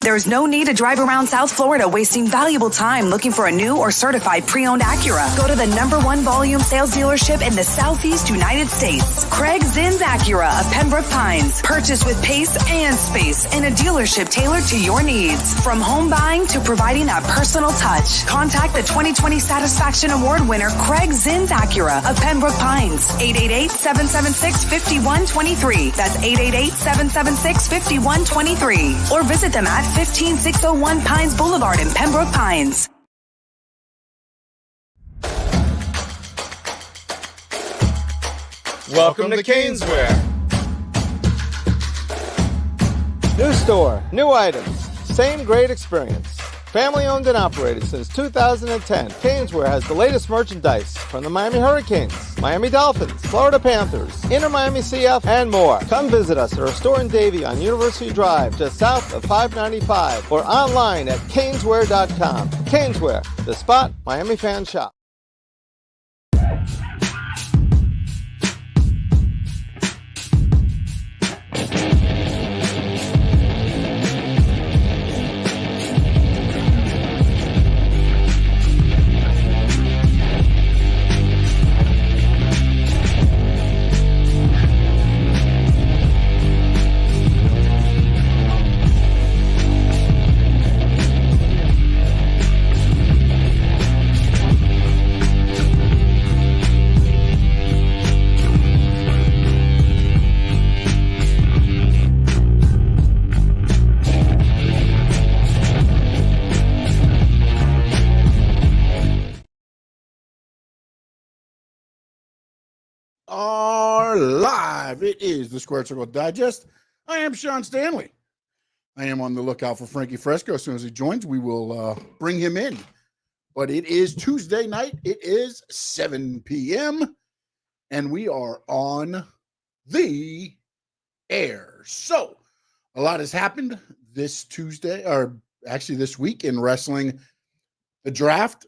There's no need to drive around South Florida wasting valuable time looking for a new or certified pre-owned Acura. Go to the #1 volume sales dealership in the Southeast United States. Craig Zinn's Acura of Pembroke Pines. Purchase with pace and space in a dealership tailored to your needs. From home buying to providing that personal touch. Contact the 2020 Satisfaction Award winner Craig Zinn's Acura of Pembroke Pines. 888-776-5123. That's 888-776-5123. Or visit them at 15601 Pines Boulevard in Pembroke Pines. Welcome to Caneswear. New store, new items, same great experience. Family owned and operated since 2010, Caneswear has the latest merchandise from the Miami Hurricanes, Miami Dolphins, Florida Panthers, Inter Miami CF, and more. Come visit us at our store in Davie on University Drive, just south of 595, or online at caneswear.com. Caneswear, the spot Miami fans shop. Are live. It is the Square Circle Digest. I am Sean Stanley. I am on the lookout for Frankie Fresco. As soon as he joins, we will bring him in. But it is Tuesday night. It is 7 p.m. and we are on the air. So a lot has happened this Tuesday, or actually this week in wrestling. The draft,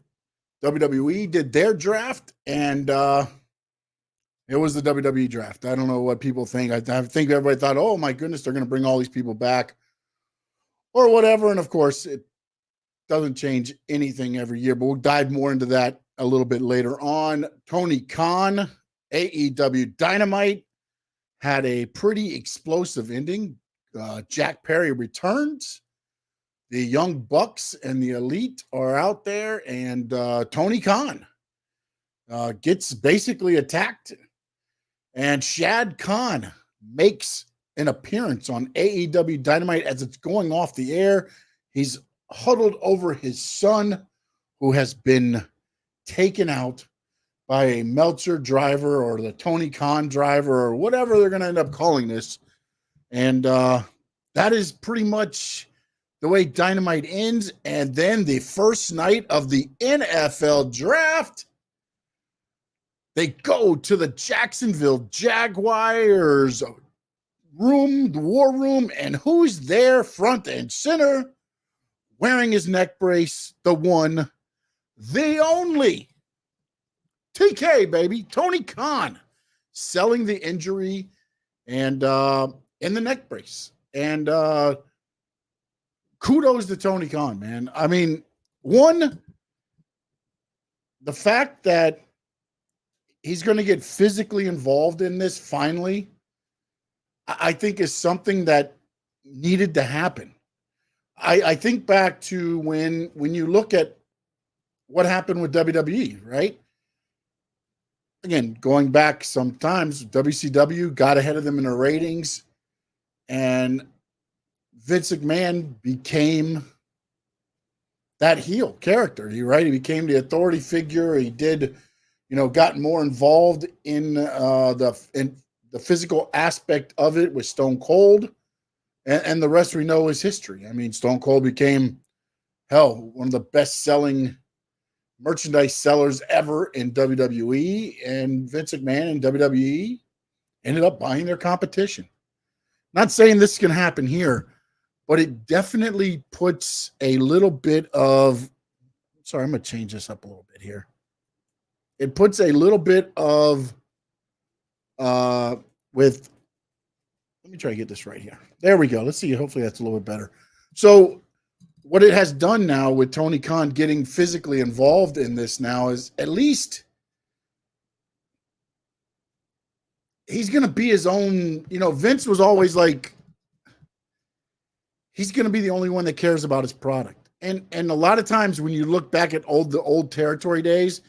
WWE did their draft, and it was the WWE Draft. I don't know what people think. I think everybody thought, oh, my goodness, they're going to bring all these people back or whatever. And, of course, it doesn't change anything every year. But we'll dive more into that a little bit later on. Tony Khan, AEW Dynamite, had a pretty explosive ending. Jack Perry returns. The Young Bucks and the Elite are out there. And Tony Khan gets basically attacked. And Shad Khan makes an appearance on AEW Dynamite as it's going off the air. He's huddled over his son, who has been taken out by a Meltzer driver or the Tony Khan driver or whatever they're going to end up calling this. And that is pretty much the way Dynamite ends. And then the first night of the NFL Draft, they go to the Jacksonville Jaguars room, the war room, and who's there front and center wearing his neck brace? The one, the only, TK, baby, Tony Khan, selling the injury and in the neck brace. And kudos to Tony Khan, man. I mean, one, the fact that he's going to get physically involved in this finally, I think is something that needed to happen. I think back to when you look at what happened with WWE, right? Again, going back sometimes, WCW got ahead of them in the ratings, and Vince McMahon became that heel character. He became the authority figure. He did, got more involved in the physical aspect of it with Stone Cold, and the rest we know is history. I mean, Stone Cold became, one of the best-selling merchandise sellers ever in WWE, and Vince McMahon and WWE ended up buying their competition. Not saying this can happen here, but it definitely puts a little bit of, sorry, I'm going to change this up a little bit here. It puts a little bit of, let me try to get this right here. There we go. Let's see. Hopefully that's a little bit better. So what it has done now with Tony Khan getting physically involved in this now is at least he's going to be his own. Vince was always like, he's going to be the only one that cares about his product. And a lot of times when you look back at the old territory days,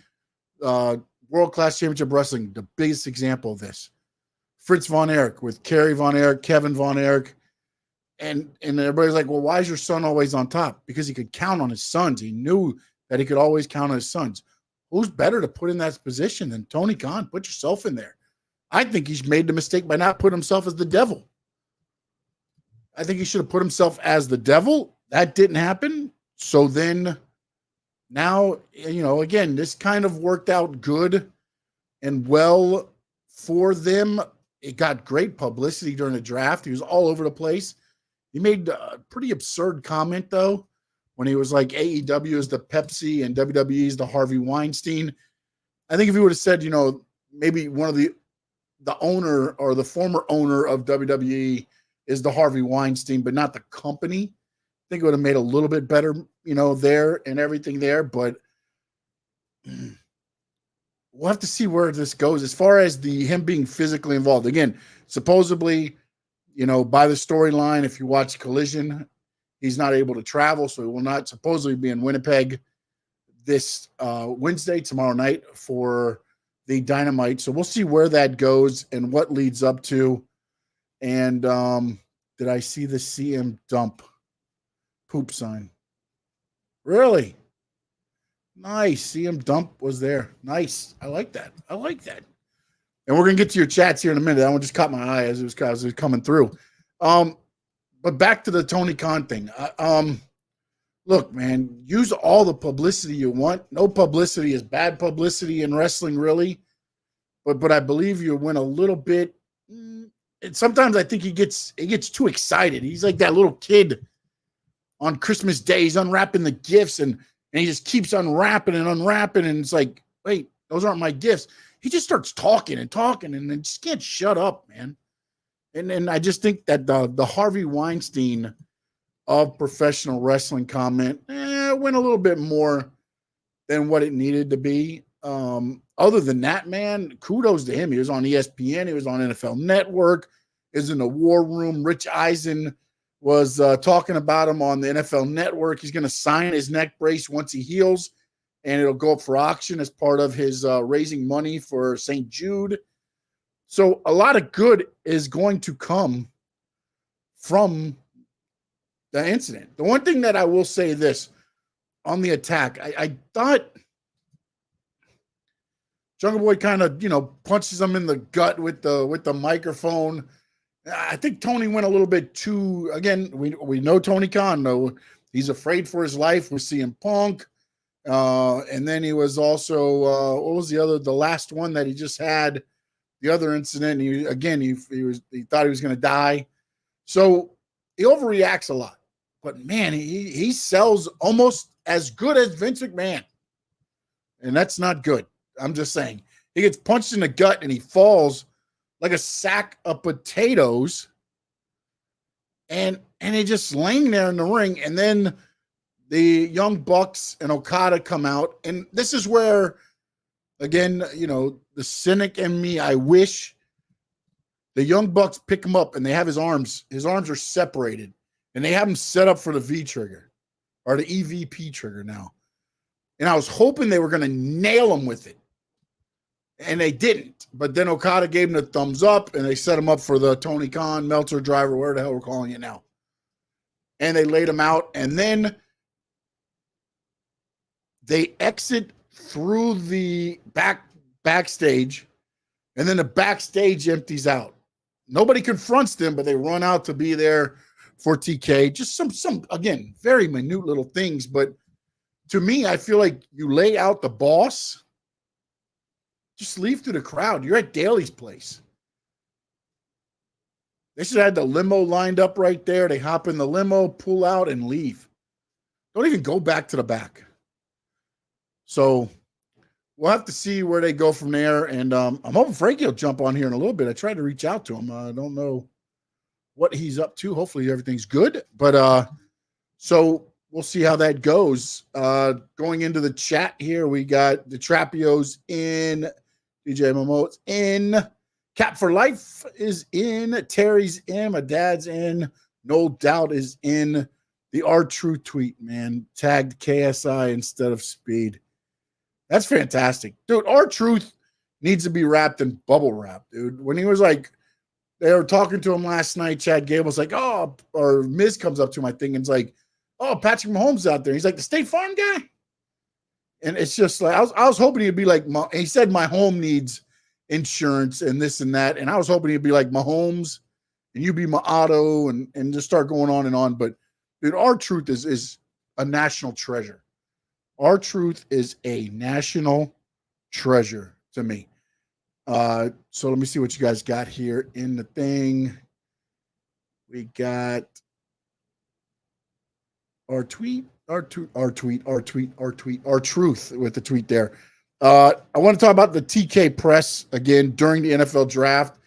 World Class Championship Wrestling, the biggest example of this, Fritz Von Erich with Kerry Von Erich, Kevin Von Erich. And everybody's like, well, why is your son always on top? Because he could count on his sons. He knew that he could always count on his sons. Who's better to put in that position than Tony Khan? Put yourself in there. I think he's made the mistake by not putting himself as the devil. I think he should have put himself as the devil. That didn't happen. So then now, again, this kind of worked out good and well for them. It got great publicity during the draft. He was all over the place. He made a pretty absurd comment, though, when he was like, AEW is the Pepsi and WWE is the Harvey Weinstein. I think if he would have said, maybe one of the owner or the former owner of WWE is the Harvey Weinstein, but not the company, I think it would have made a little bit better, there and everything there. But we'll have to see where this goes as far as him being physically involved. Again, supposedly, by the storyline, if you watch Collision, he's not able to travel, so he will not supposedly be in Winnipeg this Wednesday, tomorrow night, for the Dynamite. So we'll see where that goes and what leads up to. And did I see the CM Dump poop sign? Really? Nice. CM Dump was there. Nice. I like that. And we're going to get to your chats here in a minute. That one just caught my eye as it was coming through. But back to the Tony Khan thing. Look, man, use all the publicity you want. No publicity is bad publicity in wrestling, really. But I believe you win a little bit. And sometimes I think he gets too excited. He's like that little kid on Christmas Day. He's unwrapping the gifts and he just keeps unwrapping. And it's like, wait, those aren't my gifts. He just starts talking and then just can't shut up, man. And I just think that the Harvey Weinstein of professional wrestling comment went a little bit more than what it needed to be. Other than that, man, kudos to him. He was on ESPN. He was on NFL Network. He was in the War Room. Rich Eisen was talking about him on the NFL Network. He's going to sign his neck brace once he heals, and it'll go up for auction as part of his raising money for St. Jude. So a lot of good is going to come from the incident. The one thing that I will say this on the attack, I thought Jungle Boy kind of, punches him in the gut with the microphone. I think Tony went a little bit too, again, we know Tony Khan, though. He's afraid for his life with CM Punk. And then he was also, what was the last one that he just had, the other incident. He thought he was going to die. So he overreacts a lot. But man, he sells almost as good as Vince McMahon. And that's not good. I'm just saying. He gets punched in the gut and he falls like a sack of potatoes. And he just laying there in the ring. And then the Young Bucks and Okada come out. And this is where, again, the cynic in me, I wish the Young Bucks pick him up and they have his arms. His arms are separated. And they have him set up for the V trigger or the EVP trigger now. And I was hoping they were going to nail him with it. And they didn't. But then Okada gave him the thumbs up and they set him up for the Tony Khan Meltzer driver, where the hell we're calling it now. And they laid him out. And then they exit through the backstage. And then the backstage empties out. Nobody confronts them, but they run out to be there for TK. Just some again, very minute little things. But to me, I feel like you lay out the boss, just leave through the crowd. You're at Daly's place. They should have had the limo lined up right there. They hop in the limo, pull out, and leave. Don't even go back to the back. So we'll have to see where they go from there. And I'm hoping Frankie will jump on here in a little bit. I tried to reach out to him. I don't know what he's up to. Hopefully everything's good. But so we'll see how that goes. Going into the chat here, we got the Trapios in, DJ Momo's in, Cap for Life is in, Terry's in, my dad's in, No Doubt is in. The R-Truth tweet, man, tagged KSI instead of Speed. That's fantastic. Dude, R-Truth needs to be wrapped in bubble wrap, dude. When he was like, they were talking to him last night, Chad Gable's like, oh, or Miz comes up to him, I think, and it's like, oh, Patrick Mahomes out there. He's like, the State Farm guy? And it's just like, I was hoping he'd be like, he said my home needs insurance and this and that. And I was hoping he'd be like Mahomes and you be my auto and just start going on and on. But dude, R-Truth is a national treasure. R-Truth is a national treasure to me. So let me see what you guys got here in the thing. We got R-Truth with the tweet there. I want to talk about the TK press again during the NFL draft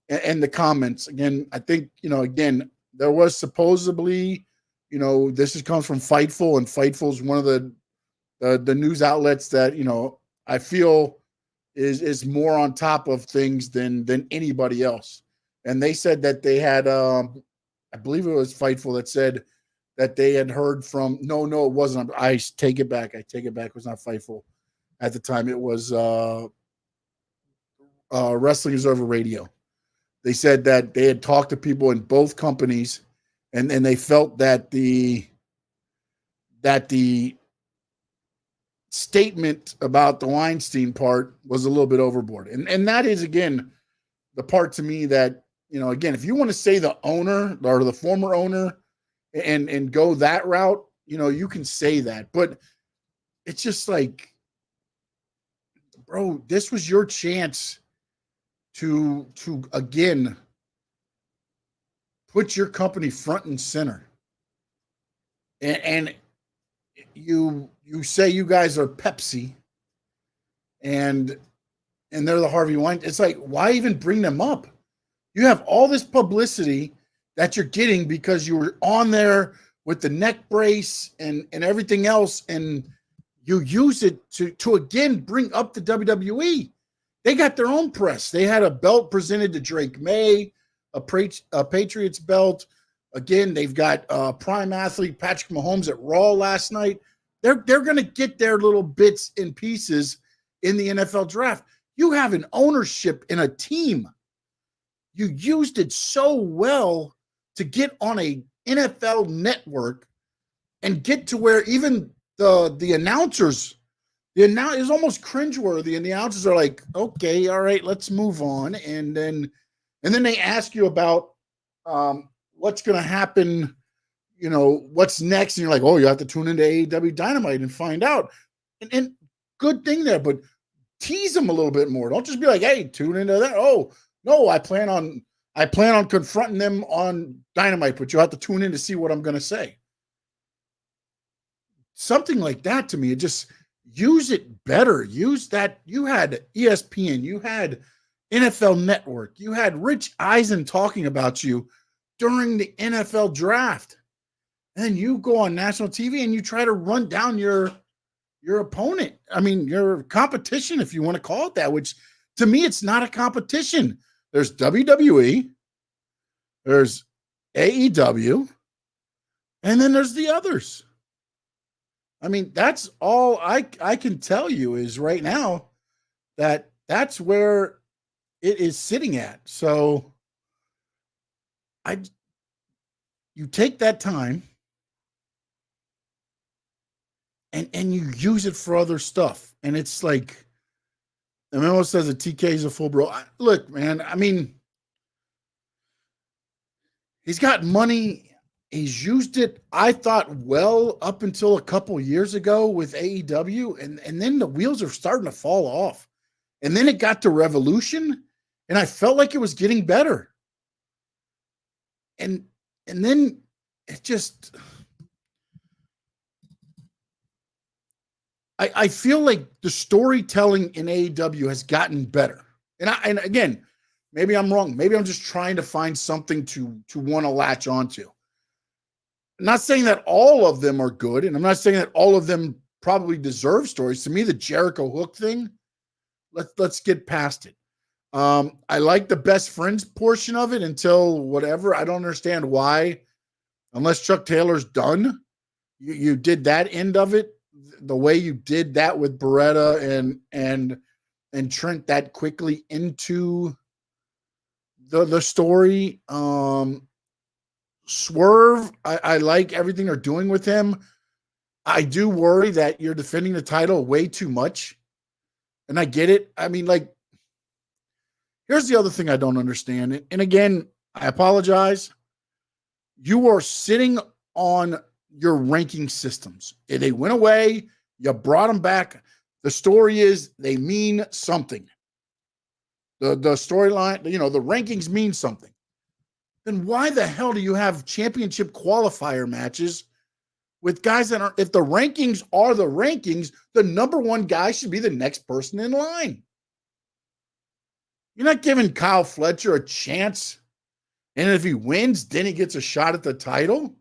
and the comments. Again, I think, again, there was supposedly, this comes from Fightful, and Fightful is one of the news outlets that, I feel is more on top of things than anybody else. And they said that they had, I believe it was Fightful that said that they had heard from, no, it wasn't. I take it back. It was not Fightful at the time. It was Wrestling Observer Radio. They said that they had talked to people in both companies, and they felt that the statement about the Weinstein part was a little bit overboard. And that is, again, the part to me that, again, if you want to say the owner or the former owner and go that route, you can say that. But it's just like, bro, this was your chance to again put your company front and center. And you say you guys are Pepsi and they're the Harvey Weinstein. It's like, why even bring them up? You have all this publicity that you're getting because you were on there with the neck brace and everything else, and you use it to again bring up the WWE. They got their own press. They had a belt presented to Drake May, a Patriots belt. Again, they've got prime athlete Patrick Mahomes at Raw last night. They're going to get their little bits and pieces in the NFL draft. You have an ownership in a team. You used it so well to get on a NFL network and get to where even the announcers, it's almost cringeworthy, and the announcers are like, okay, all right, let's move on. And then they ask you about what's going to happen, what's next. And you're like, oh, you have to tune into AEW Dynamite and find out. And good thing there, but tease them a little bit more. Don't just be like, hey, tune into that. Oh, no, I plan on confronting them on Dynamite, but you have to tune in to see what I'm going to say. Something like that to me, it just use it better. Use that. You had ESPN, you had NFL Network, you had Rich Eisen talking about you during the NFL draft. And then you go on national TV and you try to run down your opponent. I mean, your competition, if you want to call it that, which to me, it's not a competition. There's WWE, there's AEW, and then there's the others. I mean, that's all I can tell you is right now that's where it is sitting at. So you take that time and you use it for other stuff. And it's like, the memo says that TK is a full bro. Look, man, I mean, he's got money. He's used it, I thought, well up until a couple years ago with AEW. And then the wheels are starting to fall off. And then it got to Revolution, and I felt like it was getting better. And then it just... I feel like the storytelling in AEW has gotten better. And again, maybe I'm wrong. Maybe I'm just trying to find something to want to latch onto. not saying that all of them are good, and I'm not saying that all of them probably deserve stories. To me, the Jericho Hook thing, let's get past it. I like the best friends portion of it until whatever. I don't understand why, unless Chuck Taylor's done, you did that end of it the way you did that with Beretta and Trent that quickly into the story. Swerve, I like everything they're doing with him. I do worry that you're defending the title way too much. And I get it. I mean, like, here's the other thing I don't understand. And again, I apologize. You are sitting on your ranking systems. They went away. You brought them back. The story is they mean something. The storyline, the rankings mean something. Then why the hell do you have championship qualifier matches with guys that are, if the rankings are the rankings, the number one guy should be the next person in line. You're not giving Kyle Fletcher a chance. And if he wins, then he gets a shot at the title.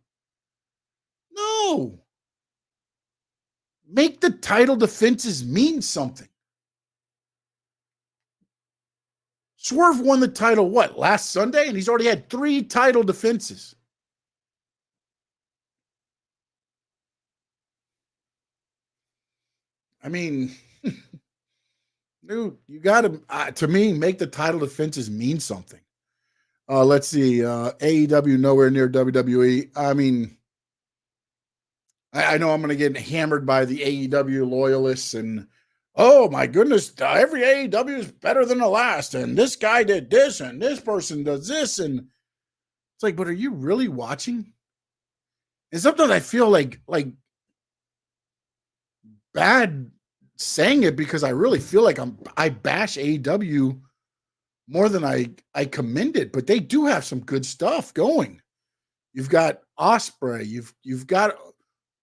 No. Make the title defenses mean something. Swerve won the title, last Sunday? And he's already had 3 title defenses. I mean, dude, you got to, to me, make the title defenses mean something. Let's see. AEW nowhere near WWE. I mean, I know I'm going to get hammered by the AEW loyalists and, oh my goodness, every AEW is better than the last. And this guy did this and this person does this. And it's like, but are you really watching? And sometimes I feel like bad saying it because I really feel like I bash AEW more than I commend it, but they do have some good stuff going. You've got Ospreay, you've got,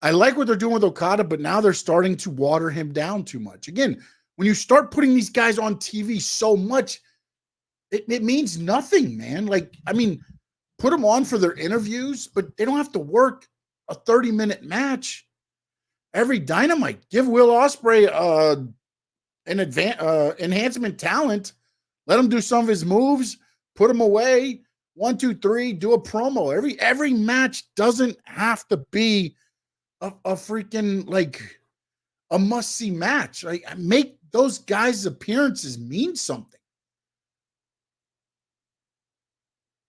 I like what they're doing with Okada, but now they're starting to water him down too much. Again, when you start putting these guys on TV so much, it means nothing, man. Like, I mean, put them on for their interviews, but they don't have to work a 30-minute match every Dynamite. Give Will Ospreay an enhancement talent. Let him do some of his moves. Put him away. 1, 2, 3. Do a promo. Every match doesn't have to be a freaking like a must-see match. Like, make those guys' appearances mean something.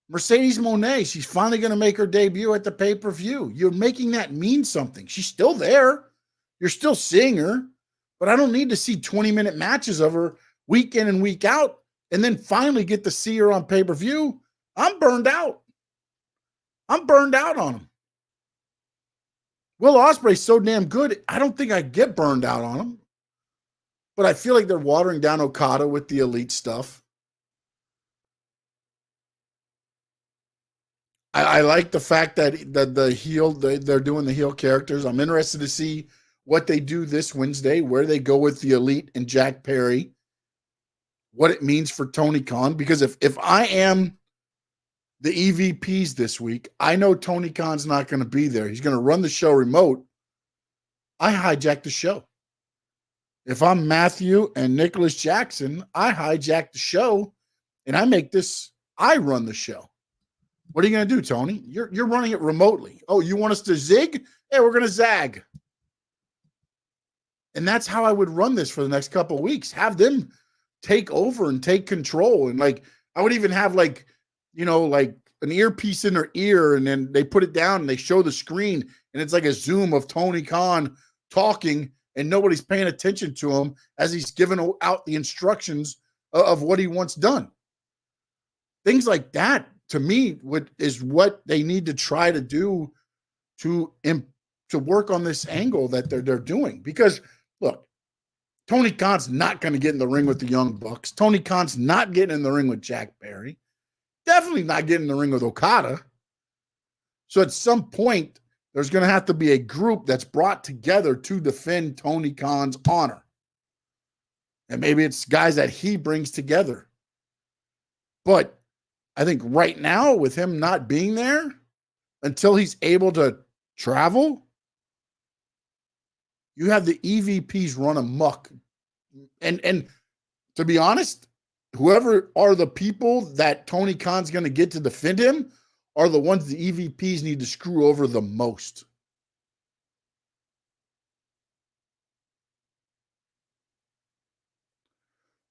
Mercedes Moné, she's finally going to make her debut at the pay-per-view. You're making that mean something. She's still there. You're still seeing her, but I don't need to see 20-minute matches of her week in and week out and then finally get to see her on pay-per-view. I'm burned out. I'm burned out on him. Will Ospreay's so damn good, I don't think I get burned out on him. But I feel like they're watering down Okada with the elite stuff. I like the fact that they're doing the heel characters. I'm interested to see what they do this Wednesday, where they go with the elite and Jack Perry, what it means for Tony Khan. Because if I am the EVPs this week, I know Tony Khan's not going to be there. He's going to run the show remote. I hijack the show. If I'm Matthew and Nicholas Jackson, I hijack the show and I run the show. What are you going to do, Tony? You're running it remotely. Oh, you want us to zig? Hey, we're going to zag. And that's how I would run this for the next couple of weeks. Have them take over and take control. And like, I would even have like an earpiece in their ear, and then they put it down and they show the screen, and it's like a zoom of Tony Khan talking, and nobody's paying attention to him as he's giving out the instructions of what he wants done. Things like that, to me, is what they need to try to do to work on this angle that they're doing. Because look, Tony Khan's not going to get in the ring with the Young Bucks. Tony Khan's not getting in the ring with Jack Perry. Definitely not getting in the ring with Okada. So at some point, there's going to have to be a group that's brought together to defend Tony Khan's honor. And maybe it's guys that he brings together. But I think right now, with him not being there, until he's able to travel, you have the EVPs run amok. And to be honest, whoever are the people that Tony Khan's going to get to defend him are the ones the EVPs need to screw over the most.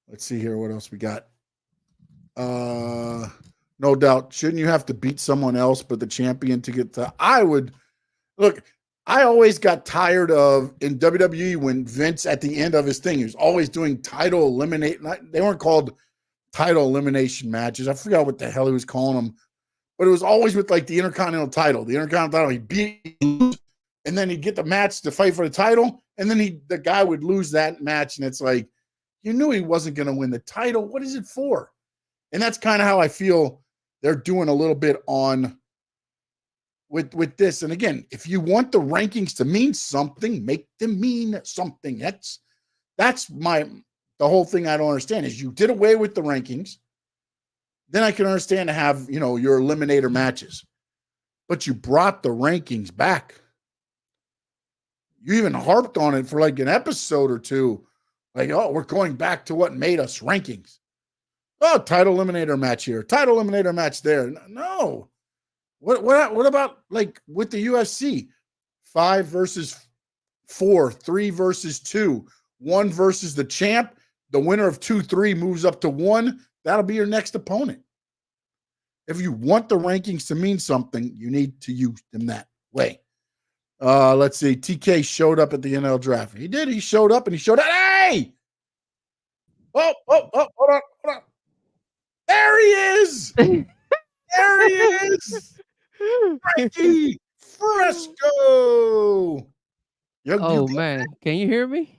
Let's see here. What else we got? No doubt. Shouldn't you have to beat someone else but the champion to get to? I would look. I always got tired of in WWE when Vince at the end of his thing, he was always doing title eliminate. They weren't called title elimination matches. I forgot what the hell he was calling them, but it was always with like the Intercontinental title. The Intercontinental title, he beat, and then he'd get the match to fight for the title, and then the guy would lose that match, and it's like you knew he wasn't going to win the title. What is it for? And that's kind of how I feel they're doing a little bit on with this. And again, if you want the rankings to mean something, make them mean something. That's the whole thing I don't understand is you did away with the rankings. Then I can understand to have, your eliminator matches. But you brought the rankings back. You even harped on it for like an episode or two. Like, oh, we're going back to what made us rankings. Oh, title eliminator match here, title eliminator match there. No. What about like with the UFC? 5 versus 4, 3 versus 2, 1 versus the champ. The winner of 2-3 moves up to 1. That'll be your next opponent. If you want the rankings to mean something, you need to use them that way. Let's see. TK showed up at the NL draft. He did. He showed up and he showed up. Hey! Oh, hold on. There he is. There he is. Frankie Fresco. Man. Can you hear me?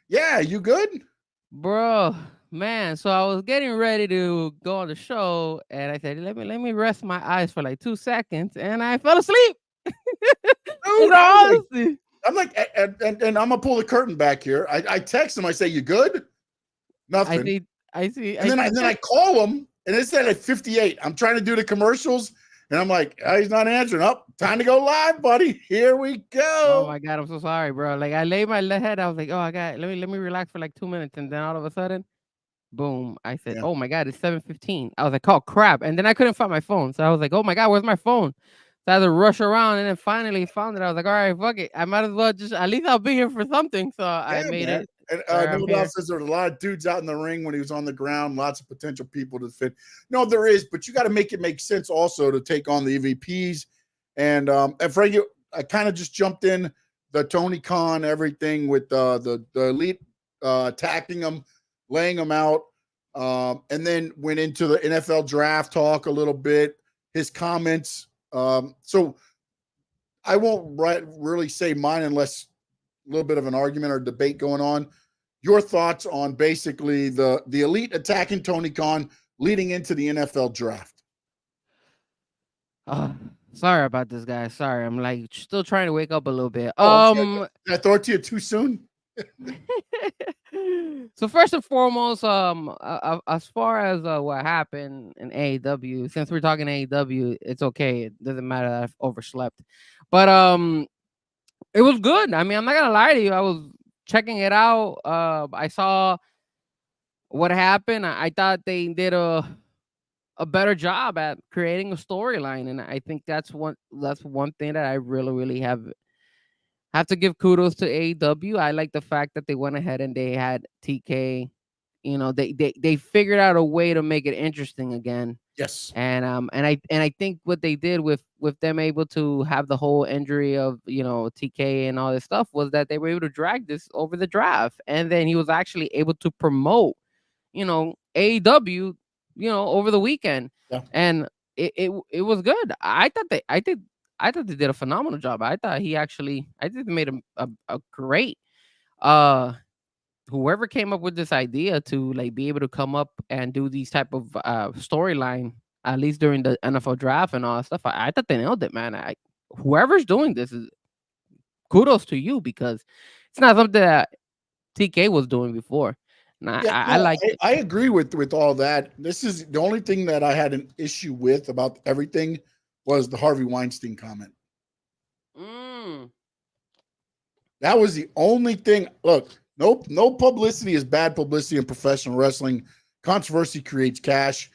Yeah, you good? Bro, man. So I was getting ready to go on the show and I said, let me rest my eyes for like 2 seconds and I fell asleep. Dude, I'm like, and I'm gonna pull the curtain back here. I text him, I say, you good? Nothing. I see. And then I call him and it said at 58. I'm trying to do the commercials. And I'm like, oh, he's not answering. Oh, time to go live, buddy. Here we go. Oh my God, I'm so sorry, bro. Like I laid my head. I was like, oh, let me relax for like 2 minutes, and then all of a sudden, boom! I said, oh my God, it's 7:15. I was like, oh crap! And then I couldn't find my phone, so I was like, oh my God, where's my phone? So I had to rush around, and then finally found it. I was like, all right, fuck it. I might as well just at least I'll be here for something. So I made it. And no doubt says there's a lot of dudes out in the ring when he was on the ground, lots of potential people to fit. No, there is, but you got to make it make sense also to take on the EVPs. And Frankie, I kind of just jumped in the Tony Khan, everything with the elite attacking them, laying them out, and then went into the NFL draft talk a little bit, his comments. So I won't really say mine unless a little bit of an argument or debate going on. Your thoughts on basically the elite attacking Tony Khan leading into the NFL draft? Sorry about this, guy. Sorry, I'm like still trying to wake up a little bit. Did I throw it to you too soon? So first and foremost, as far as what happened in AEW, since we're talking AEW, it's okay. It doesn't matter that I've overslept, but it was good. I mean, I'm not gonna lie to you. I was checking it out. I saw what happened. I thought they did a better job at creating a storyline, and I think that's one thing that I really have to give kudos to AEW. I like the fact that they went ahead and they had TK. They figured out a way to make it interesting again. Yes. And I think what they did with them able to have the whole injury of TK and all this stuff was that they were able to drag this over the draft, and then he was actually able to promote AEW over the weekend. Yeah. And it was good. I thought they did a phenomenal job. I think they made a great whoever came up with this idea to like be able to come up and do these type of storyline, at least during the NFL draft and all that stuff. I thought they nailed it, man. Whoever's doing this is kudos to you, because it's not something that TK was doing before. And I like it. I agree with all that. This is the only thing that I had an issue with about everything was the Harvey Weinstein comment. That was the only thing. Look, no publicity is bad publicity in professional wrestling. Controversy creates cash.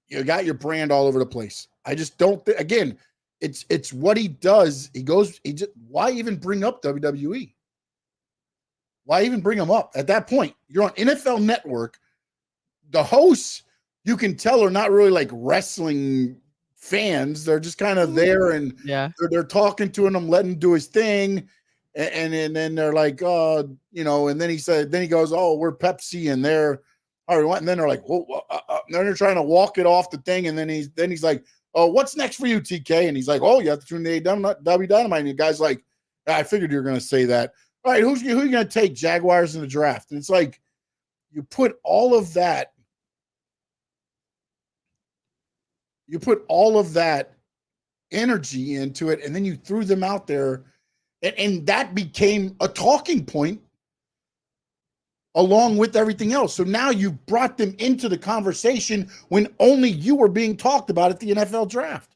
You got your brand all over the place. I just don't again, it's what he does. Why even bring up WWE? Why even bring them up? At that point, you're on NFL Network. The hosts, you can tell, are not really like wrestling fans. They're just kind of there, and they're talking to him, letting him do his thing. And then they're like, and then he goes, oh, we're Pepsi, and they're all right. And then they're like, well, then they're trying to walk it off the thing. And then he's like, oh, what's next for you, TK? And he's like, oh, you have to tune the AEW Dynamite. And the guy's like, I figured you were going to say that. All right, who are you going to take? Jaguars in the draft. And it's like, you put all of that energy into it, and then you threw them out there, and that became a talking point along with everything else. So now you brought them into the conversation when only you were being talked about at the NFL draft.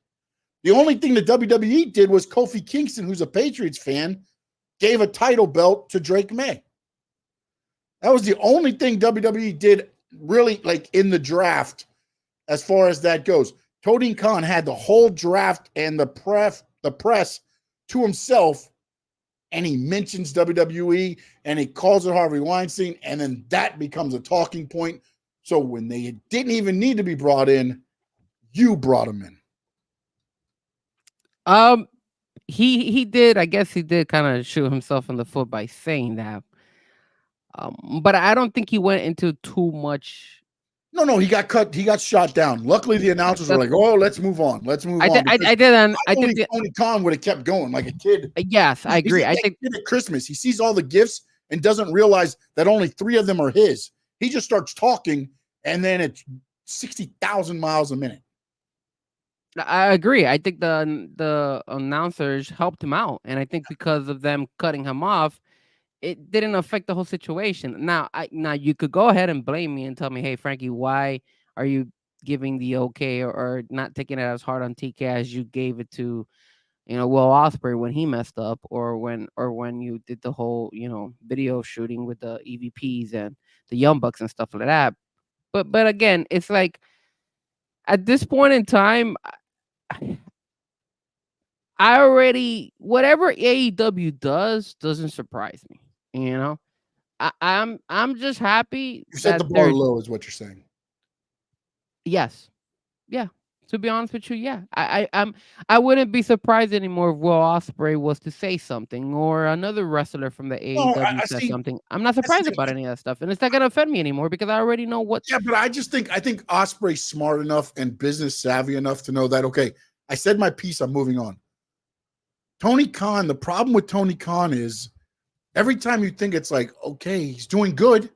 The only thing the WWE did was Kofi Kingston, who's a Patriots fan, gave a title belt to Drake May. That was the only thing WWE did really like in the draft as far as that goes. Tony Khan had the whole draft and the press to himself, and he mentions WWE and he calls it Harvey Weinstein, and then that becomes a talking point. So when they didn't even need to be brought in, you brought them in. He did. I guess he did kind of shoot himself in the foot by saying that. But I don't think he went into too much. No, he got cut. He got shot down. Luckily, the announcers were like, "Oh, let's move on. Let's move on." I think Tony Khan would have kept going like a kid. Yes, I agree. I think at Christmas, he sees all the gifts and doesn't realize that only 3 of them are his. He just starts talking, and then it's 60,000 miles a minute. I agree. I think the announcers helped him out, and I think because of them cutting him off, it didn't affect the whole situation. Now you could go ahead and blame me and tell me, hey, Frankie, why are you giving the okay or not taking it as hard on TK as you gave it to, Will Ospreay when he messed up, or when you did the whole, video shooting with the EVPs and the Young Bucks and stuff like that. But again, it's like at this point in time, I already, whatever AEW doesn't surprise me. I'm just happy. You set the bar low, is what you're saying. Yes, yeah. To be honest with you, yeah. I wouldn't be surprised anymore if Will Ospreay was to say something, or another wrestler from the AEW said something. I'm not surprised about any of that stuff, and it's not gonna offend me anymore because I already know what. Yeah, but I think Ospreay's smart enough and business savvy enough to know that, okay, I said my piece, I'm moving on. Tony Khan, the problem with Tony Khan is every time you think it's like, okay, he's doing good.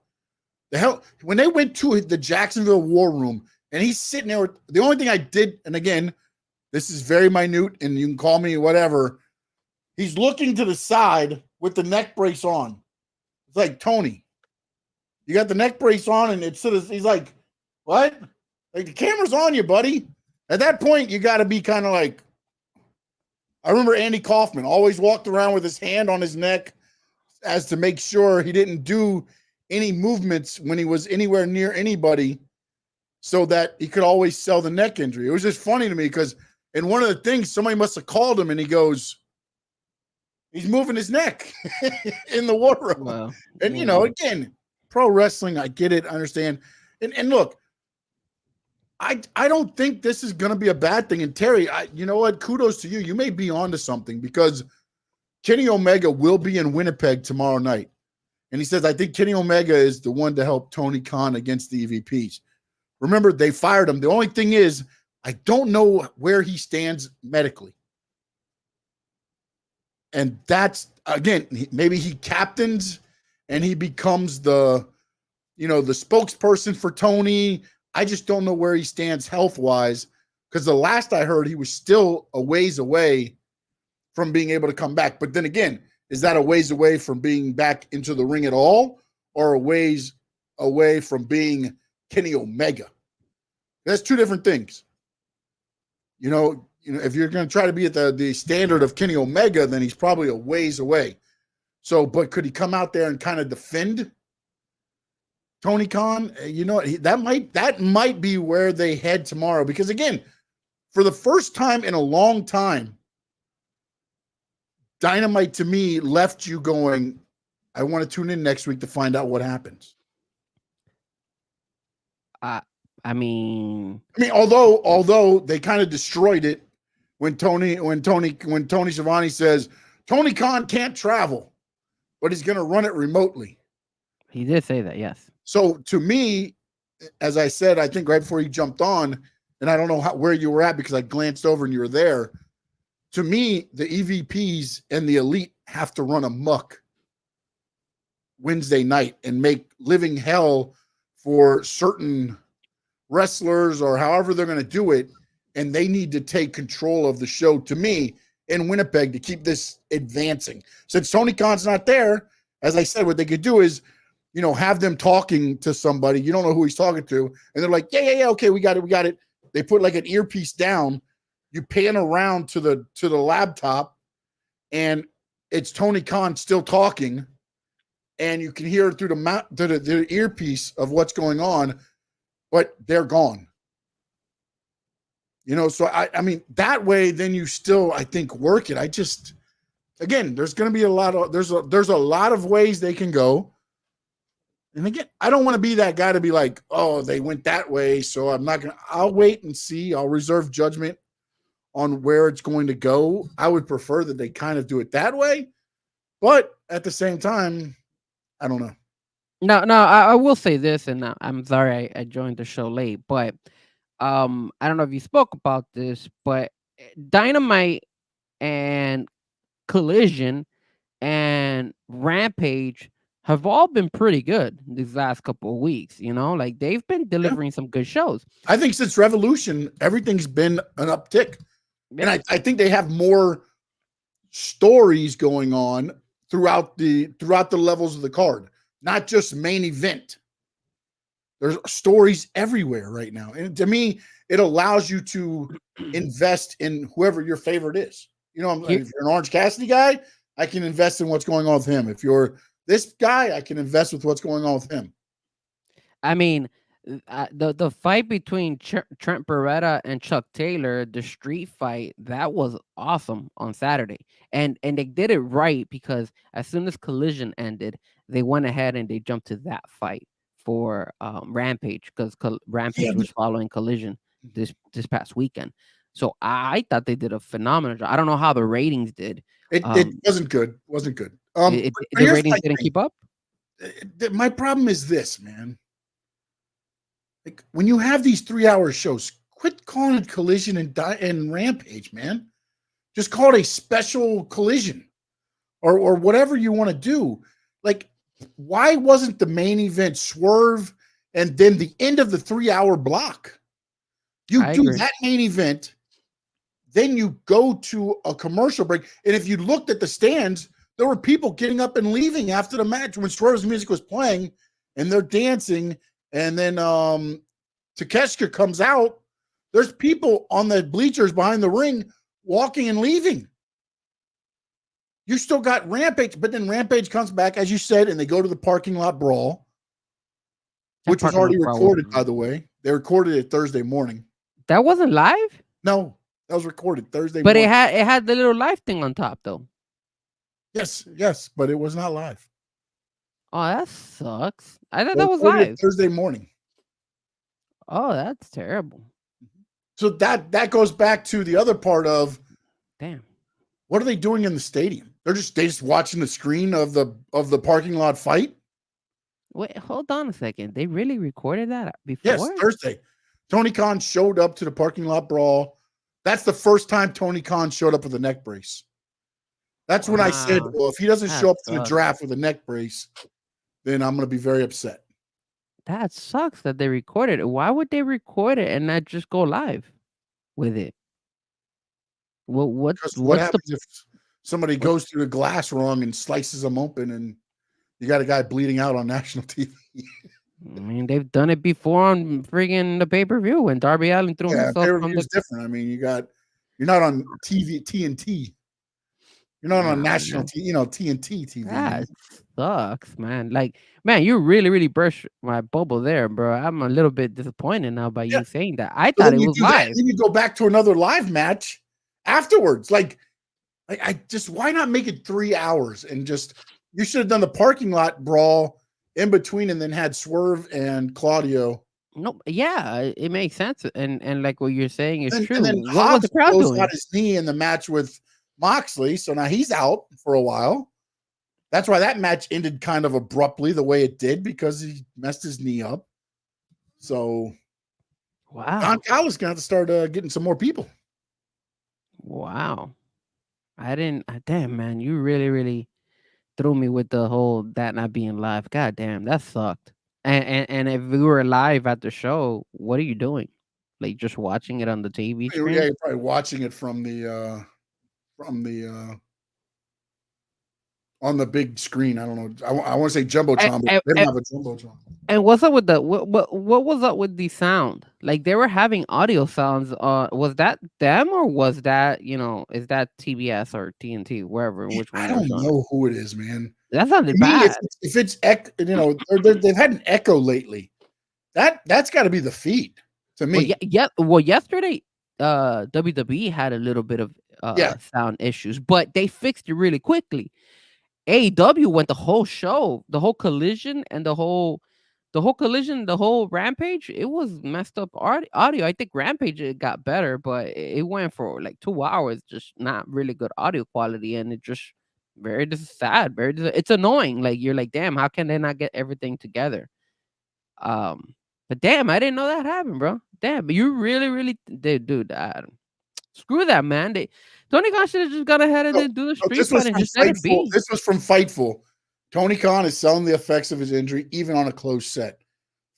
The hell, when they went to the Jacksonville War Room and he's sitting there, the only thing I did, and again, this is very minute and you can call me whatever, he's looking to the side with the neck brace on. It's like, Tony, you got the neck brace on, and he's like, what? Like, the camera's on you, buddy. At that point, you got to be kind of like, I remember Andy Kaufman always walked around with his hand on his neck as to make sure he didn't do any movements when he was anywhere near anybody so that he could always sell the neck injury. It was just funny to me because in one of the things, somebody must have called him and he goes, he's moving his neck in the war room. Wow. And, again, pro wrestling, I get it, I understand. And look, I don't think this is going to be a bad thing. And Terry, you know what? Kudos to you. You may be onto something because Kenny Omega will be in Winnipeg tomorrow night. And he says, I think Kenny Omega is the one to help Tony Khan against the EVPs. Remember, they fired him. The only thing is, I don't know where he stands medically. And that's, again, maybe he captains and he becomes the spokesperson for Tony. I just don't know where he stands health-wise, because the last I heard, he was still a ways away from being able to come back. But then again, is that a ways away from being back into the ring at all, or a ways away from being Kenny Omega? That's two different things. if you're going to try to be at the standard of Kenny Omega, then he's probably a ways away. So, but could he come out there and kind of defend Tony Khan? That might be where they head tomorrow, because again, for the first time in a long time, Dynamite to me left you going, I want to tune in next week to find out what happens. I mean, although they kind of destroyed it when Tony Schiavone says Tony Khan can't travel, but he's going to run it remotely. He did say that, yes. So to me, as I said, I think right before you jumped on, and I don't know where you were at because I glanced over and you were there. To me, the EVPs and the elite have to run amok Wednesday night and make living hell for certain wrestlers or however they're going to do it. And they need to take control of the show, to me, in Winnipeg to keep this advancing. Since Tony Khan's not there, as I said, what they could do is, have them talking to somebody. You don't know who he's talking to. And they're like, yeah, okay, we got it. They put like an earpiece down. You pan around to the laptop, and it's Tony Khan still talking, and you can hear through the earpiece of what's going on, but they're gone. So I mean, that way, then you still, I think, work it. Again, there's going to be there's a lot of ways they can go. And again, I don't want to be that guy to be like, oh, they went that way, so I'll wait and see. I'll reserve judgment on where it's going to go. I would prefer that they kind of do it that way. But at the same time, I don't know. No, I will say this, and I'm sorry I joined the show late, but I don't know if you spoke about this, but Dynamite and Collision and Rampage have all been pretty good these last couple of weeks. Like they've been delivering some good shows. I think since Revolution, everything's been an uptick. Yeah. And I think they have more stories going on throughout the levels of the card, not just main event. There's stories everywhere right now. And to me, it allows you to invest in whoever your favorite is. If you're an Orange Cassidy guy, I can invest in what's going on with him. If you're this guy, I can invest with what's going on with him. I mean, the fight between Trent Beretta and Chuck Taylor, the street fight, that was awesome on Saturday. And they did it right, because as soon as Collision ended, they went ahead and they jumped to that fight for Rampage, because Rampage was following Collision this past weekend. So I thought they did a phenomenal job. I don't know how the ratings did. It wasn't good. The ratings didn't keep up. My problem is this, man. Like, when you have these 3-hour shows, quit calling it Collision and Rampage, man. Just call it a special Collision or whatever you want to do. Like, why wasn't the main event Swerve and then the end of the 3-hour block? You do that main event, then you go to a commercial break. And if you looked at the stands, there were people getting up and leaving after the match when Swerve's music was playing, and they're dancing. And then Takeshita comes out. There's people on the bleachers behind the ring walking and leaving. You still got Rampage, but then Rampage comes back, as you said, and they go to the parking lot brawl, which was already recorded, by the way. They recorded it Thursday morning. That wasn't live? No, that was recorded Thursday morning. But it had the little live thing on top, though. Yes, but it was not live. Oh, that sucks. I thought that was live. Thursday morning. Oh, that's terrible. So that goes back to the other part of, damn, what are they doing in the stadium? They just watching the screen of the parking lot fight. Wait, hold on a second. They really recorded that before? Yes, Thursday. Tony Khan showed up to the parking lot brawl. That's the first time Tony Khan showed up with a neck brace. That's when I said, well, if he doesn't show up to the draft with a neck brace, then I'm going to be very upset. That sucks that they recorded it. Why would they record it and not just go live with it? Well, what happens if somebody goes through the glass wrong and slices them open, and you got a guy bleeding out on national TV? I mean, they've done it before on friggin' the pay-per-view when Darby Allin threw himself from the... different. I mean, you got You're not on TV, TNT. You're not on national, man. TNT TV. That sucks, man. Like, man, you really, really burst my bubble there, bro. I'm a little bit disappointed now by you saying that. I So thought then it you was do that, live. then you go back to another live match afterwards. Like I just, why not make it 3 hours and just, you should have done the parking lot brawl in between and then had Swerve and Claudio. No, yeah, it makes sense, and like what you're saying is true. And then What was the Hobbs crowd blows doing? out his knee in the match with Moxley, so now he's out for a while. That's why that match ended kind of abruptly the way it did, because he messed his knee up. So Wow, Don Callis gonna have to start getting some more people. wow. I didn't. Damn, man, you really, really threw me with the whole that not being live. God damn, that sucked. And if we were live at the show, what are you doing? Like just watching it on the TV Yeah, screen? you're probably watching it from the on the big screen. I don't know. I want to say jumbotron, but they don't have a jumbotron. And what's up with the what was up with the sound? Like they were having audio sounds. Was that them or was that is that TBS or TNT, wherever, which one? I don't know who it is, man. That sounded To me, bad. if it's they've had an echo lately. That's got to be the feed to me. Well, yesterday, WWE had a little bit of sound issues, but they fixed it really quickly. AEW went the whole show, the whole collision and the whole Rampage. It was messed up audio. I think Rampage it got better, but it went for like 2 hours, just not really good audio quality, and it just sad. It's annoying. Like you're like, damn, how can they not get everything together? But damn, I didn't know that happened, bro. Damn, but you really did, dude. Screw that, man. Tony Khan should have just gone ahead and then do the street fight and just let it be. This was from Fightful. Tony Khan is selling the effects of his injury even on a closed set.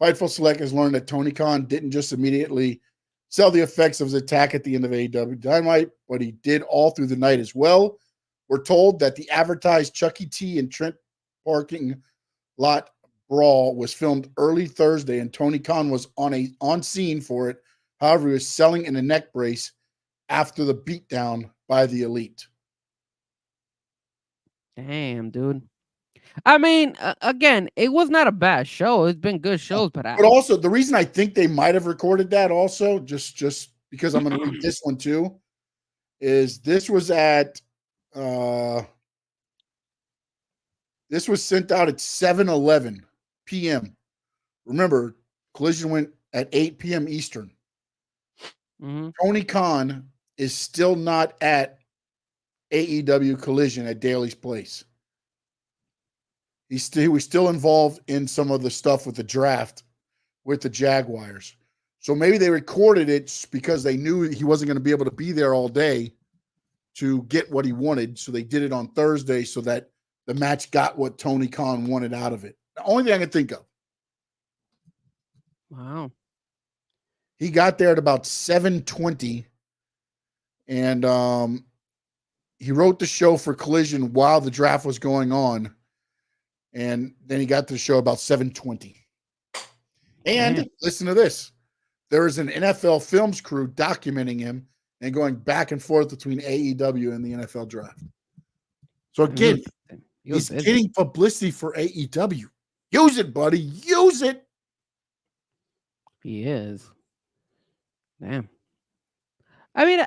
Fightful Select has learned that Tony Khan didn't just immediately sell the effects of his attack at the end of AEW Dynamite, but he did all through the night as well. We're told that the advertised Chuck E. T. and Trent parking lot brawl was filmed early Thursday, and Tony Khan was on scene for it. However, he was selling in a neck brace after the beatdown by the Elite. Damn, dude. I mean, again, it was not a bad show. It's been good shows, but also the reason I think they might have recorded that also, just because I'm going to read this one too, is this was at this was sent out at 7:11 p.m. Remember, Collision went at 8 p.m. Eastern. Mm-hmm. Tony Khan is still not at AEW Collision at Daly's Place. He was still involved in some of the stuff with the draft with the Jaguars. So maybe they recorded it because they knew he wasn't going to be able to be there all day to get what he wanted. So they did it on Thursday so that the match got what Tony Khan wanted out of it. The only thing I can think of. Wow. He got there at about 7:20, and he wrote the show for Collision while the draft was going on, and then he got to the show about 7:20. And listen to this. There is an NFL Films crew documenting him and going back and forth between AEW and the NFL draft. So again, he's getting publicity for AEW. Use it, buddy. Use it. He is. Damn. I mean,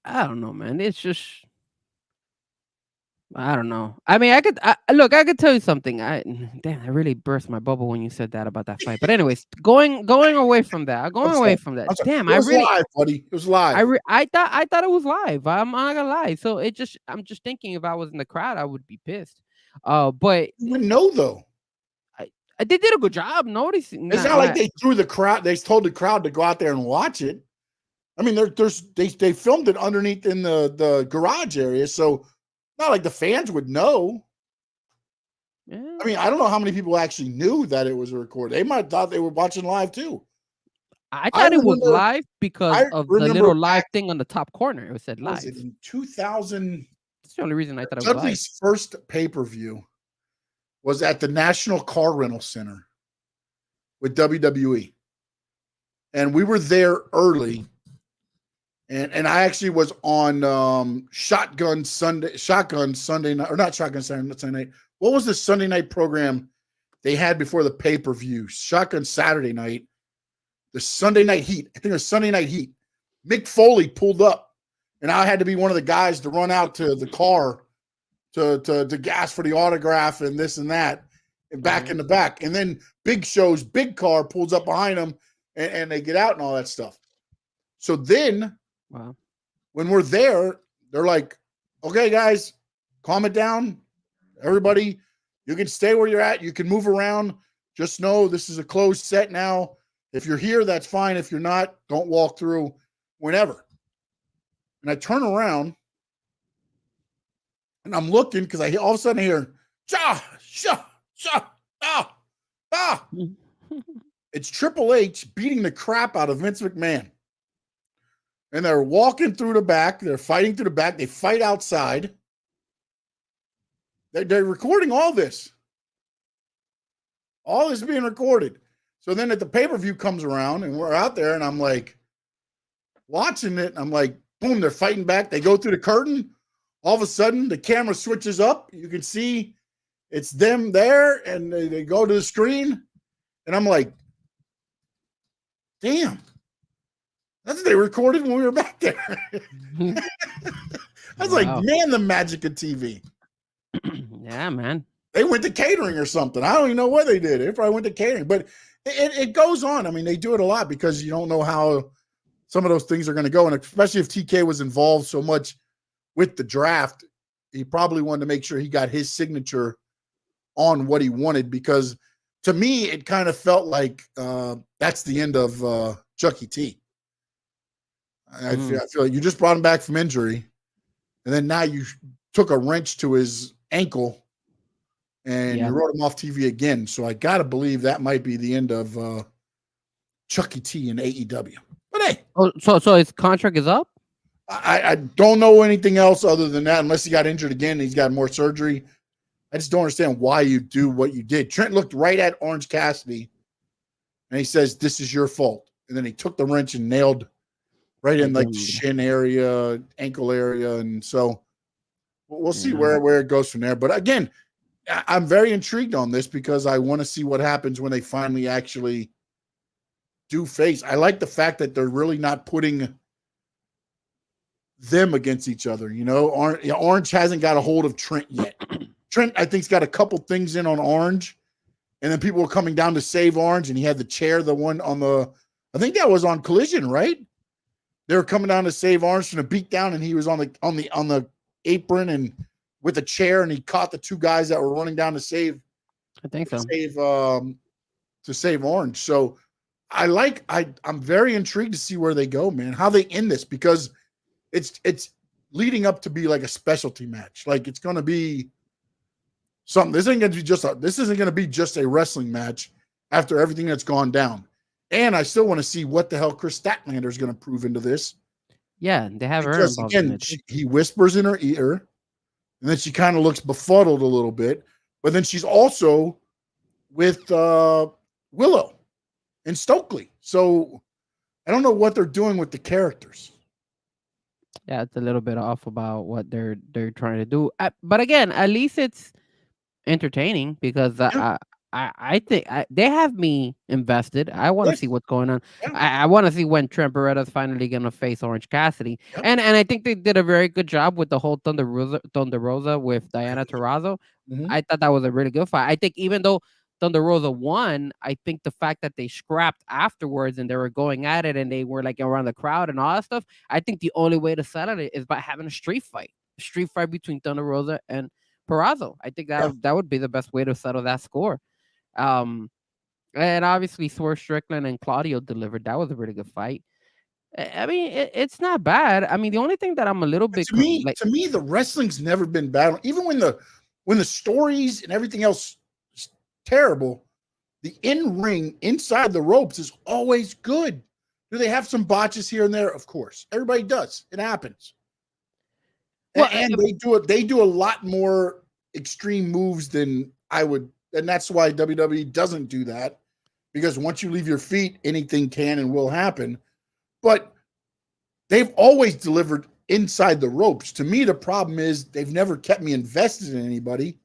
I don't know, man. It's just, I don't know. I mean, I could tell you something. Damn, I really burst my bubble when you said that about that fight. But anyways, going away from that. Damn, it was live, buddy. It was live. I thought it was live. I'm not gonna lie. So I'm just thinking if I was in the crowd, I would be pissed. But you wouldn't know though. They did a good job noticing. It's not like they threw the crowd. They told the crowd to go out there and watch it. I mean, they filmed it underneath in the garage area, so not like the fans would know. Yeah. I mean, I don't know how many people actually knew that it was a record. They might have thought they were watching live too. I thought it was live because of the little live thing on the top corner. It said live. Was it in 2000? That's the only reason I thought it was live. Dudley's first pay-per-view was at the National Car Rental Center with WWE. And we were there early. And I actually was on Shotgun Sunday night, or not Shotgun Sunday night. What was the Sunday night program they had before the pay-per-view? Shotgun Saturday night, the Sunday Night Heat. I think it was Sunday Night Heat. Mick Foley pulled up, and I had to be one of the guys to run out to the car to gas for the autograph and this and that, and back in the back. And then Big Show's big car pulls up behind them, and they get out and all that stuff. So then, wow, when we're there, they're like, okay, guys, calm it down. Everybody, you can stay where you're at. You can move around. Just know this is a closed set now. If you're here, that's fine. If you're not, don't walk through whenever. And I turn around, and I'm looking because I all of a sudden hear, ah. It's Triple H beating the crap out of Vince McMahon. And they're walking through the back. They're fighting through the back. They fight outside. They're recording all this. All this being recorded. So then at the pay-per-view comes around, and we're out there, and I'm like watching it. I'm like, boom, they're fighting back. They go through the curtain. All of a sudden, the camera switches up. You can see it's them there, and they go to the screen. And I'm like, damn. That's what they recorded when we were back there. I was like, man, the magic of TV. Yeah, man. They went to catering or something. I don't even know what they did. They probably went to catering. But it goes on. I mean, they do it a lot because you don't know how some of those things are going to go. And especially if TK was involved so much with the draft, he probably wanted to make sure he got his signature on what he wanted. Because to me, it kind of felt like that's the end of Chucky T. I feel like you just brought him back from injury, and then now you took a wrench to his ankle, and you wrote him off TV again. So I got to believe that might be the end of Chucky T in AEW. But hey. So his contract is up? I don't know anything else other than that, unless he got injured again and he's got more surgery. I just don't understand why you do what you did. Trent looked right at Orange Cassidy, and he says, this is your fault. And then he took the wrench and nailed right in like the shin area, ankle area. And so we'll see where it goes from there. But again, I'm very intrigued on this because I want to see what happens when they finally actually do face. I like the fact that they're really not putting them against each other. You know, Orange hasn't got a hold of Trent yet. Trent, I think, has got a couple things in on Orange. And then people were coming down to save Orange, and he had the chair, the one on the, I think that was on Collision, right? They were coming down to save Orange from a beat down, and he was on the apron and with a chair, and he caught the two guys that were running down to save. I think so. To save Orange. So I'm very intrigued to see where they go, man. How they end this, because it's leading up to be like a specialty match. Like it's going to be something. This isn't going to be just a wrestling match after everything that's gone down. And I still want to see what the hell Chris Statlander is going to prove into this. Yeah, they have her because, involved again, in it. he whispers in her ear, and then she kind of looks befuddled a little bit. But then she's also with Willow and Stokely. So I don't know what they're doing with the characters. Yeah, it's a little bit off about what they're trying to do. But again, at least it's entertaining because I think they have me invested. I want to see what's going on. Yeah. I want to see when Trent Beretta's finally going to face Orange Cassidy. Yep. And I think they did a very good job with the whole Thunder Rosa with Diana Taurasi. Mm-hmm. I thought that was a really good fight. I think even though Thunder Rosa won, I think the fact that they scrapped afterwards and they were going at it and they were like around the crowd and all that stuff, I think the only way to settle it is by having a street fight between Thunder Rosa and Purrazzo. I think that would be the best way to settle that score. And obviously Swerve Strickland and Claudio delivered. That was a really good fight. I mean, it's not bad. I mean, the only thing that I'm a little bit to me, the wrestling's never been bad. Even when the stories and everything else is terrible, the in-ring inside the ropes is always good. Do they have some botches here and there? Of course, everybody does. It happens. Well, and they do a lot more extreme moves than I would. And that's why WWE doesn't do that, because once you leave your feet, anything can and will happen. But they've always delivered inside the ropes. To me, the problem is they've never kept me invested in anybody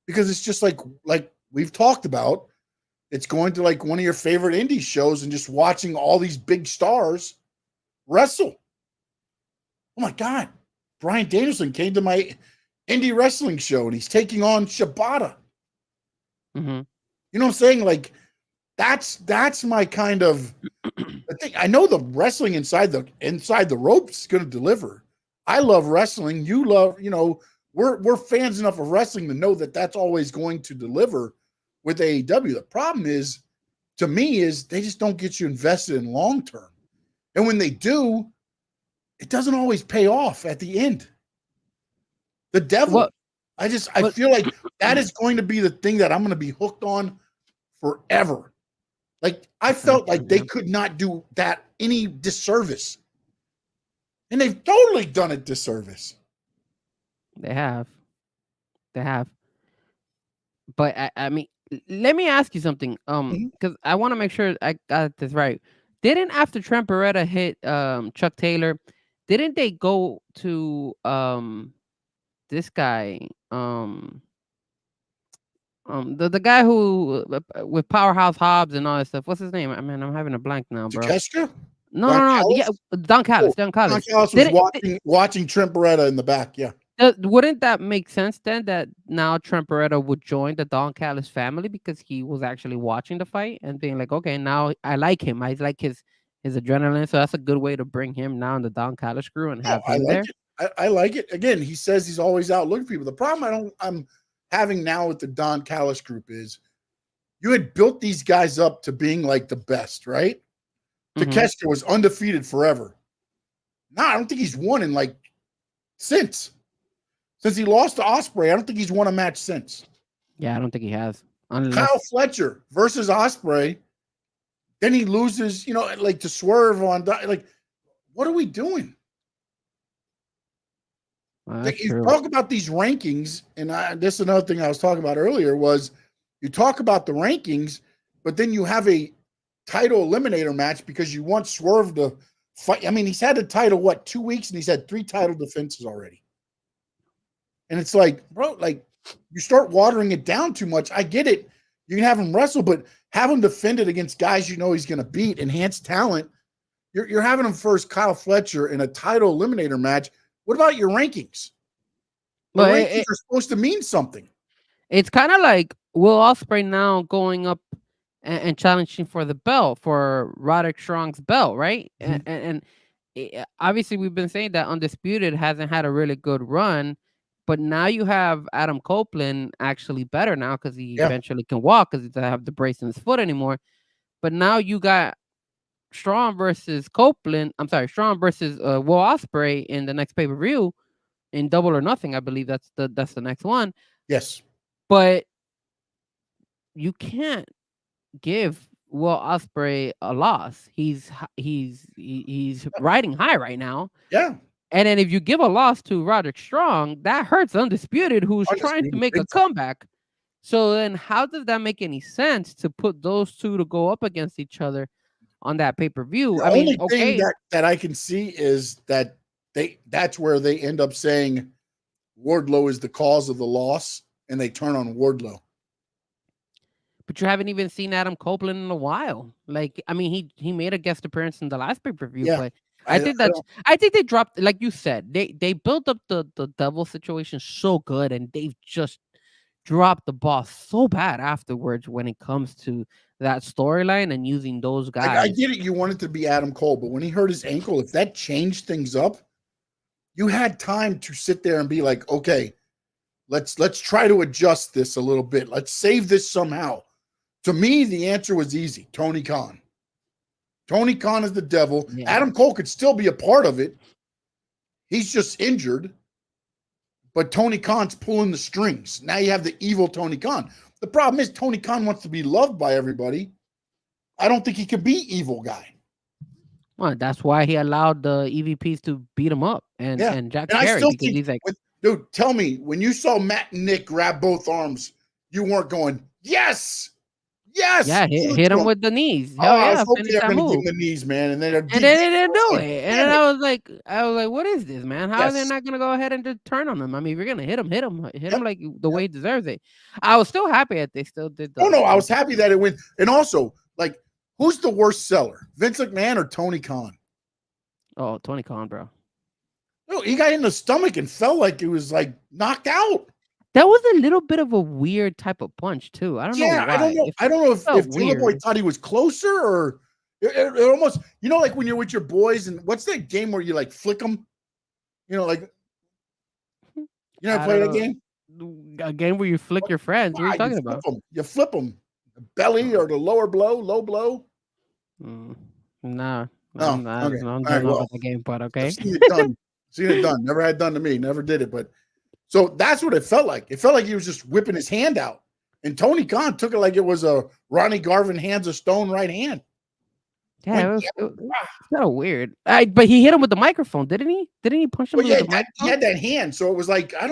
because it's just like we've talked about. It's going to like one of your favorite indie shows and just watching all these big stars wrestle. Oh my God. Bryan Danielson came to my indie wrestling show and he's taking on Shibata. Mm-hmm. You know what I'm saying? Like that's my kind of thing. I know the wrestling inside the ropes is going to deliver. I love wrestling. You love, we're fans enough of wrestling to know that that's always going to deliver with AEW. The problem is, to me, is they just don't get you invested in long term. And when they do, it doesn't always pay off at the end. The devil. I feel like that is going to be the thing that I'm going to be hooked on forever. Like, I felt like they could not do that any disservice. And they've totally done it disservice. They have. But I mean, let me ask you something. Because I want to make sure I got this right. Didn't after Trent Beretta hit Chuck Taylor, didn't they go to this guy the guy who with Powerhouse Hobbs and all that stuff? What's his name? I mean, I'm having a blank now, bro. Takeshita? No. Yeah, Don Callis. Don Callis. Don Callis was watching Trent Beretta in the back. Yeah. Wouldn't that make sense then that now Trent Beretta would join the Don Callis family because he was actually watching the fight and being like, okay, now I like him. I like his adrenaline. So that's a good way to bring him now in the Don Callis crew and have him there. I like it. Again, he says he's always out looking for people. The problem I'm having now with the Don Callis group is you had built these guys up to being like the best, right? Takeshita was undefeated forever. No, I don't think he's won in like since he lost to Ospreay. I don't think he's won a match since. Yeah, I don't think he has. Kyle Fletcher versus Ospreay. Then he loses, like to Swerve on. Like, what are we doing? Like, you talk about these rankings, and this is another thing I was talking about earlier was you talk about the rankings, but then you have a title eliminator match because you want Swerve to fight. I mean, he's had the title, 2 weeks, and he's had 3 title defenses already. And it's like, bro, like you start watering it down too much. I get it. You can have him wrestle, but have him defend it against guys you know he's going to beat, enhanced talent. You're having him first, Kyle Fletcher, in a title eliminator match. What about your rankings? The rankings are supposed to mean something. It's kind of like Will Ospreay now going up and challenging for the belt, for Roderick Strong's belt, right? And obviously we've been saying that Undisputed hasn't had a really good run, but now you have Adam Copeland actually better now because he eventually can walk because he doesn't have the brace in his foot anymore. But now you got Strong versus Copeland. I'm sorry, Strong versus Will Ospreay in the next pay-per-view in Double or Nothing. I believe that's the next one. Yes, but you can't give Will Ospreay a loss. He's riding high right now. Yeah. And then if you give a loss to Roderick Strong, that hurts Undisputed, who's trying to make a comeback. So then how does that make any sense to put those two to go up against each other on that pay-per-view? The only thing that I can see is that that's where they end up saying Wardlow is the cause of the loss and they turn on Wardlow. But you haven't even seen Adam Copeland in a while. Like, I mean, he made a guest appearance in the last pay-per-view, but I think they dropped, like you said, they built up the Devil situation so good, and they've just dropped the ball so bad afterwards when it comes to that storyline and using those guys. I get it. You wanted to be Adam Cole, but when he hurt his ankle, if that changed things up, you had time to sit there and be like, okay, let's try to adjust this a little bit. Let's save this somehow. To me, the answer was easy. Tony Khan. Tony Khan is the devil. Yeah. Adam Cole could still be a part of it. He's just injured. But Tony Khan's pulling the strings. Now you have the evil Tony Khan. The problem is Tony Khan wants to be loved by everybody. I don't think he can be evil guy. Well, that's why he allowed the EVPs to beat him up and Jack Perry, because he's like, dude, tell me, when you saw Matt and Nick grab both arms, you weren't going, yes, Yes. Yeah, hit him with the knees. Oh, Hell I was yeah, hoping finish they were that going to give move. him the knees, man. And then And then they didn't do like, it. And damn then it. I was like, what is this, man? How are they Yes. not gonna go ahead and just turn on him? I mean, if you're gonna hit him, hit him Yep. like the way he deserves it. I was still happy that they still did the. Oh, no, I was happy that it went. And also, like, who's the worst seller? Vince McMahon or Tony Khan? Oh, Tony Khan, bro. No, he got in the stomach and felt like he was like knocked out. That was a little bit of a weird type of punch too. I don't know why. I don't know. I don't know if Jungle Boy thought he was closer or it almost, like when you're with your boys and what's that game where you like flick them? Like, play that game? A game where you flick your friends. What are you talking about? You flip them. The belly or the low blow. Nah. Oh, I'm not, okay. I don't All right, know about the game, but okay. I've seen it done. Never had done to me. Never did it. But so that's what it felt like. It felt like he was just whipping his hand out. And Tony Khan took it like it was a Ronnie Garvin hands of stone right hand. Yeah, it was kind of weird. But he hit him with the microphone, didn't he? Didn't he punch him with the microphone? He had that hand, so it was like it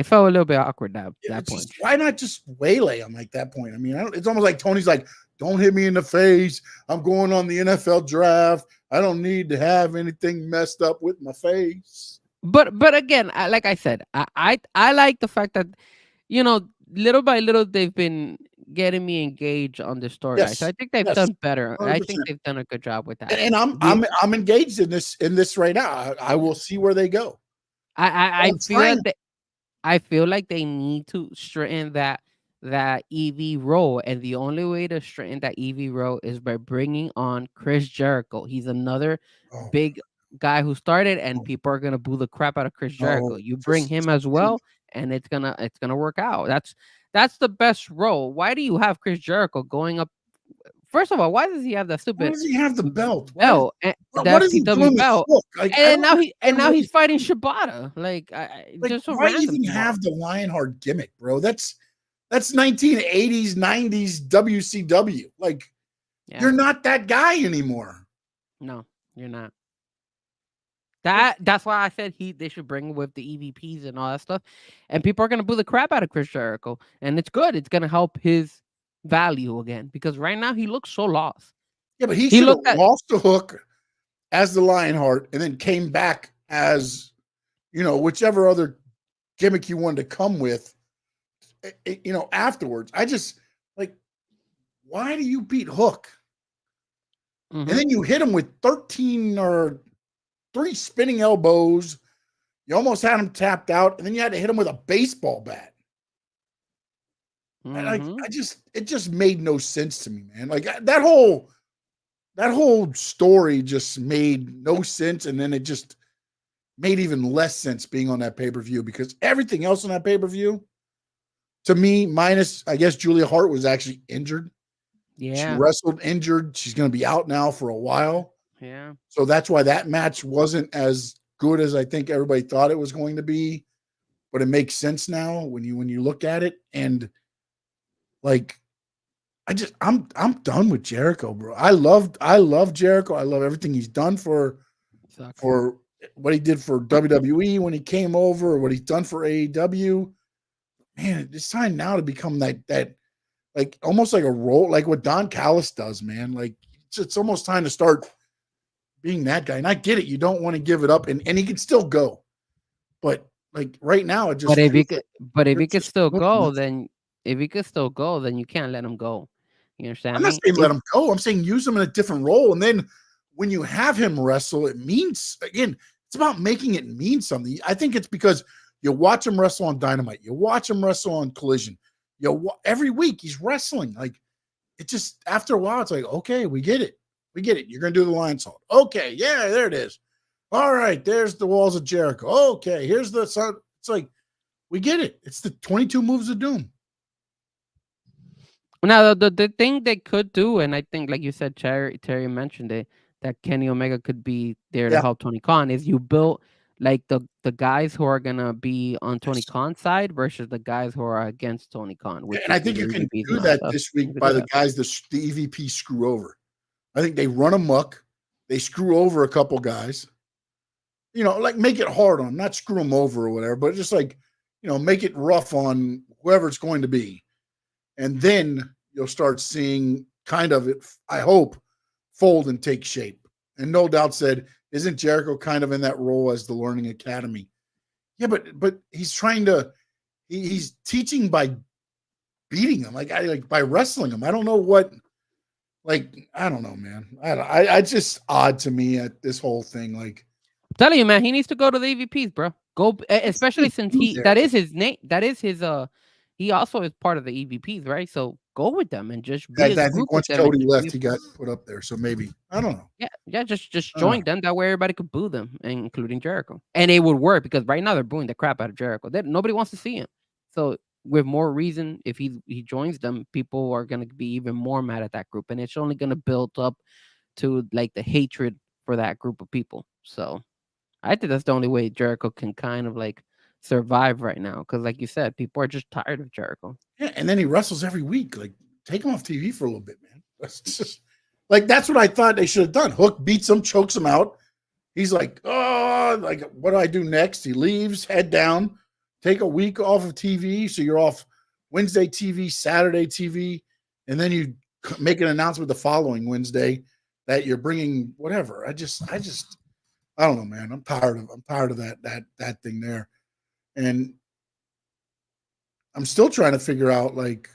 felt a little bit awkward that point. Why not just waylay him like that point? I mean, it's almost like Tony's like, don't hit me in the face. I'm going on the NFL draft. I don't need to have anything messed up with my face. But again, like I said, I like the fact that, little by little they've been getting me engaged on the story. Yes. So I think they've done better. 100%. I think they've done a good job with that. And I'm engaged in this right now. I will see where they go. I feel like they need to straighten that EV role, and the only way to straighten that EV role is by bringing on Chris Jericho. He's another big guy who started, and people are gonna boo the crap out of Chris Jericho. You bring him as well, and it's gonna work out. That's the best role. Why do you have Chris Jericho going up? First of all, why does he have that stupid? Why does he have the belt? What is he doing with belt? Like, and now he's fighting Shibata. Just why do you even have the Lionheart gimmick, bro? That's 1980s, 90s WCW. You're not that guy anymore. No, you're not. That's why I said they should bring with the EVPs and all that stuff. And people are gonna boo the crap out of Chris Jericho. And it's good. It's gonna help his value again. Because right now he looks so lost. Yeah, but he should have lost the hook as the Lionheart and then came back as, whichever other gimmick you wanted to come with. Afterwards. I just why do you beat Hook? Mm-hmm. And then you hit him with 13 or 3 spinning elbows. You almost had him tapped out, and then you had to hit him with a baseball bat. Mm-hmm. And it just made no sense to me, man. That whole story just made no sense, and then it just made even less sense being on that pay-per-view, because everything else on that pay-per-view, to me, minus, I guess, Julia Hart was actually injured. Yeah. She wrestled injured. She's going to be out now for a while. Yeah. So that's why that match wasn't as good as I think everybody thought it was going to be. But it makes sense now when you look at it. And I'm done with Jericho, bro. I love Jericho. I love everything he's done for what he did for WWE when he came over, or what he's done for AEW. Man, it's time now to become that almost like a role, like what Don Callis does, man. It's almost time to start being that guy. And I get it. You don't want to give it up, and he can still go. But right now, it just. But if he could still go, then you can't let him go. You understand? I'm not saying let him go. I'm saying use him in a different role. And then when you have him wrestle, it means, again, it's about making it mean something. I think it's because you watch him wrestle on Dynamite. You watch him wrestle on Collision. Every week he's wrestling. It just, after a while, it's like, okay, we get it. You're going to do the Lion Salt. Okay, yeah, there it is. All right, there's the Walls of Jericho. Okay, here's the sun. It's like, we get it. It's the 22 moves of doom. Now, the thing they could do, and I think, like you said, Terry mentioned it, that Kenny Omega could be there to help Tony Khan, is you built the guys who are gonna be on Tony Khan's side versus the guys who are against Tony Khan. And I think you can do that this week by the guys the EVP screw over. I think they run amok. They screw over a couple guys. Make it hard on them, not screw them over or whatever, but just make it rough on whoever it's going to be. And then you'll start seeing kind of it, I hope, fold and take shape. And No Doubt said, isn't Jericho kind of in that role as the learning academy? Yeah, but he's trying to, he's teaching by beating him, like by wrestling him. I don't know what, like, I don't know, man. I just odd to me at this whole thing. Like, I'm telling you, man, he needs to go to the EVPs, bro. Go, especially since that is his name. That is his he also is part of the EVPs, right? So go with them and just be I a group think once with them. Cody left, he got put up there. So maybe, I don't know. Yeah, just join them. That way everybody could boo them, including Jericho. And it would work because right now they're booing the crap out of Jericho. Nobody wants to see him. So with more reason, if he joins them, people are going to be even more mad at that group. And it's only going to build up to like the hatred for that group of people. So I think that's the only way Jericho can kind of like survive right now. Because like you said, people are just tired of Jericho. Yeah, and then he wrestles every week. Like, take him off TV for a little bit, man. That's just like, that's what I thought they should have done. Hook beats him, chokes him out. He's like, oh, like, what do I do next? He leaves, head down, take a week off of TV. So you're off Wednesday TV, Saturday TV, and then you make an announcement the following Wednesday that you're bringing whatever. I don't know, man. I'm tired of that thing there. And I'm still trying to figure out, like,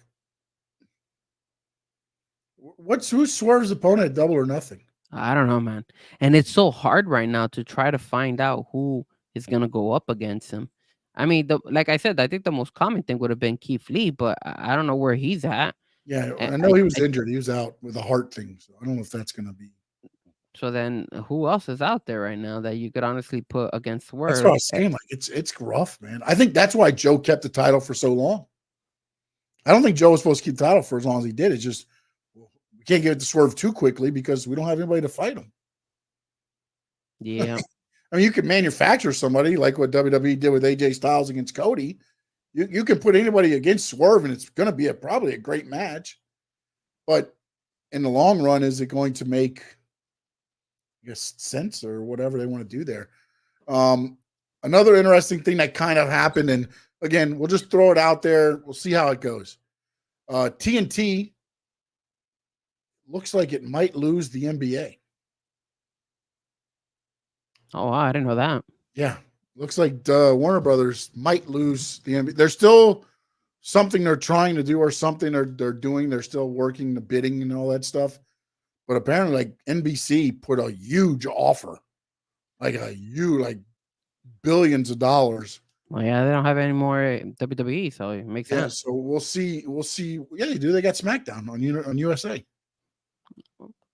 who's Swerve's opponent at Double or Nothing? I don't know, man. And it's so hard right now to try to find out who is gonna go up against him. I mean, like I said, I think the most common thing would have been Keith Lee, but I don't know where he's at. Yeah, I know he was injured. He was out with a heart thing, so I don't know if that's gonna be. So then, who else is out there right now that you could honestly put against Swerve? That's what I was saying. Like, it's rough, man. I think that's why Joe kept the title for so long. I don't think Joe was supposed to keep the title for as long as he did. It's just we can't give it to Swerve too quickly because we don't have anybody to fight him. Yeah. I mean, you could manufacture somebody like what WWE did with AJ Styles against Cody. You can put anybody against Swerve, and it's going to be probably a great match. But in the long run, is it going to make, I guess, sense or whatever they want to do there? Another interesting thing that kind of happened, and again, we'll just throw it out there. We'll see how it goes. TNT looks like it might lose the NBA. Oh, wow, I didn't know that. Yeah. Looks like Warner Brothers might lose the NBA. There's still something they're trying to do or something they're doing. They're still working the bidding and all that stuff. But apparently, like, NBC put a huge offer, like billions of dollars. Well, yeah, they don't have any more WWE, so it makes sense. So we'll see. Yeah, they do. They got SmackDown on USA.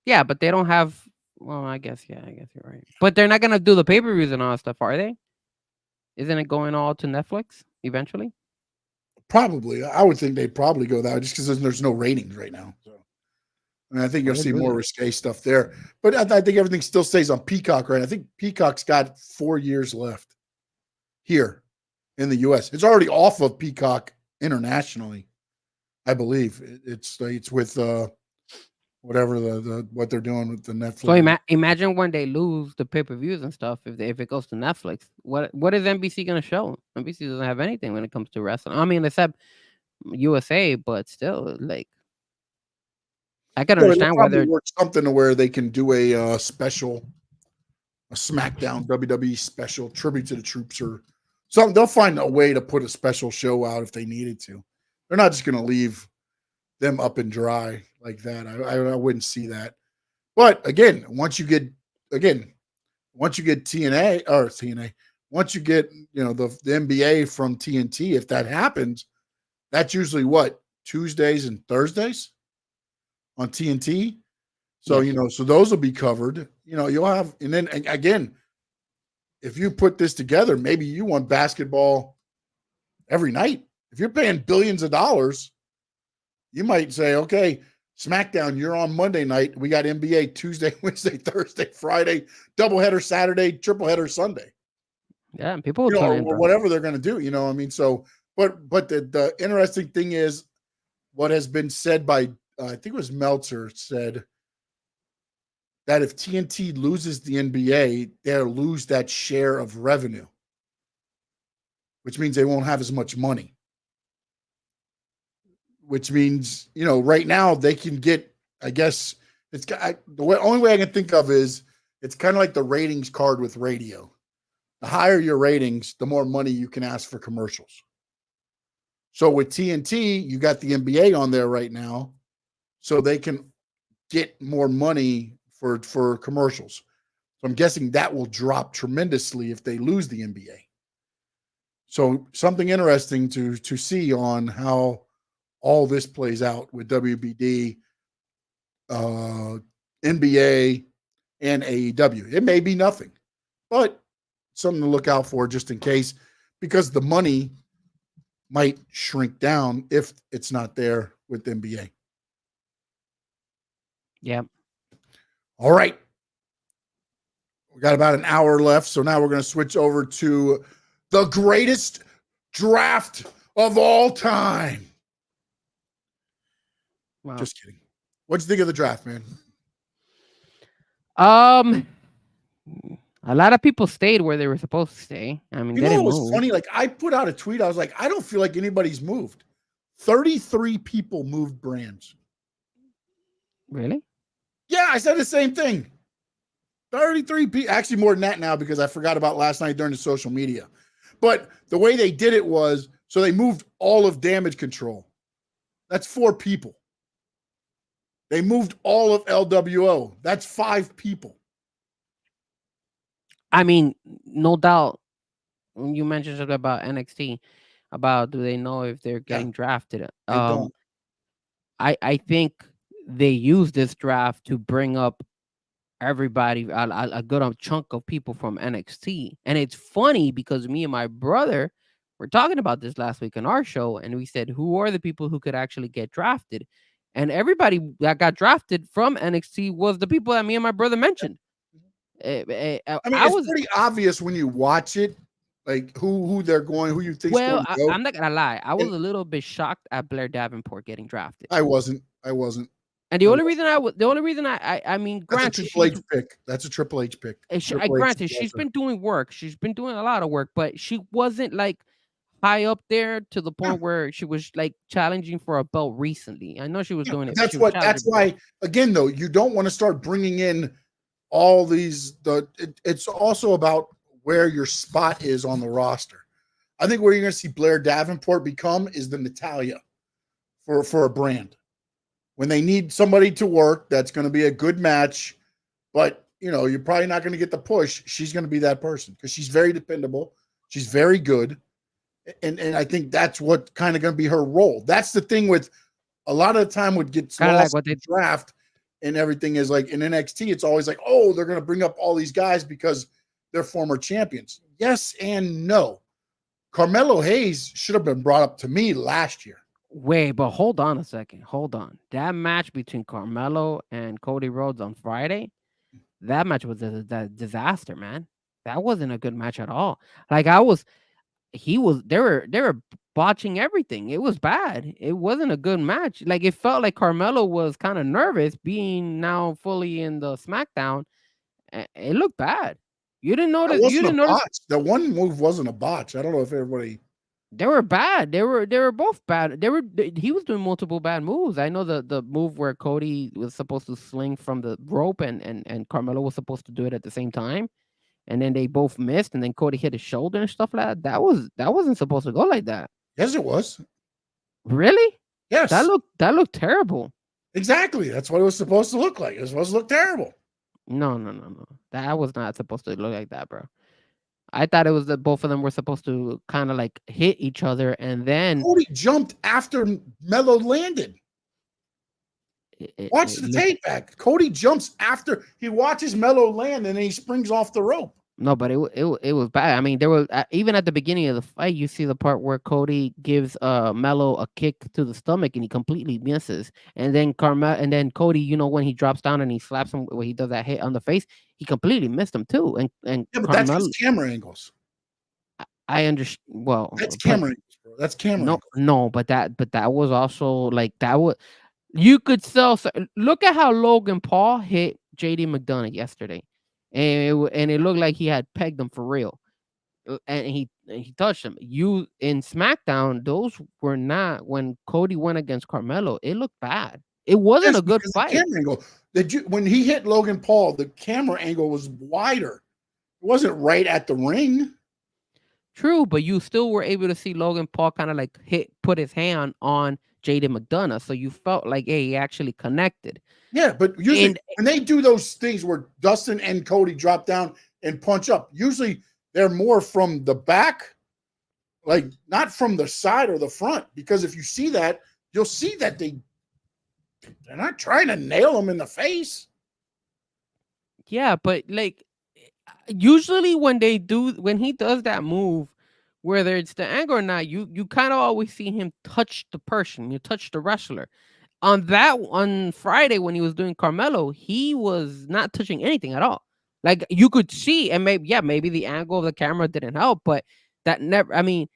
Yeah, but they don't have. Well, I guess you're right. But they're not gonna do the pay-per-views and all that stuff, are they? Isn't it going all to Netflix eventually? Probably. I would think they'd probably go that just because there's no ratings right now. So, and I think you'll see more risque stuff there. But I think everything still stays on Peacock, right? I think Peacock's got 4 years left here in the U.S. It's already off of Peacock internationally, I believe. It's with whatever what they're doing with the Netflix. So imagine when they lose the pay-per-views and stuff, if it goes to Netflix, what is NBC gonna show? NBC doesn't have anything when it comes to wrestling. I mean, except USA, but still, like, I can understand why they're work something to where they can do a special, a SmackDown WWE special tribute to the troops or something. They'll find a way to put a special show out if they needed to. They're not just going to leave them up and dry like that. I wouldn't see that. But again, once you get TNA, once you get the NBA from TNT, if that happens, that's usually what, Tuesdays and Thursdays on TNT. So, so those will be covered. You'll have, and then again, if you put this together, maybe you want basketball every night. If you're paying billions of dollars, you might say, okay, SmackDown, you're on Monday night. We got NBA Tuesday, Wednesday, Thursday, Friday, doubleheader Saturday, tripleheader Sunday. Yeah, and people will or whatever they're going to do. I mean, so, but the interesting thing is what has been said by, I think it was Meltzer said that if TNT loses the NBA, they'll lose that share of revenue, which means they won't have as much money. which means, right now they can get, I guess only way I can think of is it's kind of like the ratings card with radio. The higher your ratings, the more money you can ask for commercials. So with TNT, you got the NBA on there right now, so they can get more money for commercials. So I'm guessing that will drop tremendously if they lose the NBA. So something interesting to see on how all this plays out with WBD, NBA, and AEW. It may be nothing, but something to look out for just in case, because the money might shrink down if it's not there with the NBA. Yeah. All right. We got about an hour left, so now we're going to switch over to the greatest draft of all time. Wow. Just kidding. What'd you think of the draft, man? A lot of people stayed where they were supposed to stay. I mean, it was funny. Like, I put out a tweet. I was like, I don't feel like anybody's moved. 33 people moved brands. Really? Yeah, I said the same thing. 33 people. Actually, more than that now because I forgot about last night during the social media. But the way they did it was, so they moved all of Damage Control. That's 4 people. They moved all of LWO. That's 5 people. I mean, no doubt. When you mentioned something about NXT, about do they know if they're getting drafted? They don't. I think they use this draft to bring up everybody, a good chunk of people from NXT. And it's funny because me and my brother were talking about this last week on our show, and we said, who are the people who could actually get drafted? And everybody that got drafted from NXT was the people that me and my brother mentioned. I mean, it's pretty obvious when you watch it, like who they're going, who you think. Well, I'm not gonna lie, I was a little bit shocked at Blair Davenport getting drafted. I wasn't. And the only reason I mean, granted, that's a Triple H pick. That's a Triple H pick. Granted, she's been doing work. She's been doing a lot of work, but she wasn't like high up there to the point where she was like challenging for a belt recently. I know she was doing it. That's why. Again, though, you don't want to start bringing in all these. It's also about where your spot is on the roster. I think where you're going to see Blair Davenport become is the Natalia for a brand. When they need somebody to work, that's going to be a good match, but you're probably not going to get the push. She's going to be that person because she's very dependable. She's very good. And I think that's what kind of going to be her role. That's the thing with a lot of the time would get lost in the draft and everything is like in NXT. It's always like, oh, they're going to bring up all these guys because they're former champions. Yes and no. Carmelo Hayes should have been brought up to me last year. Wait, but hold on a second. Hold on. That match between Carmelo and Cody Rhodes on Friday, that match was a disaster, man. That wasn't a good match at all. Like they were botching everything. It was bad. It wasn't a good match. Like it felt like Carmelo was kind of nervous being now fully in the SmackDown. It looked bad. You didn't notice. You didn't notice. The one move wasn't a botch. I don't know if everybody. They were bad. They were both bad. He was doing multiple bad moves. I know the move where Cody was supposed to sling from the rope and Carmelo was supposed to do it at the same time. And then they both missed, and then Cody hit his shoulder and stuff like that. That wasn't supposed to go like that. Yes, it was. Really? Yes. That looked terrible. Exactly. That's what it was supposed to look like. It was supposed to look terrible. No. That was not supposed to look like that, bro. I thought it was that both of them were supposed to kind of like hit each other, and then Cody jumped after Melo landed. Watch the tape back. Cody jumps after he watches Melo land, and then he springs off the rope. No, but it was bad. I mean, there was even at the beginning of the fight, you see the part where Cody gives Melo a kick to the stomach and he completely misses. And then Cody, when he drops down and he slaps him when he does that hit on the face, he completely missed him too. And yeah, but that's just camera angles. I understand. Well, that's camera angles, bro. That's camera. No, but that was also like that was you could sell. Look at how Logan Paul hit JD McDonough yesterday. And it looked like he had pegged him for real. and he touched him. You in SmackDown, those were not when Cody went against Carmelo. It looked bad. It wasn't a good fight. The camera angle. When he hit Logan Paul, the camera angle was wider. It wasn't right at the ring. True, but you still were able to see Logan Paul kind of like put his hand on Jaden McDonough, so you felt like, hey, he actually connected. Yeah, but usually when they do those things where Dustin and Cody drop down and punch up, usually they're more from the back, like not from the side or the front. Because if you see that, you'll see that they're not trying to nail him in the face. Yeah, but like usually when he does that move, whether it's the angle or not, you kind of always see him touch the person, you touch the wrestler. On Friday when he was doing Carmelo, he was not touching anything at all. Like you could see, and maybe the angle of the camera didn't help, but that never. I mean,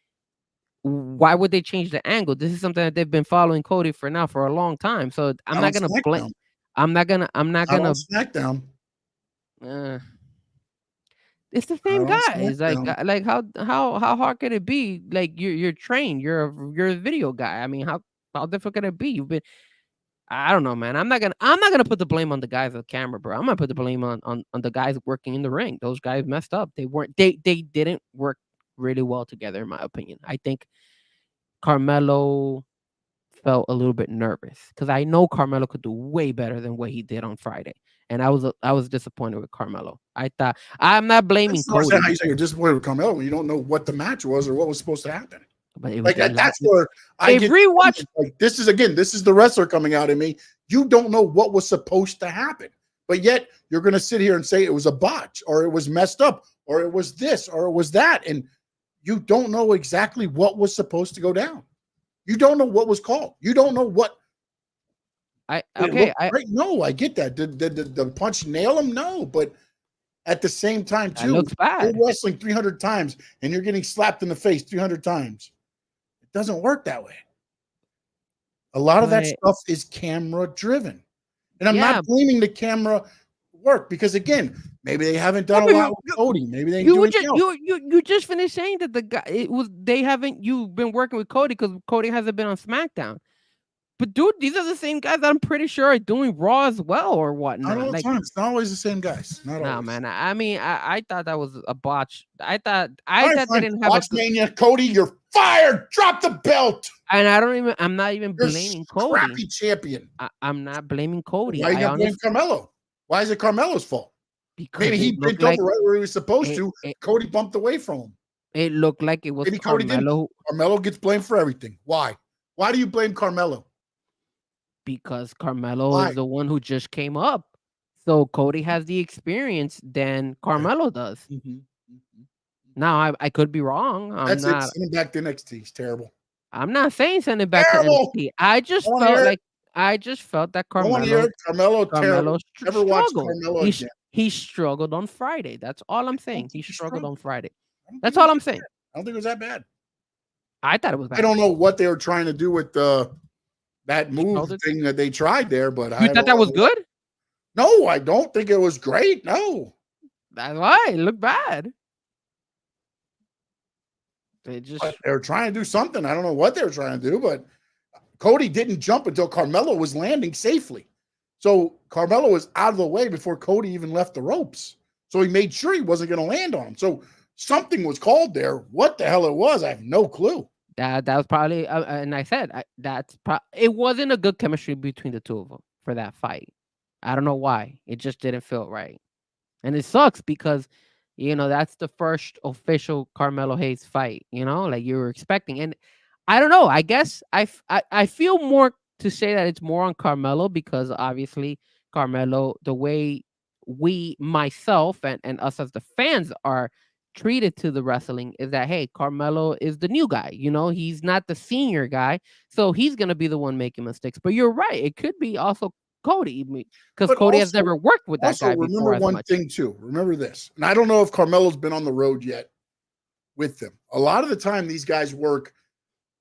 why would they change the angle? This is something that they've been following Cody for a long time. So I'm not gonna blame. I'm not gonna. SmackDown. It's the same guy. It's like how hard could it be? Like you're trained. You're a video guy. I mean, how difficult can it be? You've been. I don't know, man. I'm not gonna put the blame on the guys on camera, bro. I'm gonna put the blame on the guys working in the ring. Those guys messed up. They didn't work really well together, in my opinion. I think Carmelo felt a little bit nervous because I know Carmelo could do way better than what he did on Friday, and I was disappointed with Carmelo. I'm not blaming Cody. How you say you're disappointed with Carmelo when you don't know what the match was or what was supposed to happen. But it was that's where I get rewatched. Like, this is the wrestler coming out in me. You don't know what was supposed to happen, but yet you're going to sit here and say it was a botch or it was messed up or it was this or it was that, and you don't know exactly what was supposed to go down. You don't know what was called. You don't know what. I get that. Did the punch nail him? No, but at the same time, too, looks bad. You're wrestling 300 times and you're getting slapped in the face 300 times. It doesn't work that way. A lot of that stuff is camera driven. And I'm not blaming the camera work because, again, maybe they haven't done a lot with Cody. Maybe they you just finished saying that the guy you've been working with Cody because Cody hasn't been on SmackDown. But dude, these are the same guys that I'm pretty sure are doing Raw as well or whatnot. Not all the time. It's not always the same guys. Not always. Man. I mean, I thought that was a botch. I thought they didn't have Mania. Cody, you're fired. Drop the belt. And I'm not even blaming Cody. Crappy champion. I'm not blaming Cody. Why are you not blaming Carmelo? Why is it Carmelo's fault? Because maybe he bent over right where he was supposed to. Cody bumped away from him. It looked like it was maybe Carmelo. Carmelo gets blamed for everything. Why? Why do you blame Carmelo? Because Carmelo is the one who just came up. So Cody has the experience than Carmelo does. Mm-hmm. Now, I could be wrong. That's it. Send him back to NXT. It's terrible. I'm not saying send him back to NXT. I just felt that Carmelo never watched Carmelo again. He struggled on Friday. That's all I'm saying. He struggled on Friday. That's all I'm saying. I don't think it was that bad. I thought it was bad. I don't know what they were trying to do with that move thing that they tried there, but you thought that was good? No, I don't think it was great. No. That's why it looked bad. They were trying to do something. I don't know what they were trying to do, but Cody didn't jump until Carmelo was landing safely. So Carmelo was out of the way before Cody even left the ropes. So he made sure he wasn't going to land on him. So something was called there. What the hell it was, I have no clue. That was probably, and I said it wasn't a good chemistry between the two of them for that fight. I don't know why. It just didn't feel right, and it sucks because that's the first official Carmelo Hayes fight. Like you were expecting, and I don't know. I guess I feel more to say that it's more on Carmelo because obviously Carmelo, the way myself and us as the fans are treated to the wrestling is that, hey, Carmelo is the new guy. He's not the senior guy, so he's gonna be the one making mistakes. But you're right, it could be also Cody because Cody has never worked with that guy before. Remember one thing too. Remember this, and I don't know if Carmelo's been on the road yet with them. A lot of the time, these guys work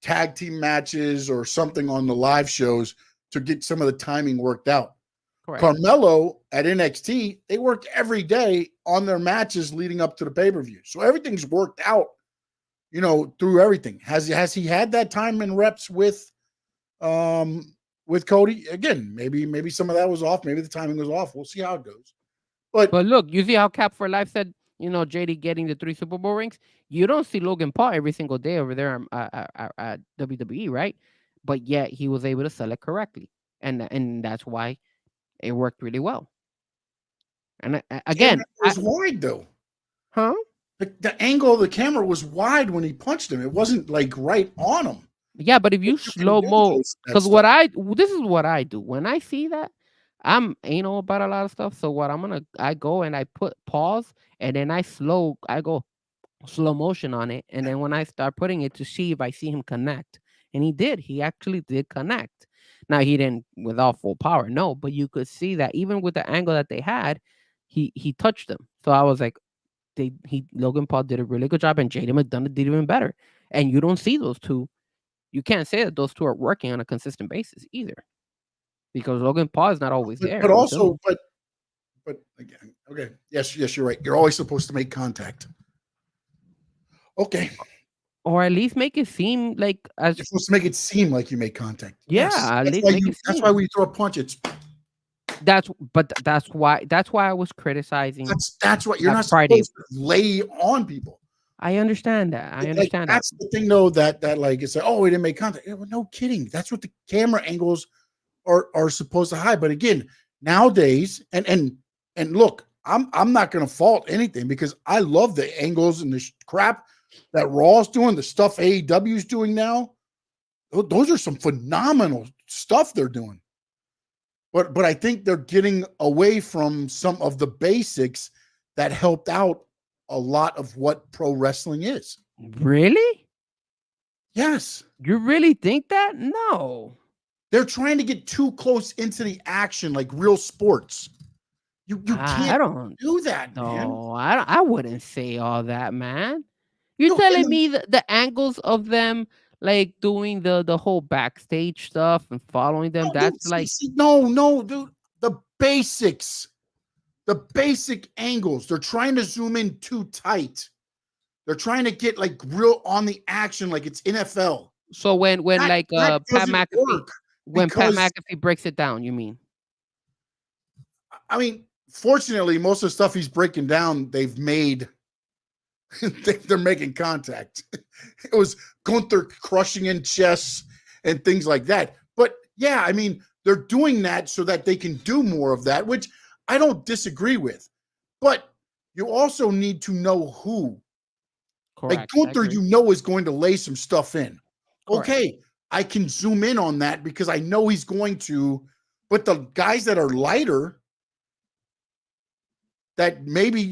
tag team matches or something on the live shows to get some of the timing worked out. Correct. Carmelo at NXT, they worked every day on their matches leading up to the pay-per-view. So everything's worked out, through everything. Has he had that time in reps with Cody? Again, maybe some of that was off. Maybe the timing was off. We'll see how it goes. But look, you see how Cap for Life said, JD getting the 3 Super Bowl rings. You don't see Logan Paul every single day over there at WWE, right? But yet he was able to sell it correctly, and that's why it worked really well. And again, it was wide though. huh? The angle of the camera was wide when he punched him. It wasn't like right on him. Yeah, but if you slow mo, because this is what I do when I see that. I'm anal about a lot of stuff. So what I go and I put pause, and then I go slow motion on it, and then when I start putting it to see if I see him connect, and he actually did connect. Now he didn't with all full power, no, but you could see that even with the angle that they had, he touched them. So I was like, Logan Paul did a really good job, and JD McDonough did even better. And you don't see those two. You can't say that those two are working on a consistent basis either, because Logan Paul is not always there. But also, but again, okay, yes, you're right. You're always supposed to make contact. Okay. Or at least make it seem like you're supposed to make it seem like you make contact. Yeah, yes. at least make it seem. That's why we throw a punch. That's why I was criticizing. That's what you're not supposed to lay on people. I understand that. That's the thing, though. That like it's like, oh, we didn't make contact. Yeah, well, no kidding. That's what the camera angles are supposed to hide. But again, nowadays, and look, I'm not going to fault anything because I love the angles and the crap that Raw's doing, the stuff AEW's doing now. Those are some phenomenal stuff they're doing. But I think they're getting away from some of the basics that helped out a lot of what pro wrestling is. Really? Yes. You really think that? No. They're trying to get too close into the action like real sports. You can't do that, man. No, I wouldn't say all that, man. You're telling me the angles of them like doing the whole backstage stuff and following them. That's no, dude. The basics, the basic angles. They're trying to zoom in too tight. They're trying to get like real on the action, like it's NFL. So when Pat McAfee breaks it down, you mean? I mean, fortunately, most of the stuff he's breaking down, they've made. They're making contact. It was Gunther crushing in chests and things like that. But yeah, I mean, they're doing that so that they can do more of that, which I don't disagree with. But you also need to know who. Correct. Like Gunther, is going to lay some stuff in. Correct. Okay, I can zoom in on that because I know he's going to. But the guys that are lighter, that maybe,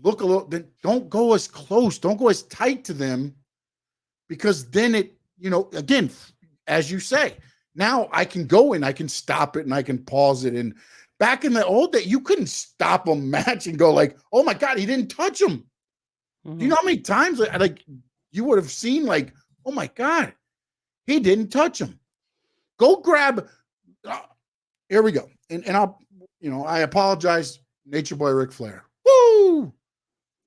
look a little, then don't go as close, don't go as tight to them, because then it, again, as you say, now I can go and I can stop it and I can pause it. And back in the old day, you couldn't stop a match and go like, oh my God, he didn't touch him. Mm-hmm. Do you know how many times like you would have seen like, oh my God, he didn't touch him. Go grab, here we go. And I'll, I apologize, Nature Boy Ric Flair. Woo!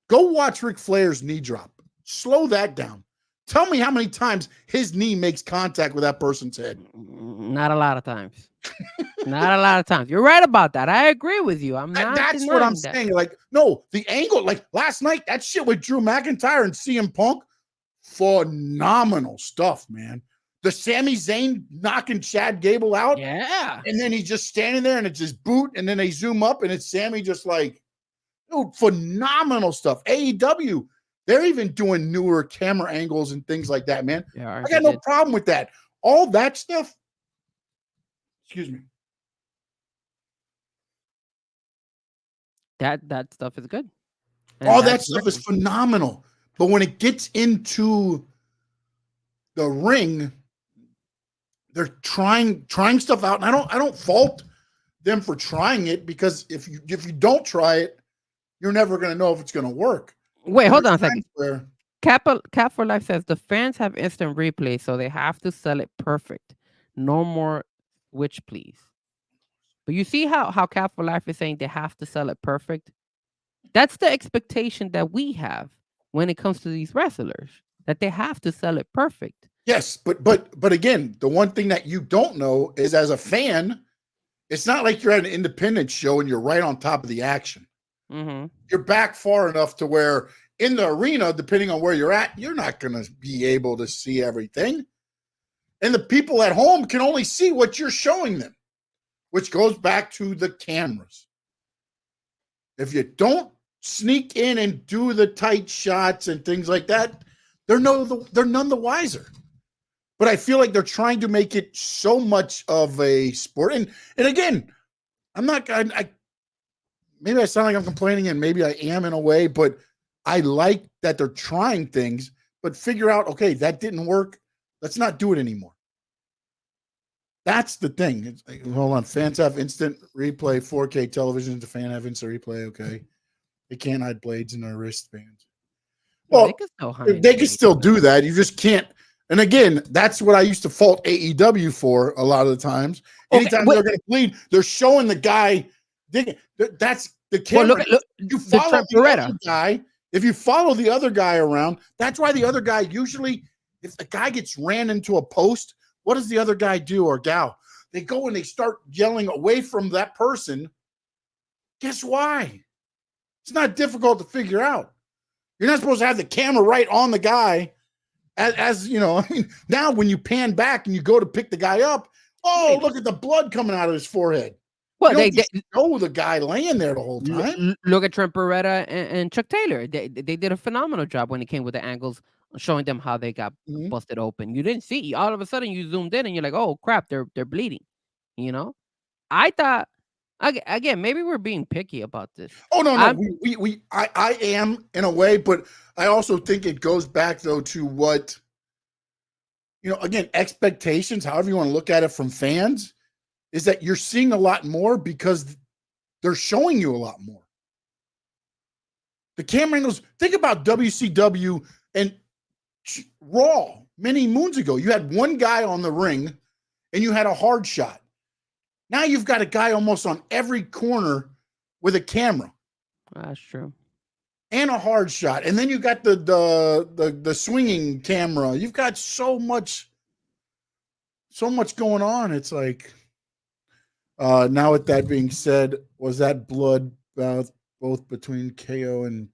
Go watch Ric Flair's knee drop. Slow that down. Tell me how many times his knee makes contact with that person's head. Not a lot of times. Not a lot of times. You're right about that. I agree with you. That's what I'm saying. Like, no, the angle, like last night, that shit with Drew McIntyre and CM Punk, phenomenal stuff, man. The Sami Zayn knocking Chad Gable out. Yeah. And then he's just standing there and it's his boot. And then they zoom up and it's Sami just like, dude, phenomenal stuff. AEW, they're even doing newer camera angles and things like that, man. Yeah, I got no problem with that. All that stuff. Excuse me. That stuff is good. And all that stuff is phenomenal. But when it gets into the ring, they're trying stuff out. And I don't fault them for trying it, because if you don't try it, you're never going to know if it's going to work. Wait, hold on a second. Cap for Life says the fans have instant replay, so they have to sell it perfect. No more switch, please. But you see how Cat for Life is saying they have to sell it perfect? That's the expectation that we have when it comes to these wrestlers, that they have to sell it perfect. Yes, but again, the one thing that you don't know is as a fan, it's not like you're at an independent show and you're right on top of the action. Mm-hmm. You're back far enough to where in the arena, depending on where you're at, you're not going to be able to see everything. And the people at home can only see what you're showing them, which goes back to the cameras. If you don't sneak in and do the tight shots and things like that, they're none the wiser. But I feel like they're trying to make it so much of a sport. And again, I'm not, maybe I sound like I'm complaining, and maybe I am in a way, but I like that they're trying things, but figure out, okay, that didn't work. Let's not do it anymore. That's the thing. It's like, hold on. Fans have instant replay, 4K television. The fan have instant replay. Okay. They can't hide blades in their wristbands. Well, they can still do that. You just can't. And again, that's what I used to fault AEW for a lot of the times. Anytime they're going to bleed, they're showing the guy digging. That's the camera. Well, look, you follow the other guy. If you follow the other guy around, that's why the other guy usually, if the guy gets ran into a post, what does the other guy do or gal? They go and they start yelling away from that person. Guess why? It's not difficult to figure out. You're not supposed to have the camera right on the guy. As you know, I mean, now when you pan back and you go to pick the guy up, oh, look at the blood coming out of his forehead. Well, they know the guy laying there the whole time. Look at Trent Beretta and Chuck Taylor. They did a phenomenal job when it came with the angles, showing them how they got busted open. You didn't see. All of a sudden, you zoomed in and you're like, oh crap, they're bleeding. You know, I thought. Again, maybe we're being picky about this. Oh no, I am in a way, but I also think it goes back though to what, you know, again, expectations, however you want to look at it from fans, is that you're seeing a lot more because they're showing you a lot more. The camera angles, think about WCW and Raw many moons ago. You had one guy on the ring and you had a hard shot. Now you've got a guy almost on every corner with a camera. That's true. And a hard shot. And then you got the swinging camera. You've got so much going on. It's like, now with that being said, was that blood both between KO and...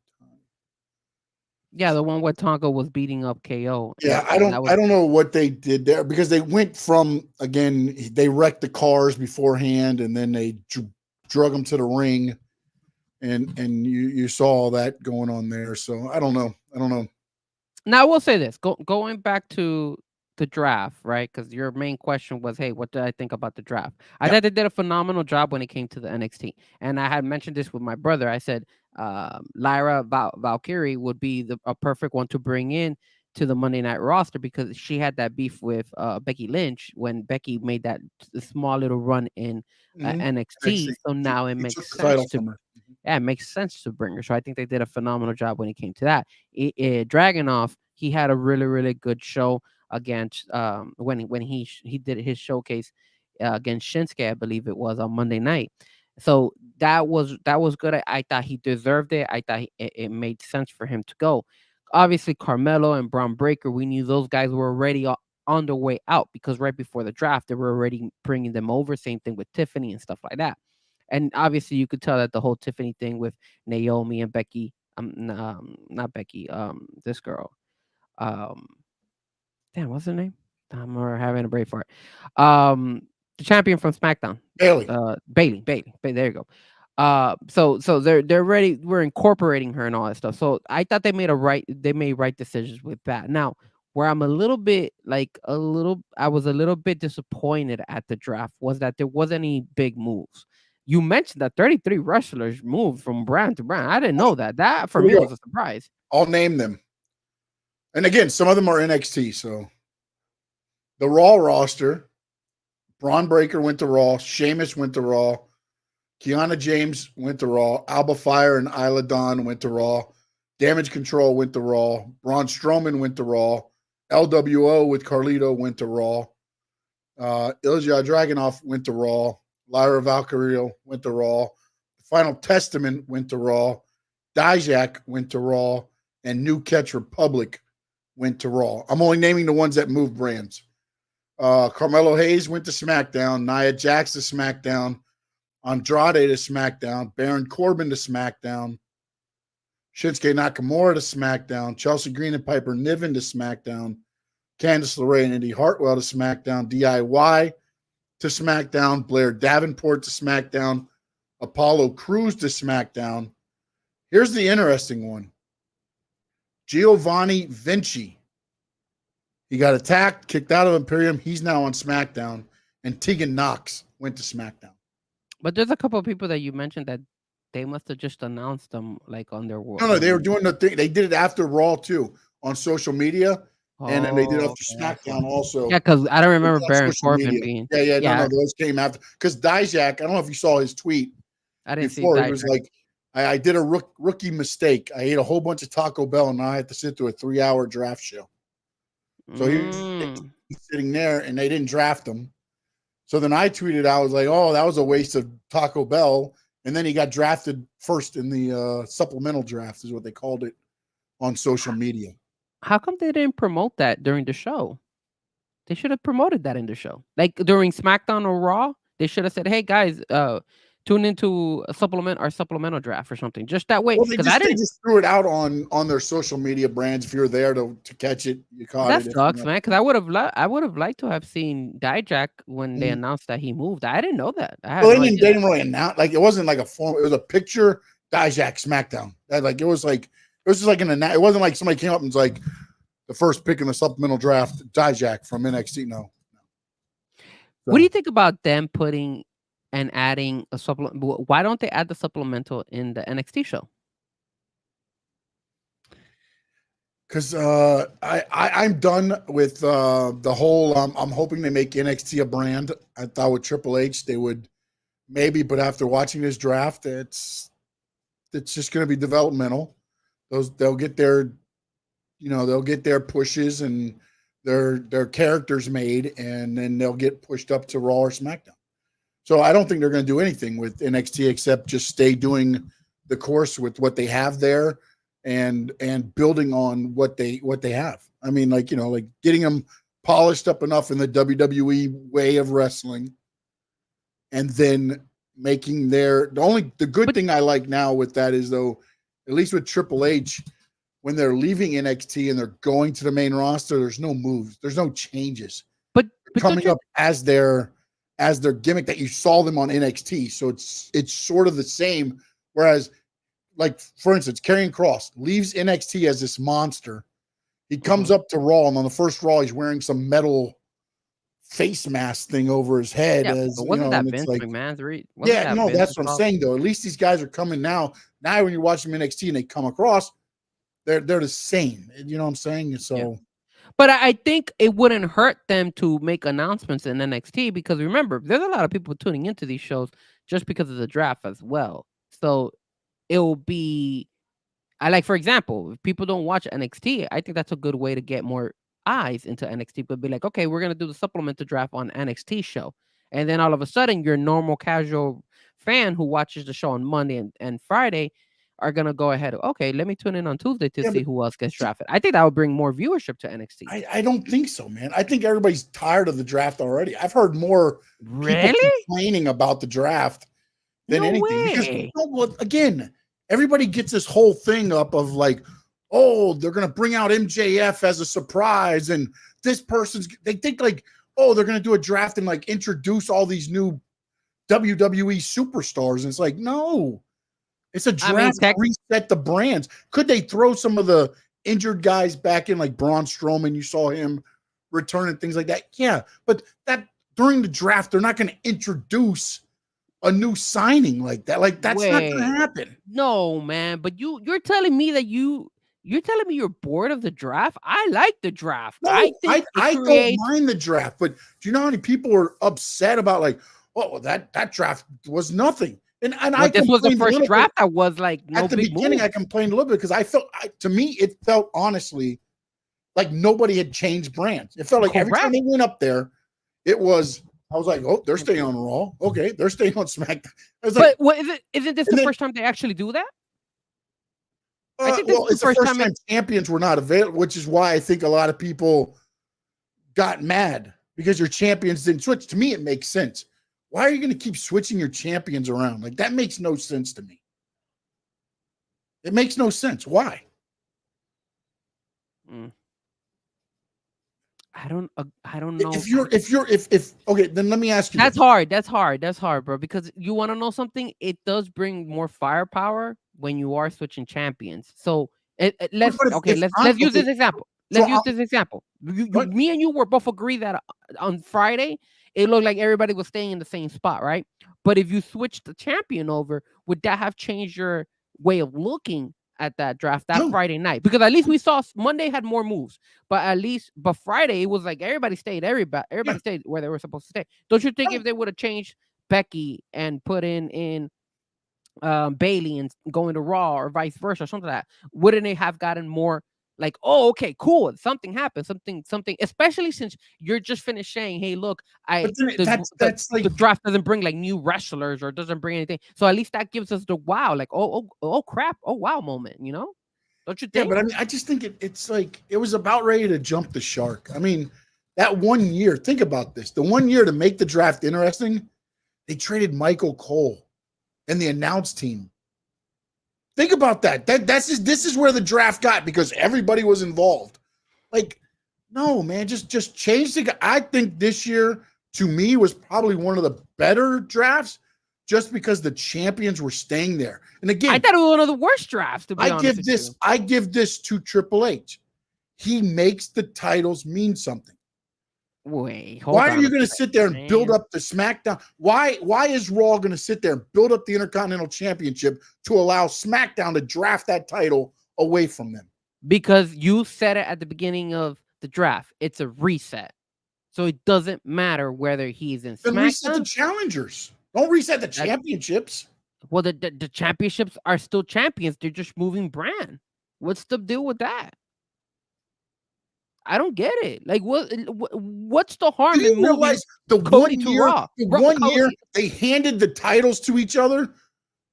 Yeah, the one where Tonga was beating up KO. Yeah, I don't know what they did there, because they went from, again, they wrecked the cars beforehand and then they drug them to the ring, and you saw all that going on there. So I don't know. Now I will say this, going back to the draft, right? Because your main question was, hey, what did I think about the draft? I thought they did a phenomenal job when it came to the NXT. And I had mentioned this with my brother. I said, Lyra Valkyrie would be a perfect one to bring in to the Monday Night roster, because she had that beef with Becky Lynch when Becky made that small little run in NXT. So now it makes sense it makes sense to bring her. So I think they did a phenomenal job when it came to that. Dragunov, he had a really, really good show against when he did his showcase against Shinsuke, I believe it was, on Monday night. So that was good. I thought he deserved it. I thought it made sense for him to go. Obviously, Carmelo and Braun Breaker, we knew those guys were already on their way out, because right before the draft, they were already bringing them over. Same thing with Tiffany and stuff like that. And obviously, you could tell that the whole Tiffany thing with Naomi and Becky, not Becky, this girl, damn, what's her name? I'm having a brain for it. The champion from SmackDown, Bailey. There you go. So they're ready. We're incorporating her and all that stuff. So I thought they made right decisions with that. Now, where I'm I was a little bit disappointed at the draft was that there wasn't any big moves. You mentioned that 33 wrestlers moved from brand to brand. I didn't know that. That for me was a surprise. I'll name them. And again, some of them are NXT. So the Raw roster, Braun Breaker went to Raw. Sheamus went to Raw. Kiana James went to Raw. Alba Fire and Isla Dawn went to Raw. Damage Control went to Raw. Braun Strowman went to Raw. LWO with Carlito went to Raw. Ilja Dragunov went to Raw. Lyra Valkyrie went to Raw. The Final Testament went to Raw. Dijak went to Raw. And New Catch Republic went to Raw. I'm only naming the ones that move brands. Carmelo Hayes went to SmackDown. Nia Jax to SmackDown. Andrade to SmackDown. Baron Corbin to SmackDown. Shinsuke Nakamura to SmackDown. Chelsea Green and Piper Niven to SmackDown. Candice LeRae and Indy Hartwell to SmackDown. DIY to SmackDown. Blair Davenport to SmackDown. Apollo Crews to SmackDown. Here's the interesting one. Giovanni Vinci. He got attacked, kicked out of Imperium. He's now on SmackDown. And Tegan Knox went to SmackDown. But there's a couple of people that you mentioned that they must have just announced them like on their world. No, they were doing the thing. They did it after Raw too on social media. And then they did it after SmackDown also. Yeah, because I don't remember Baron Corbin being. Yeah. No, those came after. Because Dijak, I don't know if you saw his tweet. I didn't before. see Dijak. It was like, I did a rookie mistake. I ate a whole bunch of Taco Bell, and I had to sit through a 3-hour draft show. So he's sitting there, and they didn't draft him. So then I tweeted, I was like, oh, that was a waste of Taco Bell. And then he got drafted first in the supplemental draft, is what they called it on social media. How come they didn't promote that during the show? They should have promoted that in the show. Like during SmackDown or Raw, they should have said, hey, guys, tune into a supplemental draft or something. Just that way. Well, they just threw it out on their social media brands. If you're there to catch it, you caught it. That sucks, man. Because I would have liked to have seen Dijak when they announced that he moved. I didn't know that. They didn't really announce. Like it wasn't like a form. It was a picture. Dijak SmackDown. It was just like it wasn't like somebody came up and was like the first pick in the supplemental draft. Dijak from NXT. No. So. What do you think about them putting and adding a supplement? Why don't they add the supplemental in the NXT show? Because I'm done with the whole. I'm hoping they make NXT a brand. I thought with Triple H they would maybe, but after watching this draft, it's just going to be developmental. They'll get their pushes and their characters made, and then they'll get pushed up to Raw or SmackDown. So I don't think they're going to do anything with NXT except just stay doing the course with what they have there and building on what they have. I mean, like getting them polished up enough in the WWE way of wrestling, and then making the good thing I like now with that is, though, at least with Triple H, when they're leaving NXT and they're going to the main roster, there's no moves, there's no changes. But coming up as their gimmick that you saw them on NXT. So it's sort of the same. Whereas, like, for instance, Karrion Kross leaves NXT as this monster. He comes up to Raw, and on the first Raw, he's wearing some metal face mask thing over his head. Yeah, wasn't that Vince McMahon's read? That's what I'm saying, though. At least these guys are coming now. Now, when you watch them NXT and they come across, they're the same. You know what I'm saying? So. Yeah. But I think it wouldn't hurt them to make announcements in NXT, because remember, there's a lot of people tuning into these shows just because of the draft as well. So it will be, for example, if people don't watch NXT, I think that's a good way to get more eyes into NXT. But be like, okay, we're going to do the supplemental draft on NXT show. And then all of a sudden, your normal casual fan who watches the show on Monday and Friday are going to go ahead. Okay, let me tune in on Tuesday to see who else gets drafted. I think that would bring more viewership to NXT. I don't think so, man. I think everybody's tired of the draft already. I've heard more people complaining about the draft than anything. Because, again, everybody gets this whole thing up of like, oh, they're going to bring out MJF as a surprise. And this they think like, oh, they're going to do a draft and like introduce all these new WWE superstars. And it's like, no. It's a draft to reset the brands. Could they throw some of the injured guys back in, like Braun Strowman? You saw him return and things like that. Yeah, but that during the draft, they're not going to introduce a new signing like that. Like that's not going to happen. No, man. But you're telling me that you're telling me you're bored of the draft? I like the draft. No, I don't mind the draft. But do you know how many people are upset about like, oh, that draft was nothing? And this was the first draft that was like no at the big beginning. move. I complained a little bit because I felt, to me, it felt honestly like nobody had changed brands. It felt like every time they went up there, it was I was like, oh, they're staying on Raw. Okay, they're staying on SmackDown. But what is it? Isn't this the first time they actually do that? I think it's the first time champions were not available, which is why I think a lot of people got mad because your champions didn't switch. To me, it makes sense. Why are you going to keep switching your champions around? Like, that makes no sense to me. It makes no sense. Why? I don't know. If okay, then let me ask you. That's hard. That's hard, bro. Because you want to know something? It does bring more firepower when you are switching champions. So let's use this example. Me and you were both agree that on Friday it looked like everybody was staying in the same spot, right? But if you switch the champion over, would that have changed your way of looking at that draft Friday night? Because at least we saw Monday had more moves, but Friday it was like everybody stayed stayed where they were supposed to stay. Don't you think if they would have changed Becky and put in Bailey and going to Raw or vice versa or something like that, wouldn't they have gotten more like, oh, okay, cool, something happened, something, especially since you're just finished saying, hey, look, the draft doesn't bring like new wrestlers or doesn't bring anything, so at least that gives us the wow, like oh crap, oh wow moment, you know? Don't you think? Yeah, but I mean, I just think it's like it was about ready to jump the shark. I mean, that 1 year, think about this, the 1 year to make the draft interesting, they traded Michael Cole and the announce team. Think about that. This is where the draft got because everybody was involved. Like, no, man, just change the. I think this year to me was probably one of the better drafts, just because the champions were staying there. And again, I thought it was one of the worst drafts. To be honest, I give this to Triple H. He makes the titles mean something. Wait, why are you going to sit there and build up the SmackDown? Why is Raw going to sit there and build up the Intercontinental Championship to allow SmackDown to draft that title away from them? Because you said it at the beginning of the draft. It's a reset. So it doesn't matter whether he's in SmackDown. Then reset the challengers. Don't reset the championships. Well, the championships are still champions. They're just moving brand. What's the deal with that? I don't get it. Like, what's the harm in moving realize the Cody one to year, Raw? The one year they handed the titles to each other.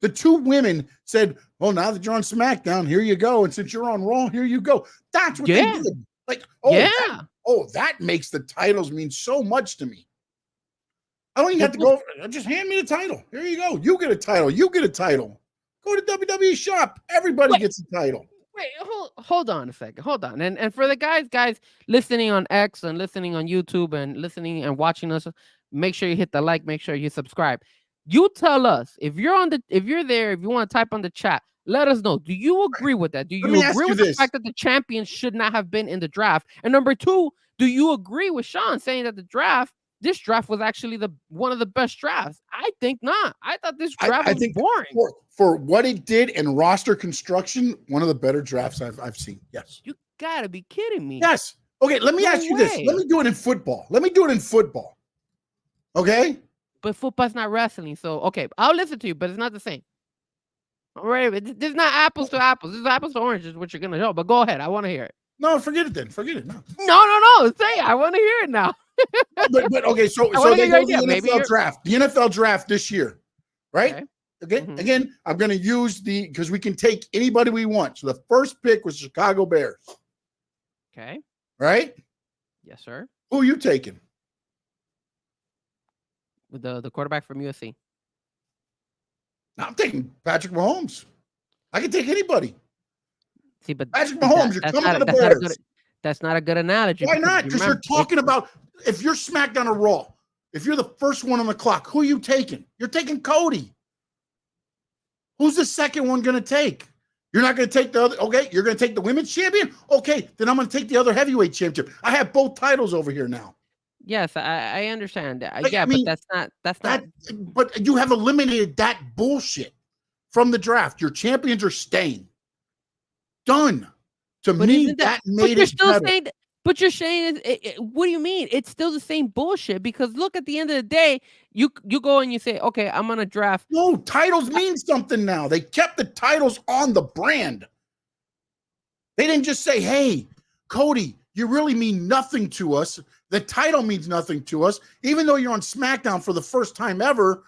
The two women said, "Well, now that you're on SmackDown, here you go, and since you're on Raw, here you go." That's what they did. Like, that makes the titles mean so much to me. I don't even have to go. Just hand me the title. Here you go. You get a title. You get a title. Go to WWE shop. Everybody gets a title. Wait, hold on a second. Hold on. And for the guys listening on X and listening on YouTube and listening and watching us, make sure you hit the like, make sure you subscribe. You tell us if you're there, if you want to type on the chat, let us know. Do you agree with that? Do you agree with the fact that the champions should not have been in the draft? And number two, do you agree with Sean saying that this draft was actually one of the best drafts? I think not. I thought this draft was boring. For what it did in roster construction, one of the better drafts I've seen. Yes. You gotta be kidding me. Yes. Okay, let me ask you this. Let me do it in football. Okay? But football's not wrestling, so okay, I'll listen to you, but it's not the same. All right, this is not apples to apples. This is apples to oranges, what you're gonna show. But go ahead, I want to hear it. No, forget it then. Forget it. No. Say it. I want to hear it now. but okay, so they go the NFL draft. The NFL draft this year, right? Okay. Mm-hmm. Again, I'm going to use because we can take anybody we want. So the first pick was Chicago Bears. Okay. Right? Yes, sir. Who are you taking? With the quarterback from USC. I'm taking Patrick Mahomes. I can take anybody. See, but Patrick Mahomes, you're coming to the Bears. That's not a good analogy. Why not? Because you're talking about if you're SmackDown or Raw, if you're the first one on the clock, who are you taking? You're taking Cody. Who's the second one going to take? You're not going to take the other. Okay, you're going to take the women's champion. Okay, then I'm going to take the other heavyweight championship. I have both titles over here now. Yes, I understand that. Like, but that's not. But you have eliminated that bullshit from the draft. Your champions are staying. Done. To me, that made it better. But you're saying, what do you mean? It's still the same bullshit because look, at the end of the day, you go and you say, okay, I'm going to draft. No, titles mean something now. They kept the titles on the brand. They didn't just say, hey, Cody, you really mean nothing to us. The title means nothing to us. Even though you're on SmackDown for the first time ever,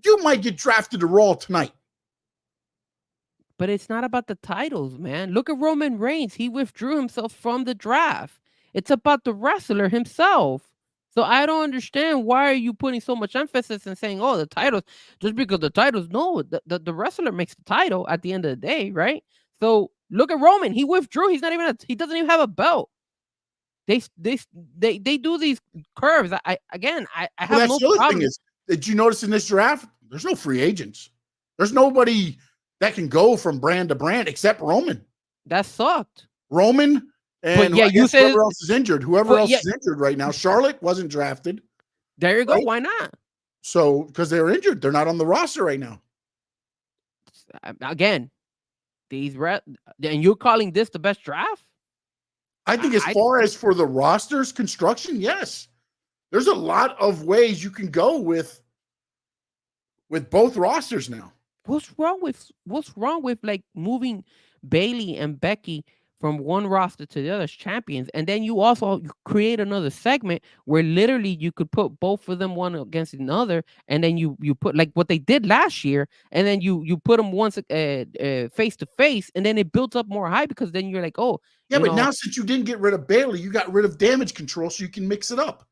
you might get drafted to Raw tonight. But it's not about the titles, man. Look at Roman Reigns. He withdrew himself from the draft. It's about the wrestler himself. So I don't understand, why are you putting so much emphasis and saying, oh, the titles, just because the titles. No, the wrestler makes the title at the end of the day, right? So look at Roman. He withdrew. He doesn't even have a belt. They do these curves. I have no the other problem. thing is, did you notice in this draft, there's no free agents. There's nobody that can go from brand to brand except Roman. That sucked. Roman and But yeah, you said whoever else is injured. Whoever else is injured right now. Charlotte wasn't drafted. There you go. Right? Why not? So because they're injured, they're not on the roster right now. Again, and you're calling this the best draft? I think as far as for the rosters construction, yes. There's a lot of ways you can go with both rosters now. What's wrong with like moving Bailey and Becky from one roster to the other as champions, and then you create another segment where literally you could put both of them one against another, and then you put like what they did last year, and then you put them once face to face, and then it builds up more hype, because then you're like, oh yeah, but now since you didn't get rid of Bailey, you got rid of Damage Control, so you can mix it up.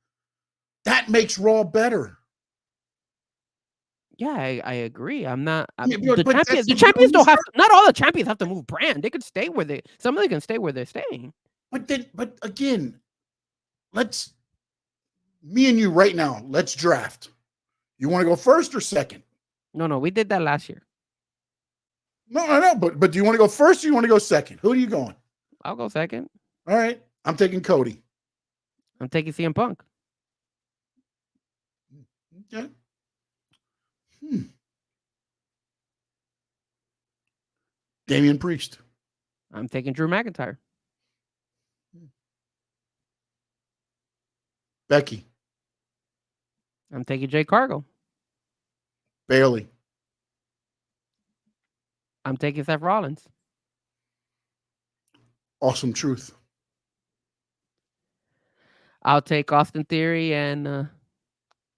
That makes Raw better. Yeah, I agree. I'm not. The champions don't have to. Not all the champions have to move brand. They could stay where some of them can stay where they're staying. But again, me and you right now, let's draft. You want to go first or second? No, we did that last year. No. But do you want to go first or you want to go second? Who are you going? I'll go second. All right, I'm taking Cody. I'm taking CM Punk. Okay. Damian Priest. I'm taking Drew McIntyre. Becky. I'm taking Jay Cargill. Bailey. I'm taking Seth Rollins. Awesome Truth. I'll take Austin Theory and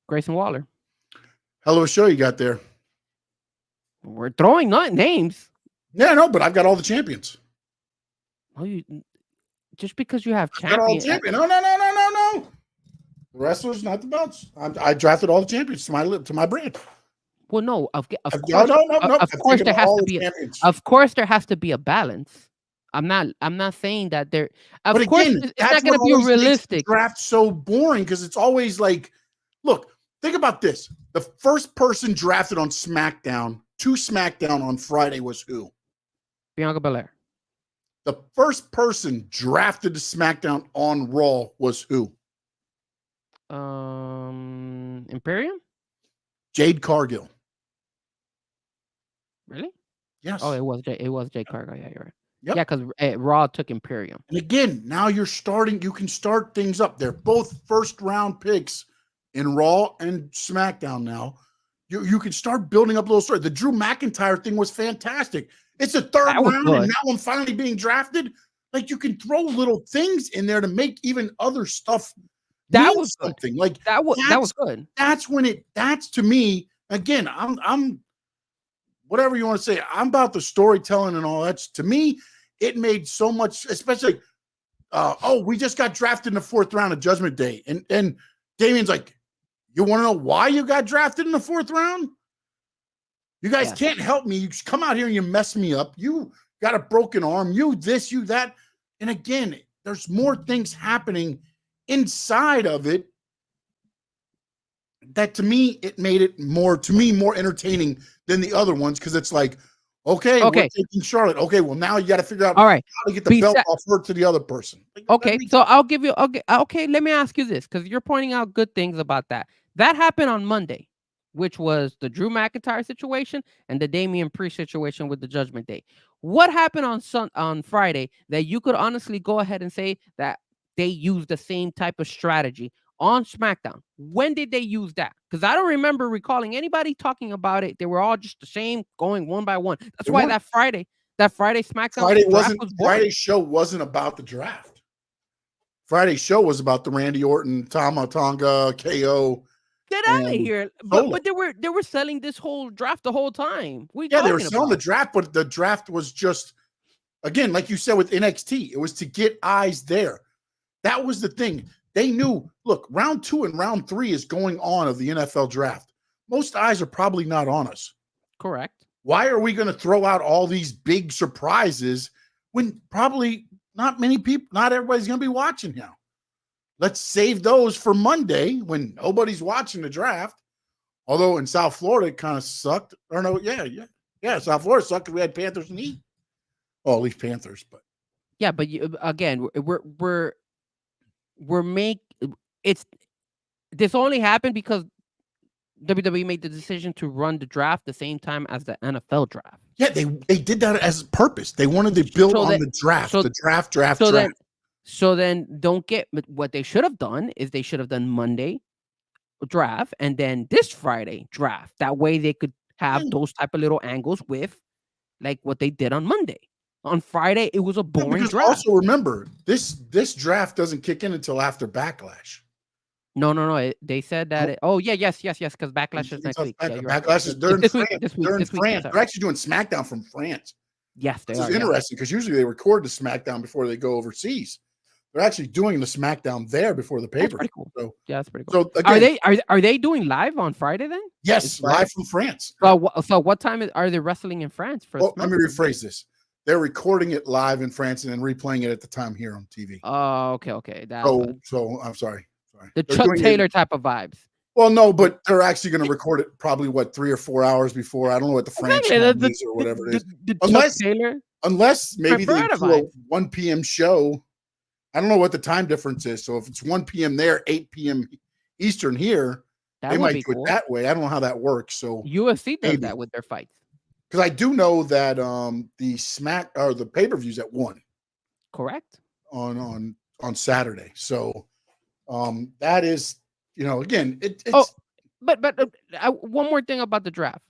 Grayson Waller. Hell of a show you got there. We're throwing names. Yeah, no, but I've got all the champions. Oh, just because you have champions. No. The wrestlers, not the belts. I drafted all the champions to my brand. Well, no, of course there has to be. Of course, there has to be a balance. I'm not saying that there. Of course, it's not going to be realistic. Draft so boring because it's always like, look. Think about this. The first person drafted on SmackDown to SmackDown on Friday was who? Bianca Belair. The first person drafted to SmackDown on Raw was who? Imperium? Jade Cargill. Really? Yes. Oh, it was Jade Cargill. Yeah, you're right. Yep. Yeah, because Raw took Imperium. And again, now you can start things up. They're both first round picks in Raw and SmackDown now. You can start building up a little story. The Drew McIntyre thing was fantastic. It's the third round, and now I'm finally being drafted. Like, you can throw little things in there to make even other stuff. That was something good. Like that was good. That's to me, again, I'm whatever you want to say. I'm about the storytelling and all that. To me, it made so much, especially we just got drafted in the 4th round of Judgment Day. And Damian's like, you want to know why you got drafted in the 4th round? You guys can't help me. You come out here and you mess me up. You got a broken arm. You this, you that. And again, there's more things happening inside of it that to me, it made it more entertaining than the other ones. Cause it's like, okay. We're taking Charlotte. Okay. Well, now you got to figure out how to get the belt off her to the other person. Like, okay. So I'll give you, okay. Let me ask you this. Cause you're pointing out good things about that. That happened on Monday, which was the Drew McIntyre situation and the Damian Priest situation with the Judgment Day. What happened on Friday that you could honestly go ahead and say that they used the same type of strategy on SmackDown? When did they use that? Because I don't remember recalling anybody talking about it. They were all just the same, going one by one. That's why that Friday SmackDown Friday show wasn't about the draft. Friday's show was about the Randy Orton, Tama Tonga, KO. Get out of and here! Solo. But they were selling this whole draft the whole time. Yeah, they were selling the draft, but the draft was just, again, like you said with NXT, it was to get eyes there. That was the thing. They knew, look, round 2 and round 3 is going on of the NFL draft. Most eyes are probably not on us. Correct. Why are we going to throw out all these big surprises when probably not many people, not everybody's going to be watching now? Let's save those for Monday when nobody's watching the draft. Although in South Florida, it kind of sucked. Or no, yeah. South Florida sucked because we had Panthers and Heat. Well, at least Panthers, but yeah, but again, this only happened because WWE made the decision to run the draft the same time as the NFL draft. Yeah, they did that as purpose. They wanted to build on the draft, the draft. So then don't get what they should have done is they should have done Monday draft and then this Friday draft. That way they could have those type of little angles with like what they did on Monday. On Friday, it was a boring draft. Also remember, this draft doesn't kick in until after Backlash. No. They said that. Yes, because Backlash is next week. Backlash is during France. They're in France. They're actually doing SmackDown from France. Yes, this is interesting because usually they record the SmackDown before they go overseas. They're actually doing the SmackDown there before the paper. Cool. So yeah, that's pretty cool. So again, are they doing live on Friday then? Yes, live from France. So what time are they wrestling in France? Let me rephrase this. They're recording it live in France and then replaying it at the time here on TV. Oh, okay. So I'm sorry. The Chuck Taylor type of vibes. Well, no, but they're actually going to record it probably 3 or 4 hours before. I don't know what the French is or whatever it is. Unless maybe they do a 1 p.m. show. I don't know what the time difference is. So if it's 1 p.m. there, 8 p.m. Eastern here, they might do it that way. I don't know how that works. So UFC does that with their fights. Because I do know that the pay-per-view's at 1. Correct. On Saturday. So that is, again, it's but one more thing about the draft.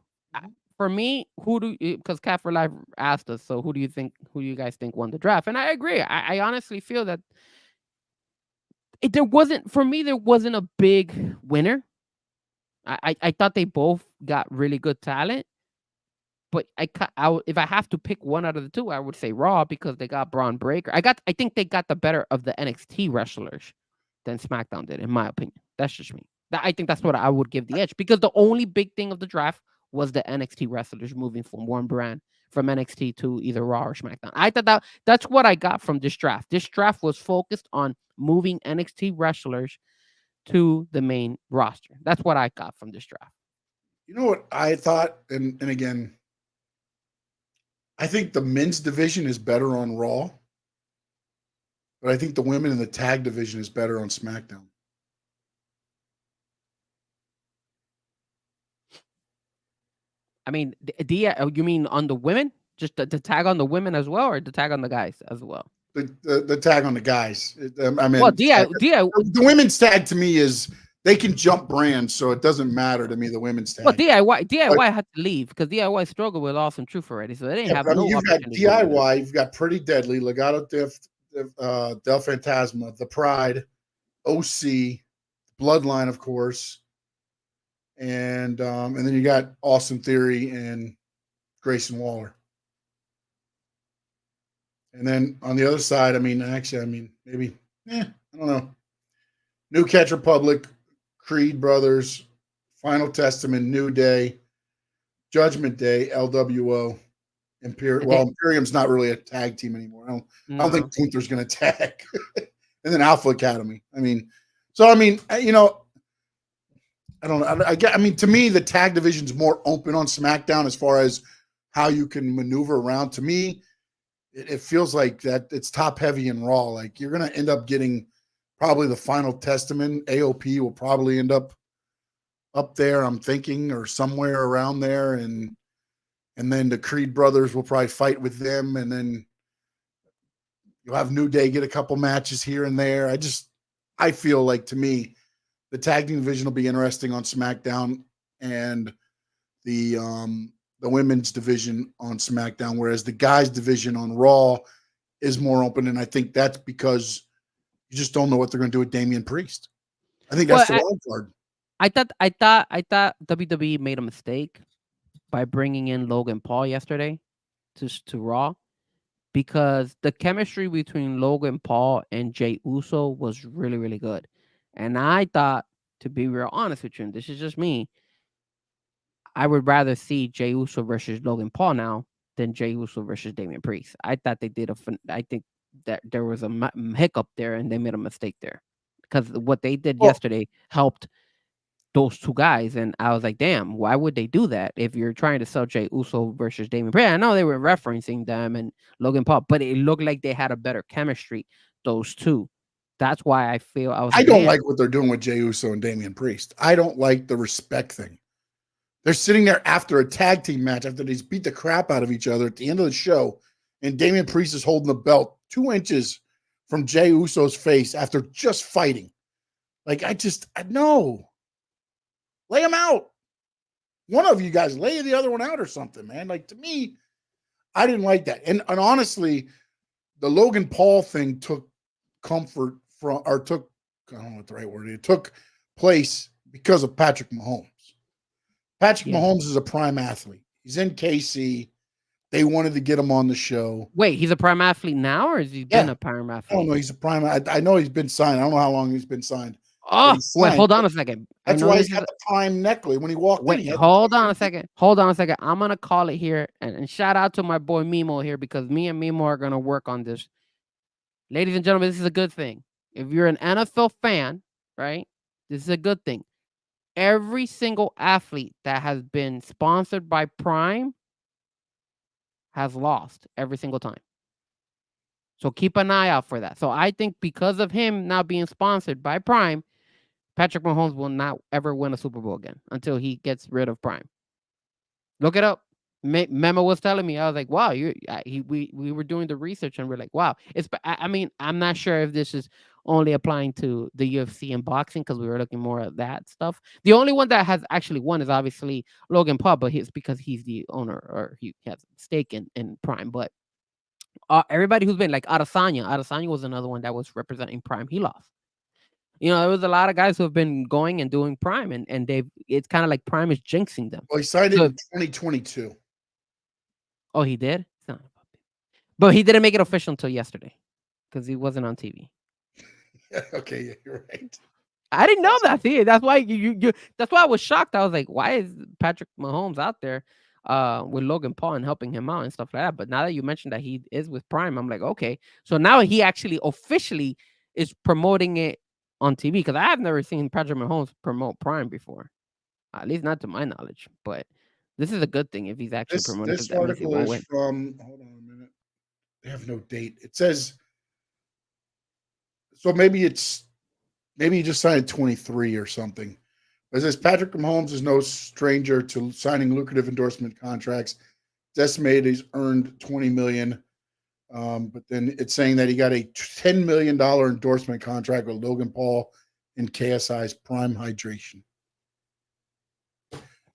For me, because Cat for Life asked us, so who do you guys think won the draft? And I agree. I honestly feel that there wasn't a big winner. I thought they both got really good talent, but if I have to pick one out of the two, I would say Raw because they got Braun Breaker. I think they got the better of the NXT wrestlers than SmackDown did, in my opinion. That's just me. I think that's what I would give the edge because the only big thing of the draft was the NXT wrestlers moving from one brand from NXT to either Raw or SmackDown. I thought that's what I got from this draft. This draft was focused on moving NXT wrestlers to the main roster. That's what I got from this draft. You know what I thought, and again, I think the men's division is better on Raw, but I think the women in the tag division is better on SmackDown. I mean, you mean on the women? Just the tag on the women as well, or the tag on the guys as well? The tag on the guys. I mean, well, the women's tag to me is they can jump brands, so it doesn't matter to me. The women's tag. Well, DIY had to leave because DIY struggled with Awesome Truth already, so they didn't have no. You've got DIY, you've got Pretty Deadly, Legado del Fantasma, The Pride, OC, Bloodline, of course. And then you got Austin Theory and Grayson Waller. And then on the other side, maybe, I don't know. New Catch Republic, Creed Brothers, Final Testament, New Day, Judgment Day, LWO, Imperium. Well, Imperium's not really a tag team anymore. I don't think Gunther's going to tag. And then Alpha Academy. I don't know. To me, the tag division's more open on SmackDown as far as how you can maneuver around. To me, it feels like that it's top heavy in Raw. Like you're going to end up getting probably the Final Testament. AOP will probably end up there, I'm thinking, or somewhere around there. And then the Creed brothers will probably fight with them. And then you'll have New Day get a couple matches here and there. I feel like, to me, the tag team division will be interesting on SmackDown, and the women's division on SmackDown, whereas the guys division on Raw is more open. And I think that's because You just don't know what they're going to do with Damian Priest. I think that's the wild card. I thought WWE made a mistake by bringing in Logan Paul yesterday to Raw, because the chemistry between Logan Paul and Jey Uso was really, really good. And I thought, to be real honest with you, and this is just me, I would rather see Jey Uso versus Logan Paul now than Jey Uso versus Damian Priest. I thought they did I think that there was a hiccup there and they made a mistake there, because what they did yesterday helped those two guys. And I was like, damn, why would they do that if you're trying to sell Jey Uso versus Damian Priest? I know they were referencing them and Logan Paul, but it looked like they had a better chemistry, those two. That's why I feel I don't like what they're doing with Jey Uso and Damian Priest. I don't like the respect thing. They're sitting there after a tag team match, after they beat the crap out of each other at the end of the show, and Damian Priest is holding the belt 2 inches from Jey Uso's face after just fighting. Like, no. Lay him out. One of you guys lay the other one out or something, man. Like, to me, I didn't like that. And honestly, the Logan Paul thing took comfort from, or took, I don't know what the right word is, it took place because of Patrick Mahomes. Patrick Mahomes is a prime athlete. He's in KC. They wanted to get him on the show. Wait, he's a prime athlete now, or has he been a prime athlete? I don't know. He's a prime. I know he's been signed. I don't know how long he's been signed. Oh, wait, hold on a second. That's why he's got the prime necklace when he walked in. Hold on a second. I'm going to call it here. And shout out to my boy Mimo here, because me and Mimo are going to work on this. Ladies and gentlemen, this is a good thing. If you're an NFL fan, right, this is a good thing. Every single athlete that has been sponsored by Prime has lost every single time. So keep an eye out for that. So I think because of him now being sponsored by Prime, Patrick Mahomes will not ever win a Super Bowl again until he gets rid of Prime. Look it up. Memo was telling me, I was like, wow, we were doing the research and we're like, wow. I mean, I'm not sure if this is only applying to the UFC and boxing, because we were looking more at that stuff. The only one that has actually won is obviously Logan Paul, but it's because he's the owner, or he has a stake in Prime. But everybody who's been, like Adesanya was another one that was representing Prime. He lost. You know, there was a lot of guys who have been going and doing Prime, and it's kind of like Prime is jinxing them. Well, he signed it in 2022. Oh, he did? But he didn't make it official until yesterday, because he wasn't on TV. Okay, yeah, you're right. I didn't know that. See, that's why that's why I was shocked. I was like, why is Patrick Mahomes out there with Logan Paul and helping him out and stuff like that? But now that you mentioned that he is with Prime, I'm like, okay. So now he actually officially is promoting it on TV, because I have never seen Patrick Mahomes promote Prime before, at least not to my knowledge. But this is a good thing if he's actually promoting. This article is from, hold on a minute. They have no date. It says, so maybe he just signed 23 or something. It says Patrick Mahomes is no stranger to signing lucrative endorsement contracts. It's estimated he's earned $20 million. But then it's saying that he got a $10 million endorsement contract with Logan Paul in KSI's Prime Hydration.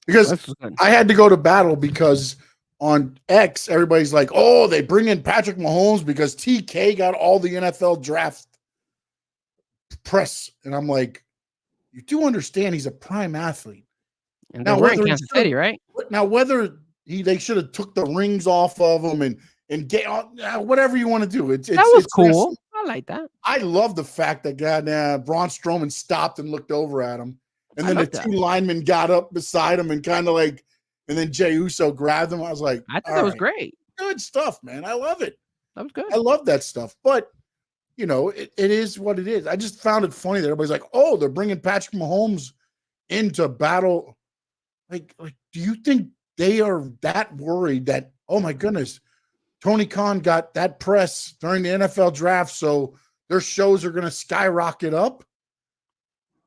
Because I had to go to battle, because on X, everybody's like, oh, they bring in Patrick Mahomes because TK got all the NFL draft press. And I'm like, you do understand he's a prime athlete. And now, we're in Kansas City, right? Now, whether they should have took the rings off of him and get whatever you want to do. That was cool. I like that. I love the fact that Braun Strowman stopped and looked over at him. And then the two linemen got up beside him and kind of like, and then Jey Uso grabbed him. I was like, I thought that was great. Good stuff, man. I love it. That was good. I love that stuff. But, you know, it is what it is. I just found it funny that everybody's like, oh, they're bringing Patrick Mahomes into battle. Like, do you think they are that worried that, oh my goodness, Tony Khan got that press during the NFL draft, so their shows are going to skyrocket up?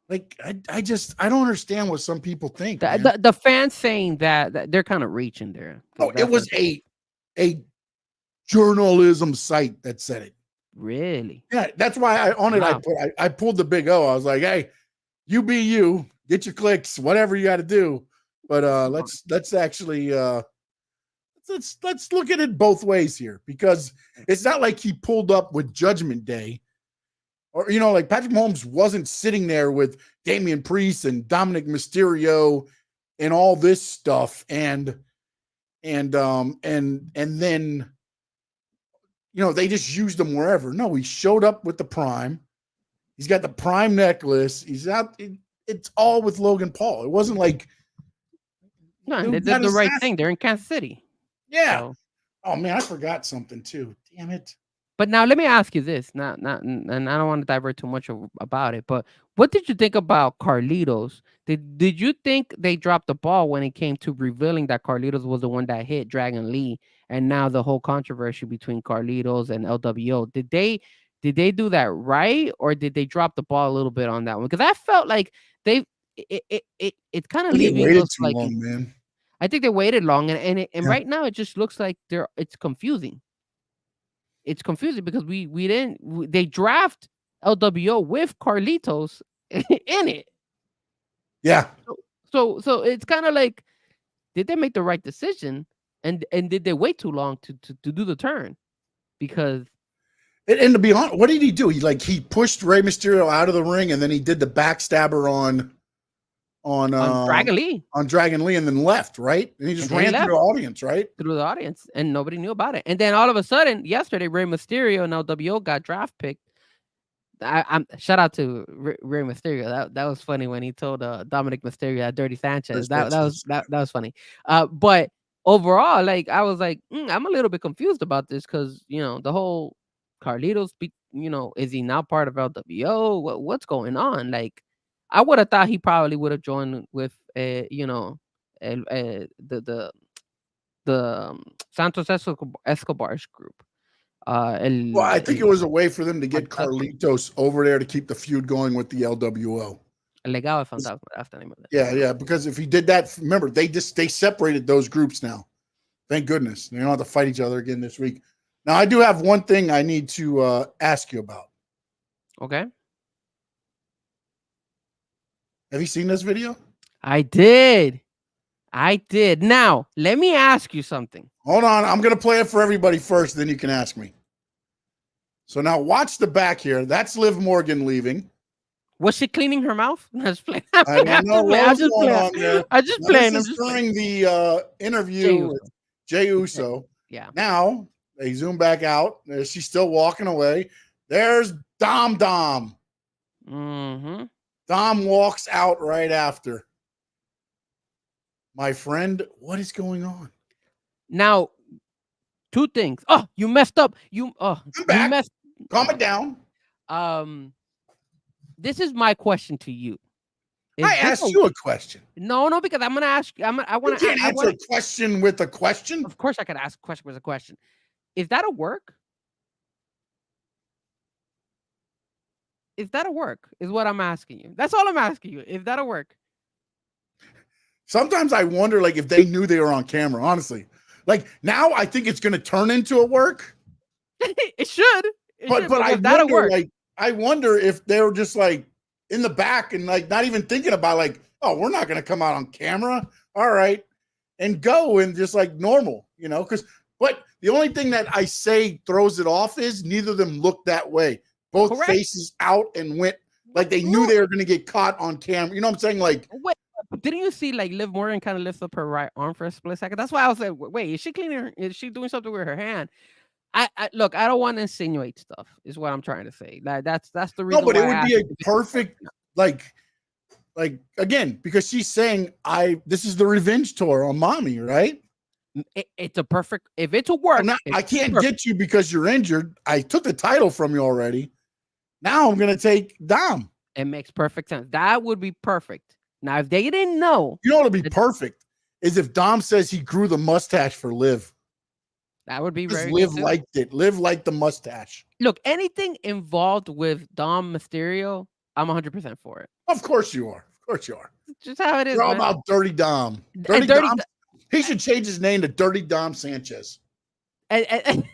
Like, I don't understand what some people think. The fans saying that they're kind of reaching there. Oh, it was a journalism site that said it. Really? Yeah, that's why I pulled the big O. I was like, hey, you be you, get your clicks, whatever you got to do. But let's actually let's look at it both ways here, because it's not like he pulled up with Judgment Day Or, like Patrick Mahomes wasn't sitting there with Damian Priest and Dominic Mysterio and all this stuff. And then, they just used him wherever. No, he showed up with the Prime. He's got the Prime necklace. He's out. It's all with Logan Paul. It wasn't like. No, they did the right thing. They're in Kansas City. Yeah. So. Oh, man, I forgot something too. Damn it. But now let me ask you this. And I don't want to divert too much about it, but what did you think about Carlitos? Did you think they dropped the ball when it came to revealing that Carlitos was the one that hit Dragon Lee, and now the whole controversy between Carlitos and LWO? Did they do that right, or did they drop the ball a little bit on that one? Because I felt like it's kind of leaving us like long, man. I think they waited long, and right now it just looks like it's confusing. It's confusing because they draft LWO with Carlitos in it. Yeah. So it's kind of like, did they make the right decision, and did they wait too long to do the turn? Because and to be honest, what did he do? He pushed Rey Mysterio out of the ring, and then he did the backstabber on Dragon Lee. On Dragon Lee, and then left, right? And he just ran through the audience, right? Through the audience, and nobody knew about it. And then all of a sudden, yesterday, Rey Mysterio and LWO got draft picked. I'm shout out to Rey Mysterio. That was funny when he told Dominic Mysterio that Dirty Sanchez. That was funny. But overall, like I was like, I'm a little bit confused about this because the whole Carlitos, is he now part of LWO? What's going on? Like, I would have thought he probably would have joined with the Santos Escobar's group. I think it was a way for them to get Carlitos over there to keep the feud going with the LWO. El Legado de Fantasma, that's the name of it. Yeah, because if he did that, remember they separated those groups now. Thank goodness they don't have to fight each other again this week. Now I do have one thing I need to ask you about. Okay. Have you seen this video? I did. Now, let me ask you something. Hold on. I'm going to play it for everybody first, then you can ask me. So now watch the back here. That's Liv Morgan leaving. Was she cleaning her mouth? I was playing. I don't know what's going on there. I'm just playing. This is during the interview with Jey Uso. Yeah. Now, they zoom back out. She's still walking away. There's Dom. Mm-hmm. Dom walks out right after. My friend, what is going on? Now, two things. Oh, you messed up. I'm back. Calm it down. This is my question to you. I asked you a question. No, because I'm gonna ask. I want to answer a question with a question. Of course, I could ask a question with a question. Is that a work? Is that a work? Is what I'm asking you. That's all I'm asking you. Is that a work? Sometimes I wonder, like, if they knew they were on camera. Honestly, like now, I think it's going to turn into a work. It should. But I wonder if they were just like in the back and like not even thinking about like, oh, we're not going to come out on camera. All right, and go and just like normal, But the only thing that I say throws it off is neither of them looked that way. Both Correct. Faces out and went like they knew they were going to get caught on camera. You know what I'm saying? Like, wait, didn't you see like Liv Morgan kind of lift up her right arm for a split second? That's why I was like, wait, is she cleaning? Is she doing something with her hand? I look, I don't want to insinuate stuff. Is what I'm trying to say. That's the reason. No, but it would be a perfect like again because she's saying this is the revenge tour on mommy, right? It's a perfect. If it's a work, I can't get you because you're injured. I took the title from you already. Now I'm gonna take Dom. It makes perfect sense. That would be perfect. Now, if they didn't know, what would be perfect is if Dom says he grew the mustache for Liv. That would be very good. Liv liked it. Liv liked the mustache. Look, anything involved with Dom Mysterio, I'm 100% for it. Of course you are. Of course you are. Just how it is. You're all about Dirty Dom. Dirty Dom. He should change his name to Dirty Dom Sanchez. And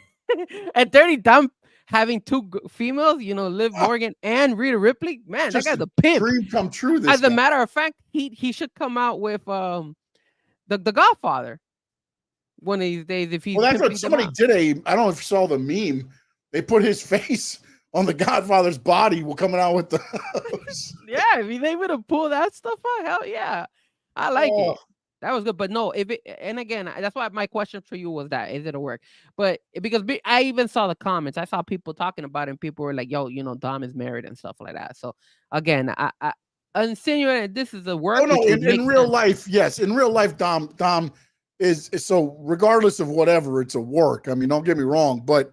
Dirty Dom having two females, Liv Morgan and Rhea Ripley. Man, that guy's a pimp. Dream come true. As a matter of fact, he should come out with the Godfather one of these days. If he that's what somebody did. I don't know if you saw the meme. They put his face on the Godfather's body while coming out with the. Yeah, if he's able to pull that stuff out, hell yeah, I like it. That was good, but no, if it, and again, that's why my question for you was that is it a work? But because I even saw the comments, I saw people talking about it, and people were like, "Yo, Dom is married and stuff like that." So again, I insinuating this is a work. Oh no, in real sense. life, yes, in real life, Dom is so regardless of whatever, it's a work. I mean, don't get me wrong, but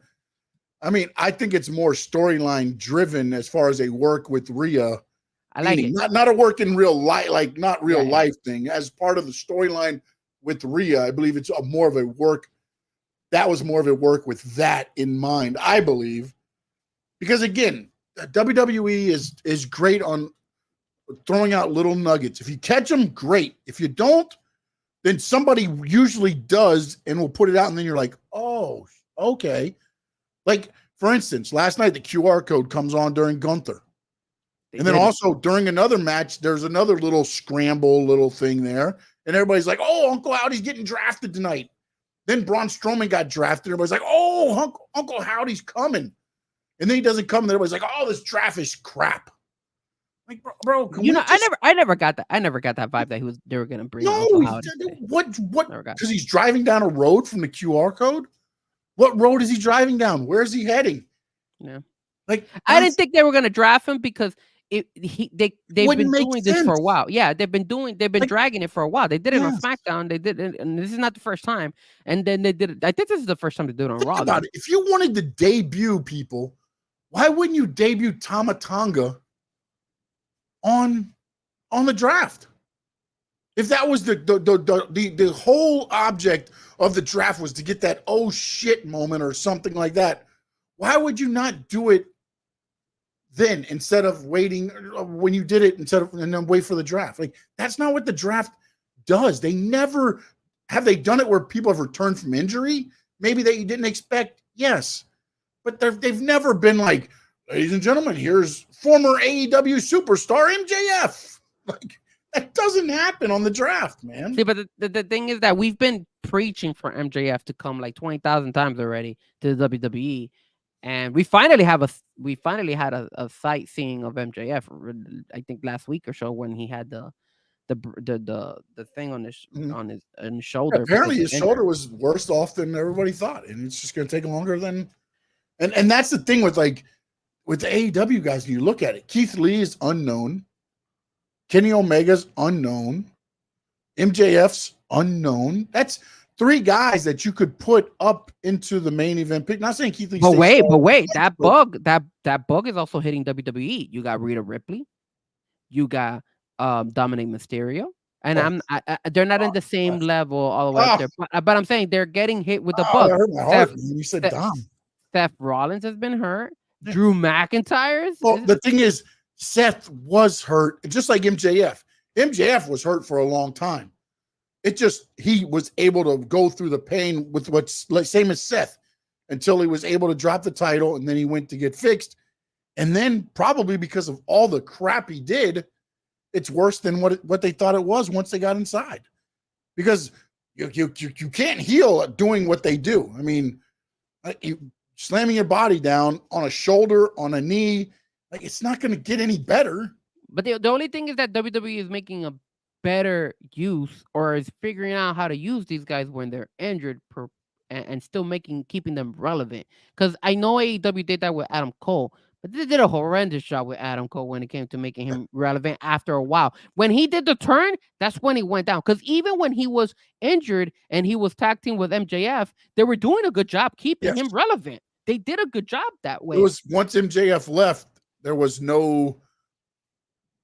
I mean, I think it's more storyline driven as far as a work with Rhea. I like it. Not a work in real life, like not real life thing. As part of the storyline with Rhea, I believe it's more of a work. That was more of a work with that in mind, I believe. Because again, WWE is great on throwing out little nuggets. If you catch them, great. If you don't, then somebody usually does and will put it out, and then you're like, oh, okay. Like, for instance, last night the QR code comes on during Gunther. And then also during another match, there's another little scramble little thing there. And everybody's like, oh, Uncle Howdy's getting drafted tonight. Then Braun Strowman got drafted. Everybody's like, oh, Uncle Howdy's coming. And then he doesn't come. And everybody's like, oh, this draft is crap. Like, bro, I never got that. I never got that vibe that they were gonna bring. No, what? Because he's driving down a road from the QR code. What road is he driving down? Where is he heading? Yeah, like I didn't think they were gonna draft him because they've been doing this for a while. Yeah, they've been dragging it for a while. They did it on SmackDown. They did it, and this is not the first time. And then they did it. I think this is the first time they did it on Raw. About it. If you wanted to debut people, why wouldn't you debut Tama Tonga on the draft? If that was the whole object of the draft was to get that oh shit moment or something like that, why would you not do it then instead of waiting when you did it and then wait for the draft? Like, that's not what the draft does. They never have they done it where people have returned from injury. Maybe that you didn't expect, yes, but they've never been like, ladies and gentlemen, here's former AEW superstar MJF. Like, that doesn't happen on the draft, man. See, but the thing is that we've been preaching for MJF to come like 20,000 times already to the WWE. And we finally had a sightseeing of MJF. I think last week or so when he had the thing on his shoulder. Apparently, his shoulder was worse off than everybody thought, and it's just going to take longer than. And that's the thing with the AEW guys. When you look at it, Keith Lee is unknown, Kenny Omega's unknown, MJF's unknown. That's three guys that you could put up into the main event pick. Not saying Keith Lee. But wait, that bug is also hitting WWE. You got Rhea Ripley, you got Dominic Mysterio, and they're not in the same level all the way up there. But I'm saying they're getting hit with the bug. That hurt my heart when you said Dom. Seth Rollins has been hurt. Yeah. Drew McIntyre. Well, the thing is, Seth was hurt, just like MJF. MJF was hurt for a long time. It just, he was able to go through the pain with what's like same as Seth until he was able to drop the title, and then he went to get fixed. And then probably because of all the crap he did, it's worse than what they thought it was once they got inside. Because you can't heal doing what they do. I mean, you slamming your body down on a shoulder, on a knee, like, it's not going to get any better. But the only thing is that WWE is making a better use, or is figuring out how to use these guys when they're injured and still keeping them relevant. Because I know AEW did that with Adam Cole, but they did a horrendous job with Adam Cole when it came to making him relevant after a while. When he did the turn, that's when he went down. Because even when he was injured and he was tag team with MJF, they were doing a good job keeping him relevant. They did a good job that way. It was once MJF left, there was no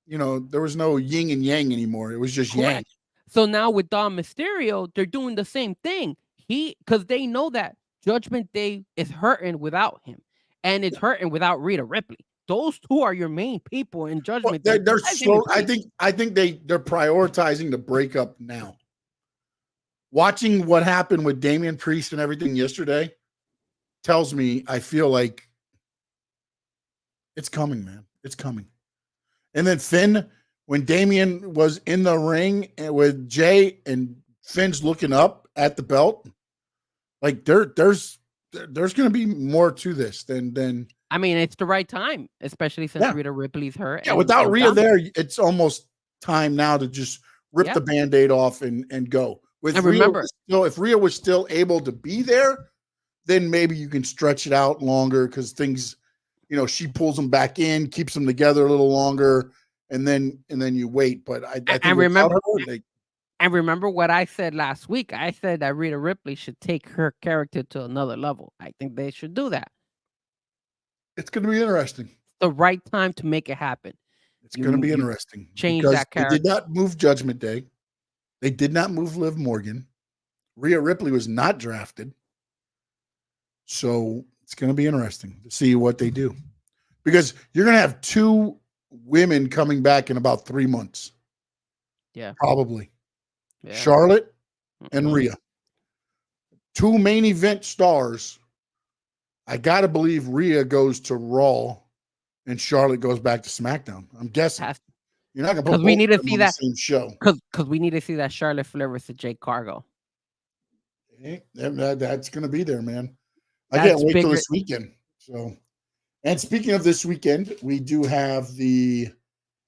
yin and yang anymore. It was just yang. So now with Dom Mysterio, they're doing the same thing. Because they know that Judgment Day is hurting without him, and it's hurting without Rhea Ripley. Those two are your main people in Judgment Day. They're slow. I think they're prioritizing the breakup now. Watching what happened with Damian Priest and everything yesterday tells me I feel like it's coming, man. It's coming. And then Finn, when Damian was in the ring with Jay and Finn's looking up at the belt, like there's going to be more to this than I mean, it's the right time, especially since Yeah. Rhea Ripley's hurt. Yeah, without Rhea there, it's almost time now to just rip the Band-Aid off and go. With and Rhea, remember, if Rhea was still able to be there, then maybe you can stretch it out longer because things, she pulls them back in, keeps them together a little longer, and then you wait. But I think remember, and remember what I said last week. I said that Rhea Ripley should take her character to another level. I think they should do that. It's going to be interesting. The right time to make it happen. It's going to be interesting. Change that character. They did not move Judgment Day. They did not move Liv Morgan. Rhea Ripley was not drafted. So it's going to be interesting to see what they do. Because you're going to have 2 women coming back in about 3 months. Yeah. Probably. Yeah. Charlotte and Rhea. 2 main event stars. I got to believe Rhea goes to Raw and Charlotte goes back to SmackDown. I'm guessing. You're not going to put we need to see on that the same show. Because we need to see that Charlotte Flair versus Jake Cargill. That's going to be there, man. I can't wait till this weekend. So, and speaking of this weekend, we do have the.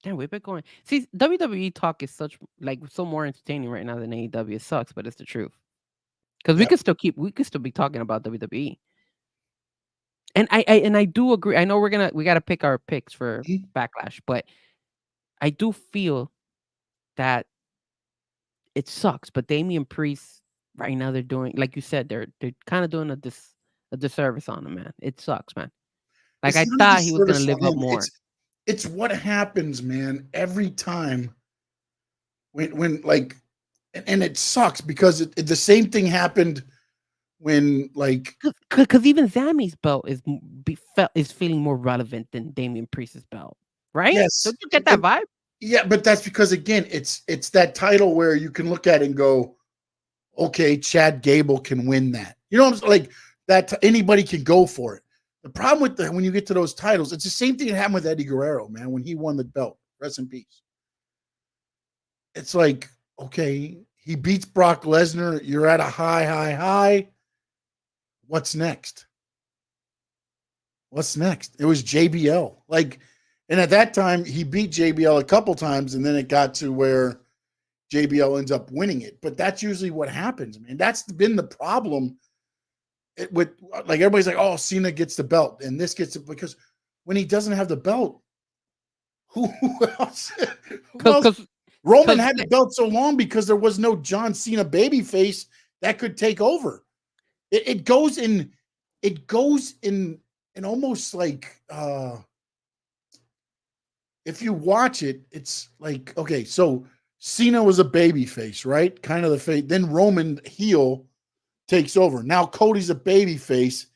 Damn, we've been going. See, WWE talk is so more entertaining right now than AEW. It sucks, but it's the truth. Because we could still be talking about WWE. And I do agree. I know we got to pick our picks for Backlash, but I do feel that it sucks. But Damian Priest right now, they're doing, like you said, they're kind of doing a disservice on him, man. It sucks, man. Like I thought he was gonna live up more. It's what happens, man, every time when like, and it sucks because the same thing happened when like because even Zami's belt is feeling more relevant than Damian Priest's belt, right? Yes. Don't you get that vibe? Yeah, but that's because again, it's that title where you can look at it and go, okay, Chad Gable can win that. You know what I'm saying? Like that anybody can go for it. The problem with when you get to those titles, it's the same thing that happened with Eddie Guerrero, man, when he won the belt. Rest in peace. It's like, okay, he beats Brock Lesnar. You're at a high. What's next? What's next? It was JBL. Like, and at that time, he beat JBL a couple times, and then it got to where JBL ends up winning it. But that's usually what happens, man. That's been the problem. With like everybody's like, oh, Cena gets the belt and this gets it, because when he doesn't have the belt, who else? Roman had the belt so long because there was no John Cena babyface that could take over. It goes in almost like if you watch it, it's like, okay, so Cena was a babyface, right? Kind of the face. Then Roman heel takes over. Now Cody's a baby face.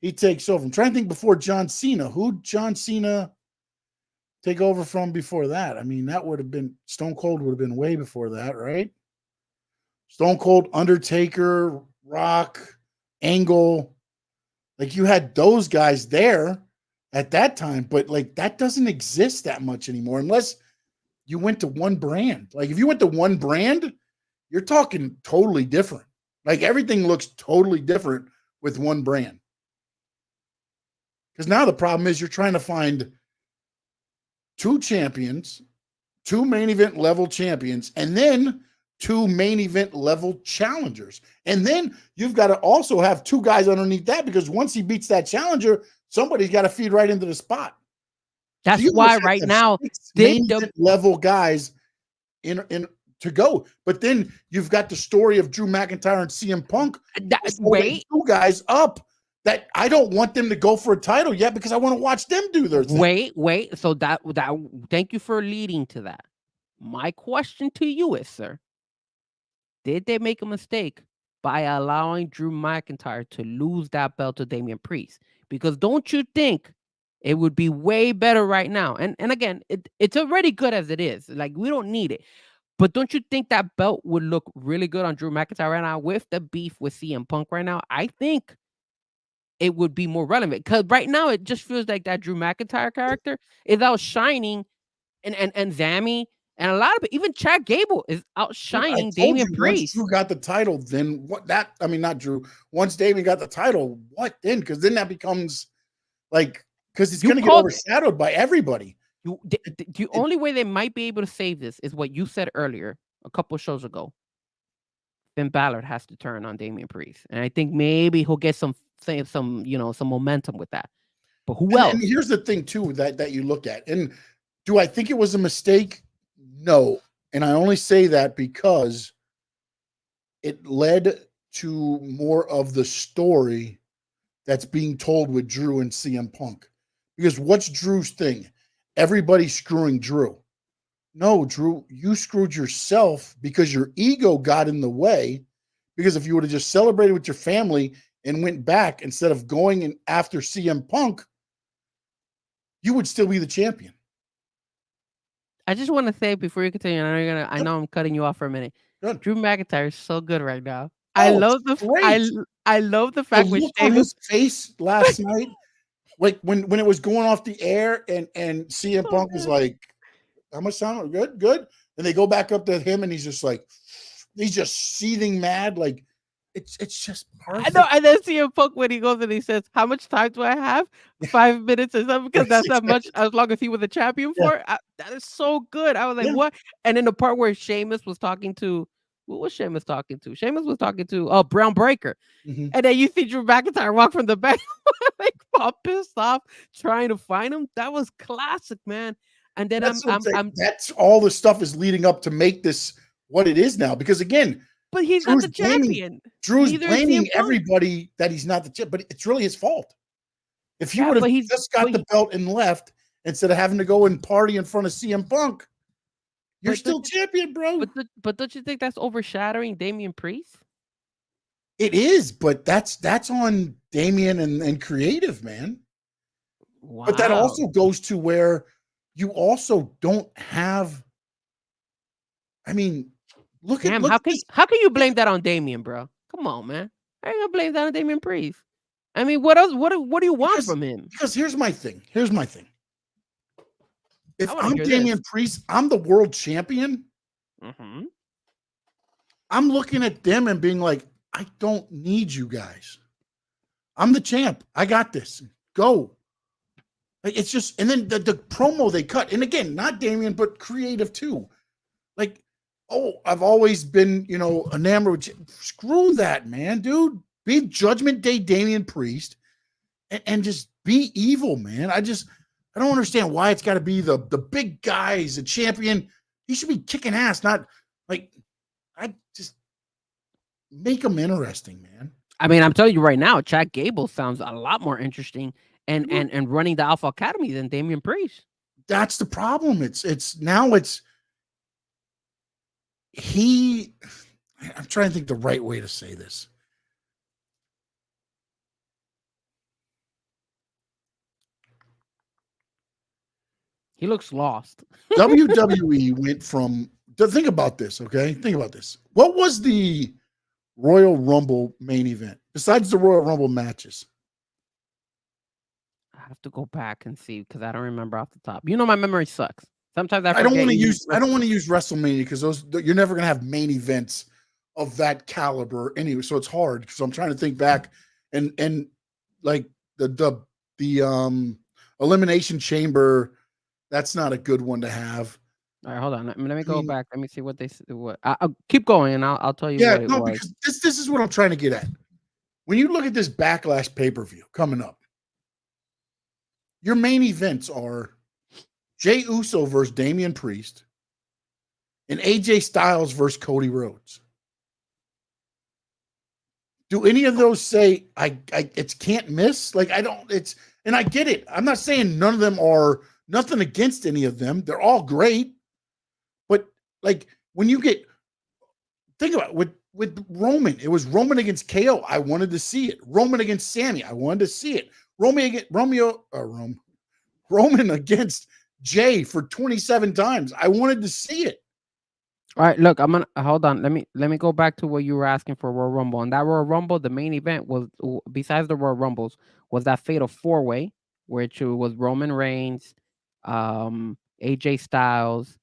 He takes over. I'm trying to think before John Cena. Who John Cena take over from before that? I mean, that would have been Stone Cold would have been way before that, right? Stone Cold, Undertaker, Rock, Angle. Like you had those guys there at that time, but like that doesn't exist that much anymore unless you went to one brand. Like if you went to one brand, you're talking totally different. Like everything looks totally different with one brand. Because now the problem is you're trying to find 2 champions, 2 main event level champions, and then 2 main event level challengers. And then you've got to also have 2 guys underneath that, because once he beats that challenger, somebody's got to feed right into the spot. That's why right now main event level guys in to go. But then you've got the story of Drew McIntyre and CM Punk. Wait, 2 guys up that I don't want them to go for a title yet because I want to watch them do their thing. Wait. So that thank you for leading to that. My question to you is, sir, did they make a mistake by allowing Drew McIntyre to lose that belt to Damian Priest? Because don't you think it would be way better right now? And again, it's already good as it is. Like we don't need it. But don't you think that belt would look really good on Drew McIntyre right now with the beef with CM Punk right now? I think it would be more relevant because right now it just feels like that Drew McIntyre character is outshining and Zami and a lot of even Chad Gable is outshining Damian Priest. Once Drew got the title, then what? That I mean, not Drew. Once Damian got the title, what then? Because then that becomes like because it's going to get overshadowed by everybody. The only way they might be able to save this is what you said earlier, a couple of shows ago. Finn Balor has to turn on Damian Priest, and I think maybe he'll get some momentum with that. But who else? And here's the thing too that you look at. And do I think it was a mistake? No. And I only say that because it led to more of the story that's being told with Drew and CM Punk. Because what's Drew's thing? Everybody's screwing Drew. No, Drew, you screwed yourself because your ego got in the way. Because if you would have just celebrated with your family and went back instead of going in after CM Punk, you would still be the champion. I just want to say before you continue, I know I'm cutting you off for a minute. Good. Drew McIntyre is so good right now. I love the fact the look on his face last night, like when it was going off the air and CM Punk was like, "How much time? Good." And they go back up to him, and he's just seething mad, like it's just perfect. I know. And then CM Punk when he goes and he says, "How much time do I have? 5 minutes or something?" Because that's not much as long as he was a champion for. That is so good. I was like, what? And in the part where Sheamus was talking to, what was Sheamus talking to? Sheamus was talking to Brown Breaker. And then you see Drew McIntyre walk from the back, like all pissed off, trying to find him. That was classic, man. And then that's all the stuff is leading up to make this what it is now. Because again, but he's not the champion. Drew's blaming everybody that he's not the champion, but it's really his fault. If he would have just got the belt and left instead of having to go and party in front of CM Punk, you're still champion, bro. But don't you think that's overshadowing Damian Priest? It is, but that's on Damian and creative, man. Wow. But that also goes to where you also don't have. I mean, look at how can you blame that on Damian, bro? Come on, man. How are you gonna blame that on Damian Priest? I mean, what else? What do you want from him? Because here's my thing. If I'm Damian Priest, I'm the world champion. I'm looking at them and being like, I don't need you guys. I'm the champ. I got this. Go. It's just, and then the promo they cut, and again, not Damian, but creative too. Like, I've always been, enamored with you. Screw that, man, dude. Be Judgment Day Damian Priest and just be evil, man. I don't understand why it's got to be the big guys, the champion. He should be kicking ass, not like, I just make him interesting, man. I mean, I'm telling you right now, Chad Gable sounds a lot more interesting and running the Alpha Academy than Damian Priest. That's the problem. I'm trying to think the right way to say this. He looks lost. WWE went from, think about this, okay? Think about this. What was the Royal Rumble main event besides the Royal Rumble matches? I have to go back and see because I don't remember off the top. My memory sucks. Sometimes I don't want to use WrestleMania because you're never gonna have main events of that caliber anyway. So it's hard. So I'm trying to think back and like the Elimination Chamber. That's not a good one to have. All right, hold on. Let me go back. Let me see what they said. I'll keep going, and I'll tell you. Because this is what I'm trying to get at. When you look at this Backlash pay-per-view coming up, your main events are Jey Uso versus Damian Priest and AJ Styles versus Cody Rhodes. Do any of those say it's can't miss? Like and I get it. I'm not saying none of them are. Nothing against any of them. They're all great. But like when you think about it, with Roman, it was Roman against KO. I wanted to see it. Roman against Sammy. I wanted to see it. Roman against Jay for 27 times. I wanted to see it. All right, look, I'm gonna hold on. Let me go back to what you were asking for Royal Rumble. And that Royal Rumble, the main event was, besides the Royal Rumbles, was that Fatal 4-Way, which was Roman Reigns, AJ Styles,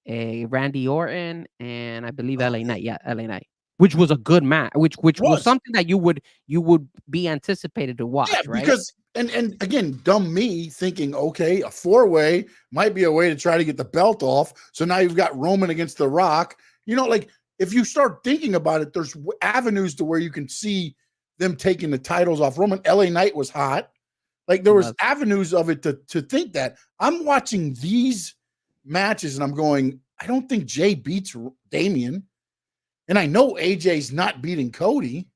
Randy Orton, and I believe LA Knight. Yeah, LA Knight, which was a good match. Which was something that you would be anticipated to watch, right? Because And again, dumb me thinking, okay, a 4-way might be a way to try to get the belt off. So now you've got Roman against The Rock. Like if you start thinking about it, there's avenues to where you can see them taking the titles off Roman. LA Knight was hot. Like there was avenues of it to think that. I'm watching these matches and I'm going, I don't think Jay beats Damian. And I know AJ's not beating Cody.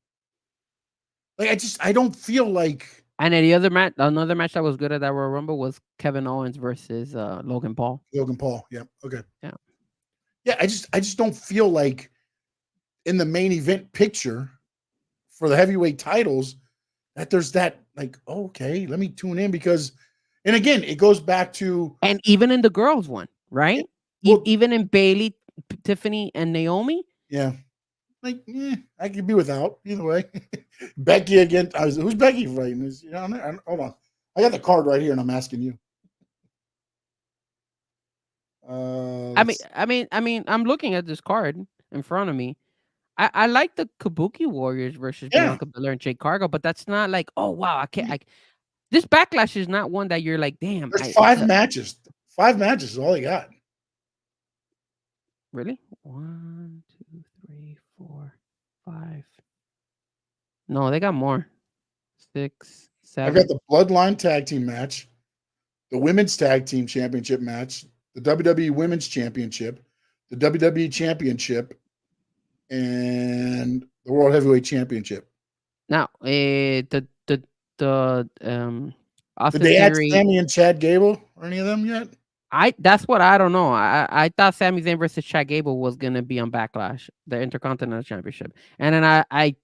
Like I don't feel like. And then another match that was good at that Royal Rumble was Kevin Owens versus Logan Paul. Logan Paul, yeah, okay, yeah. I just don't feel like in the main event picture for the heavyweight titles that there's that like, okay, let me tune in because, and again, it goes back to, and even in the girls one, right? Well, even in Bailey, Tiffany, and Naomi. Yeah. Like, I could be without either way. Becky again. Who's Becky fighting? Is hold on. I got the card right here, and I'm asking you. I mean, I'm looking at this card in front of me. I like the Kabuki Warriors versus Bianca Belair and Jade Cargill, but that's not like, oh wow, I can't. This Backlash is not one that you're like, damn. There's 5 matches. 5 matches is all they got. Really? 1, 2, 3, 4, 5. No, they got more. 6, 7. I've got the Bloodline Tag Team match, the Women's Tag Team Championship match, the WWE Women's Championship, the WWE Championship, and the World Heavyweight Championship. Now, Austin Did they add Sammy and Chad Gable or any of them yet? That's what I don't know. I thought Sami Zayn versus Chad Gable was gonna be on Backlash, the Intercontinental Championship, and then I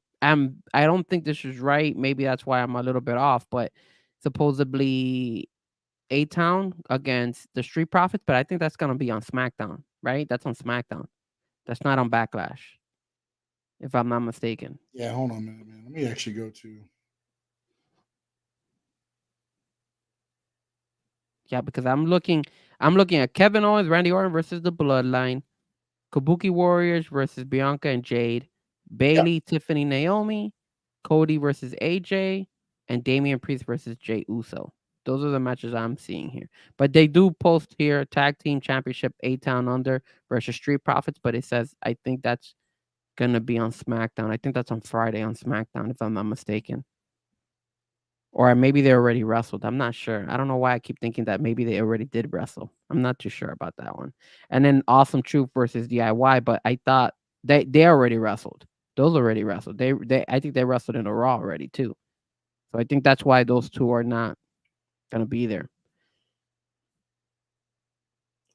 don't think this is right. Maybe that's why I'm a little bit off. But supposedly A-Town against the Street Profits, but I think that's gonna be on SmackDown, right? That's on SmackDown. That's not on Backlash, if I'm not mistaken. Yeah, hold on a minute, man. Let me actually go to. Yeah, because I'm looking at Kevin Owens, Randy Orton versus the Bloodline, Kabuki Warriors versus Bianca and Jade, Bailey, Tiffany, Naomi, Cody versus AJ, and Damian Priest versus Jey Uso. Those are the matches I'm seeing here. But they do post here Tag Team Championship A-Town Under versus Street Profits, but it says I think that's gonna be on SmackDown. I think that's on Friday on SmackDown, if I'm not mistaken. Or maybe they already wrestled. I'm not sure. I don't know why I keep thinking that maybe they already did wrestle. I'm not too sure about that one. And then Awesome Truth versus DIY, but I thought they already wrestled. Those already wrestled. I think they wrestled in a Raw already too. So I think that's why those two are not gonna be there.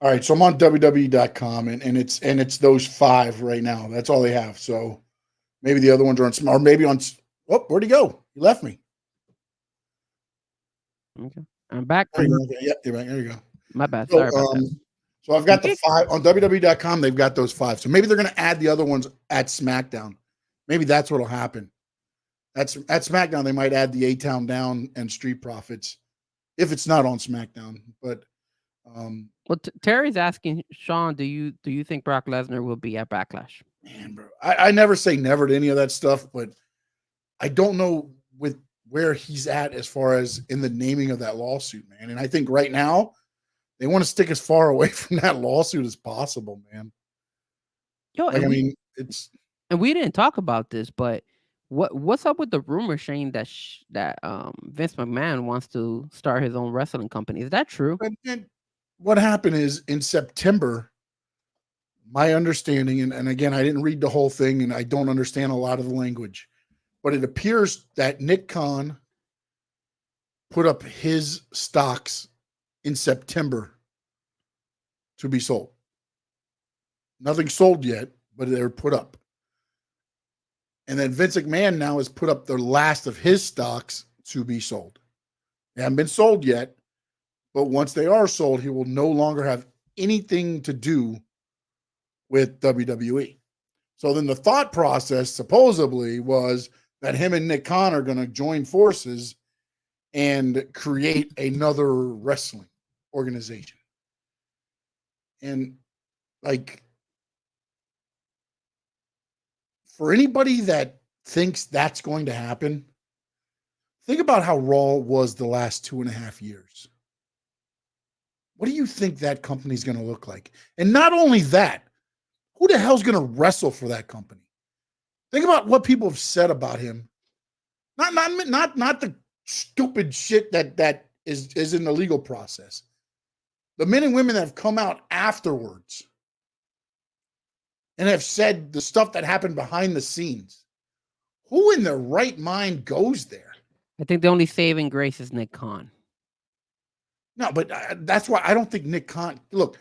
All right, so I'm on WWE.com and it's those 5 right now. That's all they have. So maybe the other ones are on or maybe on. Oh, where'd he go? He left me. Okay, I'm back. There you go. Yeah, you're back. There you go. My bad. Sorry about that. So I've got the 5 on WWE.com. They've got those 5. So maybe they're going to add the other ones at SmackDown. Maybe that's what'll happen. At SmackDown, they might add the A-Town Down and Street Profits if it's not on SmackDown. But well, Terry's asking Sean, do you think Brock Lesnar will be at Backlash? Man, bro, I never say never to any of that stuff, but I don't know with where he's at as far as in the naming of that lawsuit, man. And I think right now they want to stick as far away from that lawsuit as possible, man. Yo, like, I mean, it's and we didn't talk about this, but what's up with the rumor saying that Vince McMahon wants to start his own wrestling company? Is that true? And what happened is in September, my understanding, and again, I didn't read the whole thing, and I don't understand a lot of the language. But it appears that Nick Khan put up his stocks in September to be sold. Nothing sold yet, but they're put up. And then Vince McMahon now has put up the last of his stocks to be sold. They haven't been sold yet, but once they are sold, he will no longer have anything to do with WWE. So then the thought process supposedly was that him and Nick Khan are going to join forces and create another wrestling organization. And like, for anybody that thinks that's going to happen, think about how Raw was the last 2.5 years. What do you think that company's going to look like? And not only that, who the hell's going to wrestle for that company? Think about what people have said about him. Not the stupid shit that is in the legal process. The men and women that have come out afterwards and have said the stuff that happened behind the scenes. Who in their right mind goes there? I think the only saving grace is Nick Khan. No, but that's why I don't think Nick Khan. Look,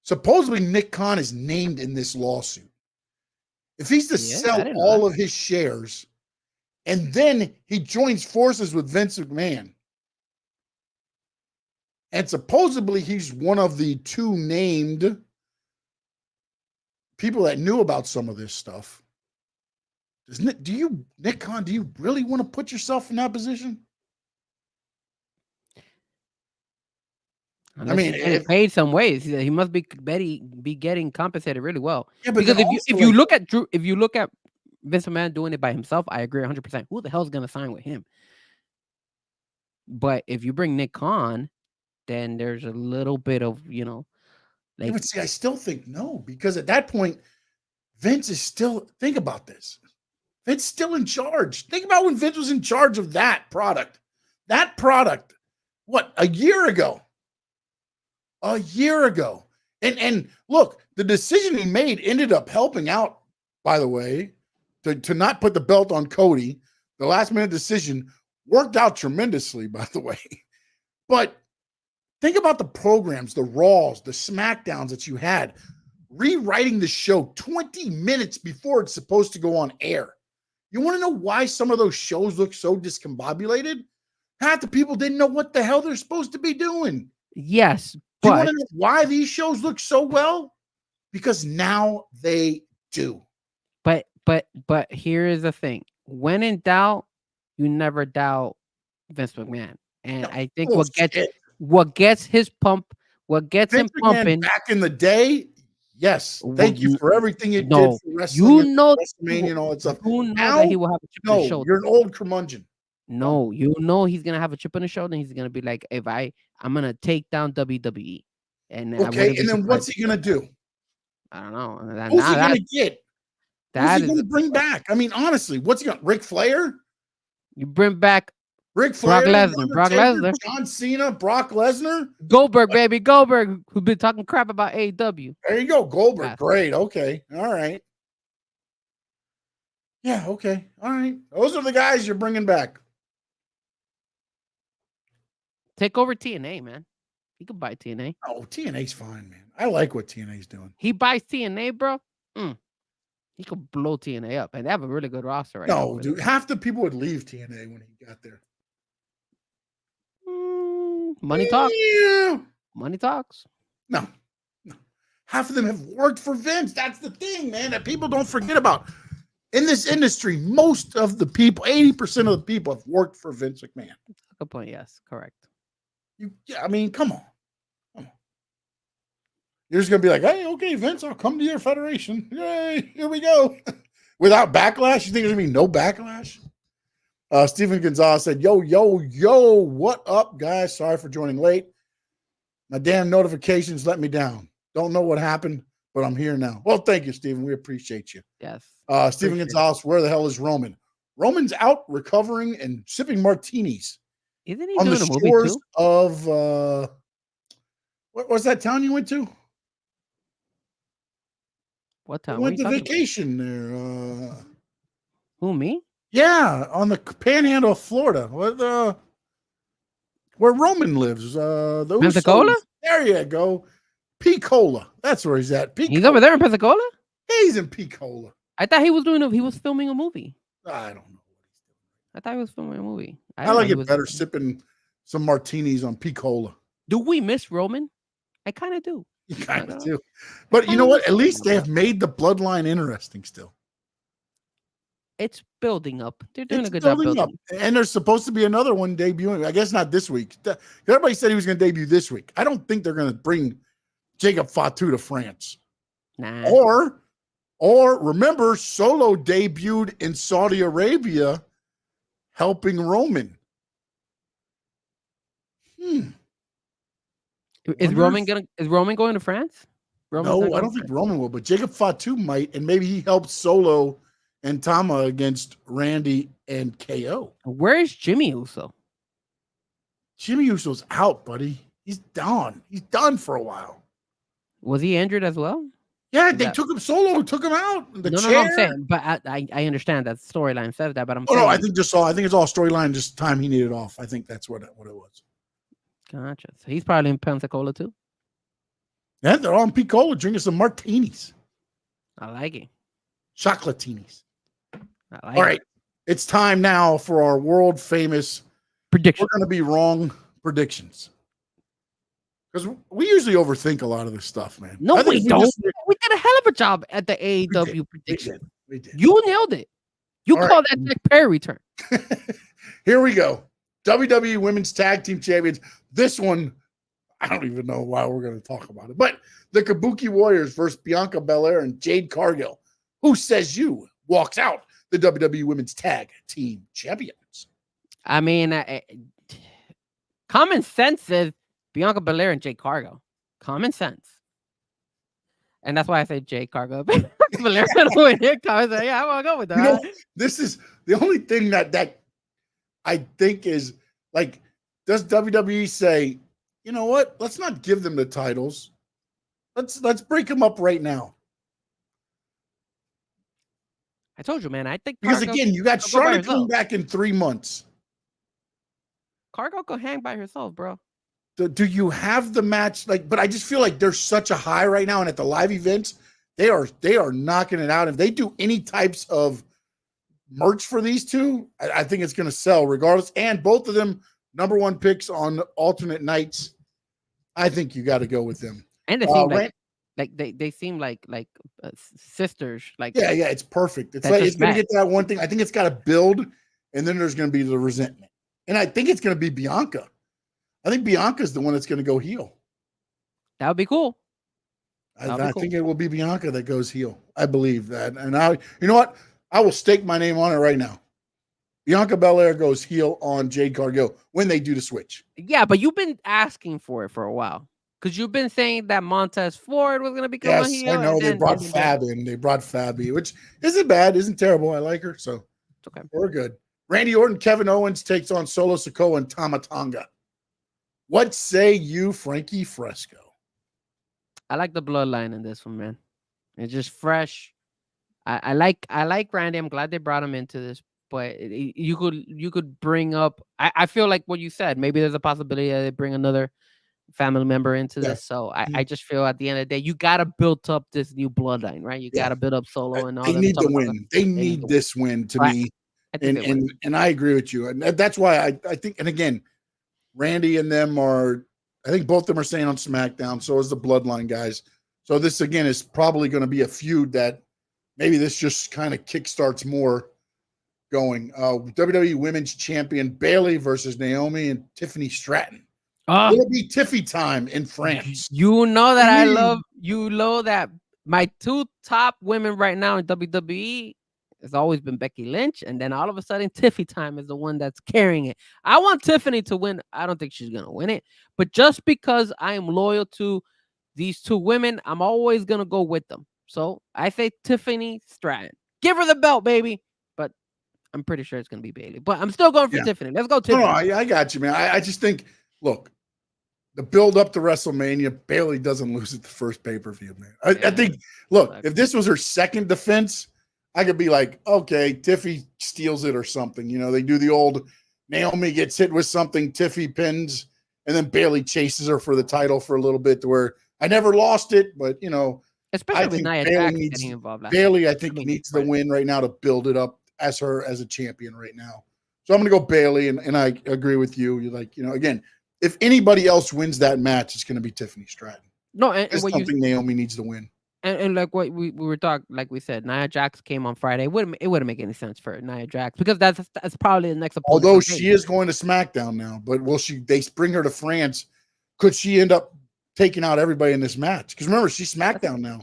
supposedly Nick Khan is named in this lawsuit. If he's to sell all of his shares and then he joins forces with Vince McMahon, and supposedly he's one of the two named people that knew about some of this stuff. Nick Khan, do you really want to put yourself in that position? Unless he's getting paid some ways, he must be getting compensated really well. Yeah, but because if you look at Vince McMahon doing it by himself, I agree 100%. Who the hell's gonna sign with him? But if you bring Nick Khan, then there's a little bit of like. But see, I still think no, because at that point, Vince is still. Think about this. Vince still in charge. Think about when Vince was in charge of that product. That product, what, a year ago? A year ago. And look, the decision he made ended up helping out, by the way, to not put the belt on Cody. The last minute decision worked out tremendously, by the way. But think about the programs, the Raws, the SmackDowns that you had, rewriting the show 20 minutes before it's supposed to go on air. You want to know why some of those shows look so discombobulated? Half the people didn't know what the hell they're supposed to be doing. Yes. Do you want to know why these shows look so well? Because now they do. But here is the thing. When in doubt, you never doubt Vince McMahon. And I think what gets him pumping back in the day. Yes, thank you for everything you did for wrestling, WrestleMania, and all that stuff. You know that he will have a chip on his shoulder. You're an old curmudgeon. No, he's gonna have a chip on his shoulder, and he's gonna be like, I'm gonna take down WWE. And then what's he gonna do? I don't know. Who's he gonna get? Who's he gonna bring back? I mean, honestly, what's he gonna? Ric Flair? You bring back Ric Flair, Brock Lesnar, John Cena, Brock Lesnar, Goldberg, baby, Goldberg, who's been talking crap about AEW. There you go, Goldberg. Great, okay, all right, yeah, okay, all right. Those are the guys you're bringing back. Take over TNA, man. He could buy TNA. Oh, TNA's fine, man. I like what TNA's doing. He buys TNA, bro. He could blow TNA up, and they have a really good roster right now. No, dude, half the people would leave TNA when he got there. Money talks. Yeah. Money talks. No. Half of them have worked for Vince. That's the thing, man, that people don't forget about. In this industry, most of the people, 80% of the people have worked for Vince McMahon. Good point. Yes, correct. I mean, come on. You're just going to be like, hey, okay, Vince, I'll come to your federation. Yay, here we go. Without backlash? You think there's going to be no backlash? Steven Gonzalez said, yo, what up, guys? Sorry for joining late. My damn notifications let me down. Don't know what happened, but I'm here now. Well, thank you, Steven. We appreciate you. Yes. Steven Gonzalez, where the hell is Roman? Roman's out recovering and sipping martinis. Isn't he on doing the a movie shores too? Of what was that town you went to? What town? I went to vacation there. Who, me? Yeah, on the panhandle of Florida. Where Roman lives. Pensacola? There you go. Pensacola. That's where he's at. He's over there in Pensacola? Yeah, he's in Pensacola. I thought he was filming a movie. I don't know. I thought he was filming a movie. I like it better sipping some martinis on Pensacola. Do we miss Roman? I kind of do. You kind of do. But you know what? At least they have made the bloodline interesting still. It's building up. They're doing a good job building up. And there's supposed to be another one debuting. I guess not this week. Everybody said he was going to debut this week. I don't think they're going to bring Jacob Fatu to France. Nah. Or remember, Solo debuted in Saudi Arabia helping Roman. Is Roman going to France? No, I don't think Roman will, but Jacob Fatu might, and maybe he helps Solo and Tama against Randy and KO. Where is Jimmy Uso? Jimmy Uso's out, buddy. He's done. He's done for a while. Was he injured as well? Yeah, they took him. Solo took him out. No, I'm saying, but I understand that storyline says that, but I'm saying. No, I think it's all storyline. Just time he needed off. I think that's what it was. Gotcha. So he's probably in Pensacola too. Yeah, they're all in Picola drinking some martinis. I like it. Chocolatinis. All right. It's time now for our world famous prediction. We're going to be wrong predictions. Because we usually overthink a lot of this stuff, man. No, we don't. We did a hell of a job at the AEW prediction. We did. You nailed it. You called that Jack Perry turn. Here we go. WWE Women's Tag Team Champions. This one, I don't even know why we're going to talk about it. But the Kabuki Warriors versus Bianca Belair and Jade Cargill. Who says you walks out the WWE Women's Tag Team Champions? I mean, common sense says Bianca Belair and Jade Cargill. Common sense. And that's why I say Jade Cargill. Belair going to win it. Yeah, I want to go with that. You know, this is the only thing that I think is like, does WWE say, you know what? Let's not give them the titles. Let's break them up right now. I told you, man. I think because again, you got Charlotte coming back in 3 months. Cargill can hang by herself, bro. Do you have the match? But I just feel like there's such a high right now, and at the live events, they are knocking it out. If they do any types of merch for these two, I think it's going to sell regardless. And both of them #1 picks on alternate nights. I think you got to go with them. And they seem they seem like sisters. Yeah, it's perfect. It's going to get that one thing. I think it's got to build, and then there's going to be the resentment. And I think it's going to be Bianca. I think Bianca's the one that's going to go heel. That would be cool. I think it will be Bianca that goes heel. I believe that. And you know what? I will stake my name on it right now. Bianca Belair goes heel on Jade Cargill when they do the switch. Yeah, but you've been asking for it for a while. Because you've been saying that Montez Ford was going to become a heel. Yes, I know. They brought Fab in. They brought Fabi, which isn't bad, isn't terrible. I like her. So it's okay. We're good. Randy Orton, Kevin Owens takes on Solo Sikoa and Tama Tonga. What say you, Frankie Fresco? I like the bloodline in this one, man. It's just fresh. I like Randy. I'm glad they brought him into this. But you could bring up. I feel like what you said. Maybe there's a possibility that they bring another family member into this. So I just feel at the end of the day, you got to build up this new bloodline, right? You got to build up Solo and all. They need the win. They need this win to me. And I agree with you. And that's why I think. And again, Randy and them are. I think both of them are staying on SmackDown. So is the Bloodline guys. So this again is probably going to be a feud that maybe this just kind of kickstarts more going. WWE Women's Champion Bayley versus Naomi and Tiffany Stratton. Will it be Tiffy time in France? You know that you know that my two top women right now in WWE has always been Becky Lynch, and then all of a sudden Tiffy time is the one that's carrying it. I want Tiffany to win. I don't think she's gonna win it, but just because I am loyal to these two women, I'm always gonna go with them. So I say Tiffany Stratton. Give her the belt, baby. But I'm pretty sure it's gonna be Bayley. But I'm still going for Tiffany. Let's go, Tiffany. No, I got you, man. I just think, look, the build up to WrestleMania, Bayley doesn't lose at the first pay-per-view, man. I think, look, if this was her second defense, I could be like, okay, Tiffy steals it or something. You know, they do the old Naomi gets hit with something, Tiffy pins, and then Bayley chases her for the title for a little bit to where I never lost it, but, you know, especially with Nia Jax getting involved. Bayley, I think, needs the win right now to build it up as a champion right now. So I'm going to go Bayley, and I agree with you. You're like, you know, again, if anybody else wins that match, it's going to be Tiffany Stratton. No, and it's something Naomi needs to win. And like what we were talking, like we said, Nia Jax came on Friday. It wouldn't make any sense for Nia Jax because that's probably the next opponent. Although she is going to SmackDown now, but they bring her to France? Could she end up taking out everybody in this match? Because remember, she's SmackDown now.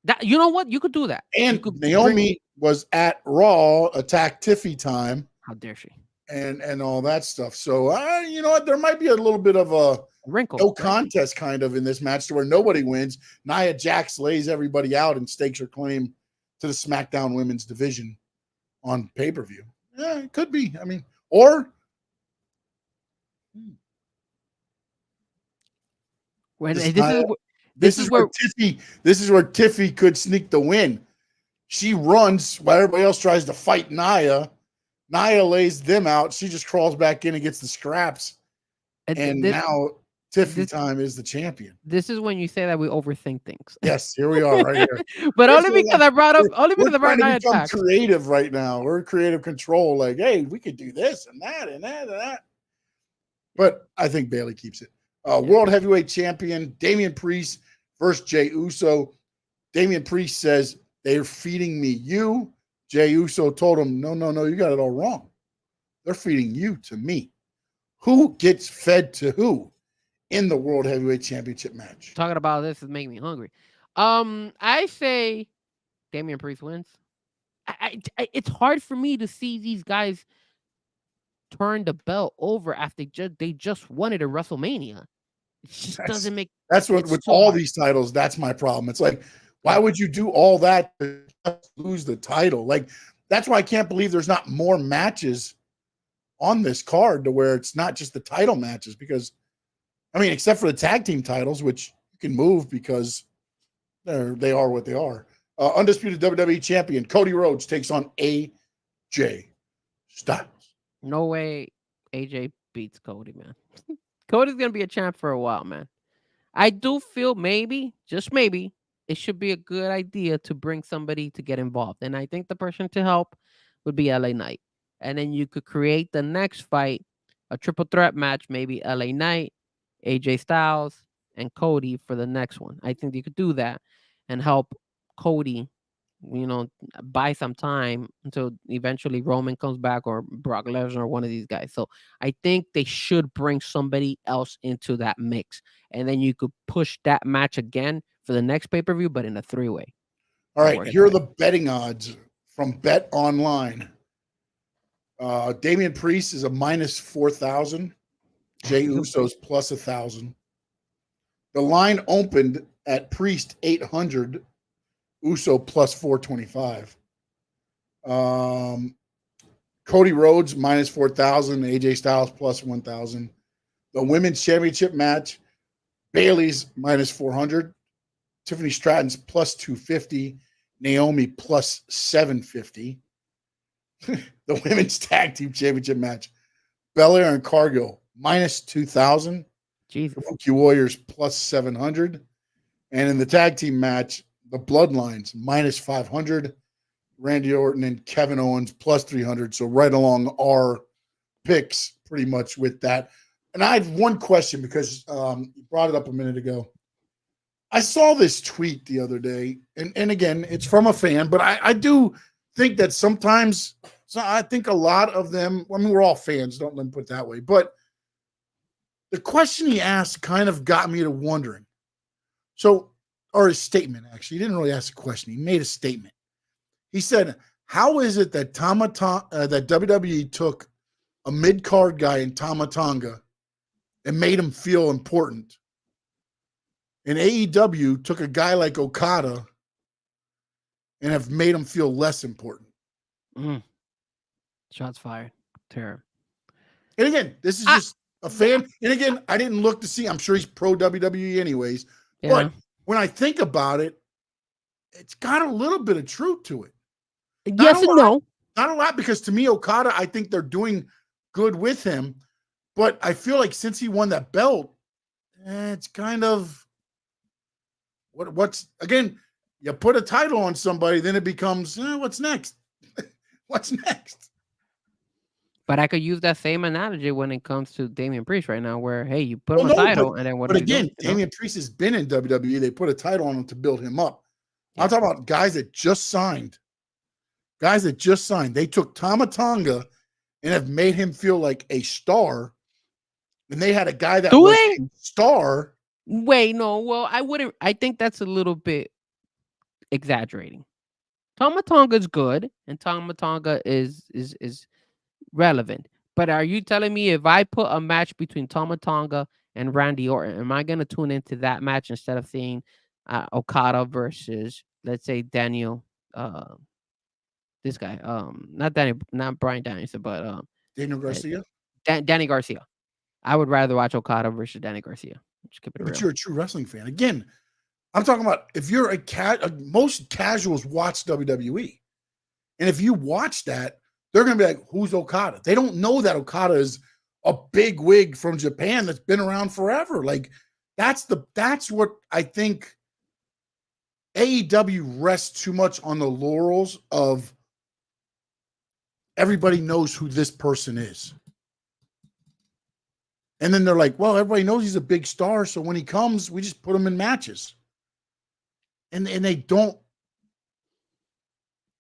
That, you know what? You could do that. And Naomi was at Raw, attack Tiffy time. How dare she? and all that stuff. So you know what? There might be a little bit of a wrinkle, no contest kind of in this match to where nobody wins. Nia Jax lays everybody out and stakes her claim to the SmackDown Women's Division on pay-per-view. Yeah, it could be. I mean, or When this is where where Tiffy could sneak the win. She runs while everybody else tries to fight Nia. Nia lays them out. She just crawls back in and gets the scraps. And now Tiffy time is the champion. This is when you say that we overthink things. Yes, here we are right here. But only because I brought Nia Jax. Creative right now. We're creative control. Like, hey, we could do this and that and that and that. But I think Bayley keeps it. World Heavyweight Champion Damian Priest versus Jey Uso. Damian Priest says, they're feeding me you. Jey Uso told him, no, you got it all wrong. They're feeding you to me. Who gets fed to who in the World Heavyweight Championship match? Talking about this is making me hungry. I say Damian Priest wins. It's hard for me to see these guys turn the belt over after they just won it at WrestleMania. It just doesn't make. That's what with all these titles. That's my problem. It's like, why would you do all that to lose the title? Like, that's why I can't believe there's not more matches on this card to where it's not just the title matches. Because, I mean, except for the tag team titles, which you can move because they are what they are. Undisputed WWE champion Cody Rhodes takes on AJ Styles. No way AJ beats Cody, man. Cody's going to be a champ for a while, man. I do feel maybe, just maybe, it should be a good idea to bring somebody to get involved. And I think the person to help would be LA Knight. And then you could create the next fight, a triple threat match, maybe LA Knight, AJ Styles, and Cody for the next one. I think you could do that and help Cody, buy some time until eventually Roman comes back or Brock Lesnar or one of these guys. So I think they should bring somebody else into that mix. And then you could push that match again for the next pay-per-view, but in a 3-way. All right, here are the betting odds from Bet Online. Damian Priest is a minus 4,000. Jey Uso's plus 1,000. The line opened at Priest 800. Uso plus 425. Cody Rhodes minus 4,000. AJ Styles plus 1,000. The women's championship match, Bayley's minus 400. Tiffany Stratton's plus 250. Naomi plus 750. The women's tag team championship match, Belair and Cargill minus 2,000. Kabuki Warriors plus 700. And in the tag team match, the Bloodlines minus 500. Randy Orton and Kevin Owens plus 300. So right along our picks pretty much with that. And I have one question because you brought it up a minute ago. I saw this tweet the other day, and again, it's from a fan, but I do think that sometimes, I think a lot of them, I mean, we're all fans, don't let me put it that way, but the question he asked kind of got me to wondering. Or his statement, actually. He didn't really ask a question. He made a statement. He said, how is it that that WWE took a mid-card guy in Tama Tonga and made him feel important? And AEW took a guy like Okada and have made him feel less important. Shots fired. Terror. And again, this is just a fan. And again, I didn't look to see. I'm sure he's pro WWE anyways. Yeah. But when I think about it, it's got a little bit of truth to it. Yes and no. Not a lot, because to me, Okada, I think they're doing good with him. But I feel like since he won that belt, it's kind of what's again, you put a title on somebody, then it becomes, what's next? What's next? But I could use that same analogy when it comes to Damian Priest right now, where, hey, you put him a title, and then what? But again, Damian Priest has been in WWE. They put a title on him to build him up. I'm talking about guys that just signed. They took Tama Tonga and have made him feel like a star. And they had a guy that was a star. Wait, no. Well, I wouldn't. I think that's a little bit exaggerating. Tama Tonga's good, and Tama Tonga is relevant. But are you telling me if I put a match between Tama Tonga and Randy Orton, am I going to tune into that match instead of seeing Okada versus, let's say, Daniel, this guy, not Brian Danielson, but Daniel Garcia. Danny Garcia. I would rather watch Okada versus Danny Garcia. Just keep it But real. you're a true wrestling fan. Again, I'm talking about if you're a cat. Most casuals watch WWE, and if you watch that, they're going to be like, "Who's Okada?" They don't know that Okada is a big wig from Japan that's been around forever. Like that's what I think. AEW rests too much on the laurels of everybody knows who this person is. And then they're like, well, everybody knows he's a big star, so when he comes, we just put him in matches. And they don't.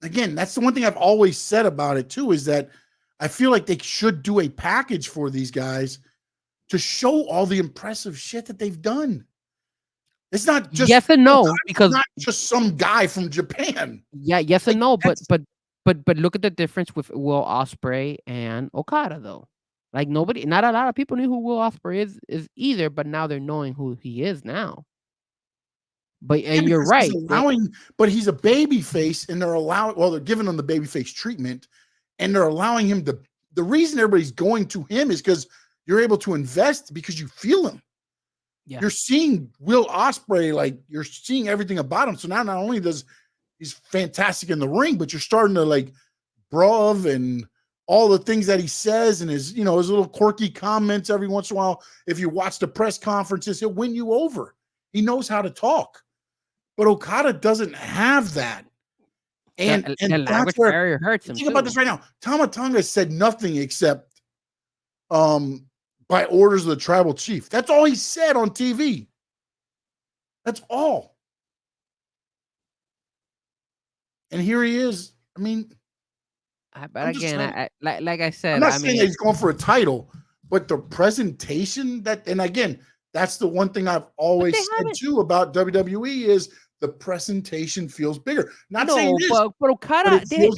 Again, that's the one thing I've always said about it too, is that I feel like they should do a package for these guys to show all the impressive shit that they've done. It's not just yes and no, because it's not just some guy from Japan. Yeah, yes and Like, no, but look at the difference with Will Ospreay and Okada though. Like not a lot of people knew who Will Ospreay is either, but now they're knowing who he is now. But and you're right. But he's a baby face, and they're giving him the baby face treatment, and they're allowing him to. The reason everybody's going to him is because you're able to invest because you feel him. Yeah. You're seeing Will Ospreay, like you're seeing everything about him. So now not only does he's fantastic in the ring, but you're starting to like bruv and all the things that he says and his little quirky comments every once in a while. If you watch the press conferences, he'll win you over. He knows how to talk. But Okada doesn't have that. And the language barrier hurts him. Think about this right now. Tama Tonga said nothing except by orders of the tribal chief. That's all he said on TV. That's all. And here he is. I mean, but again, like I said, I'm not saying that he's going for a title, but the presentation and again, that's the one thing I've always said too about WWE is the presentation feels bigger. Not saying this, but Okada, they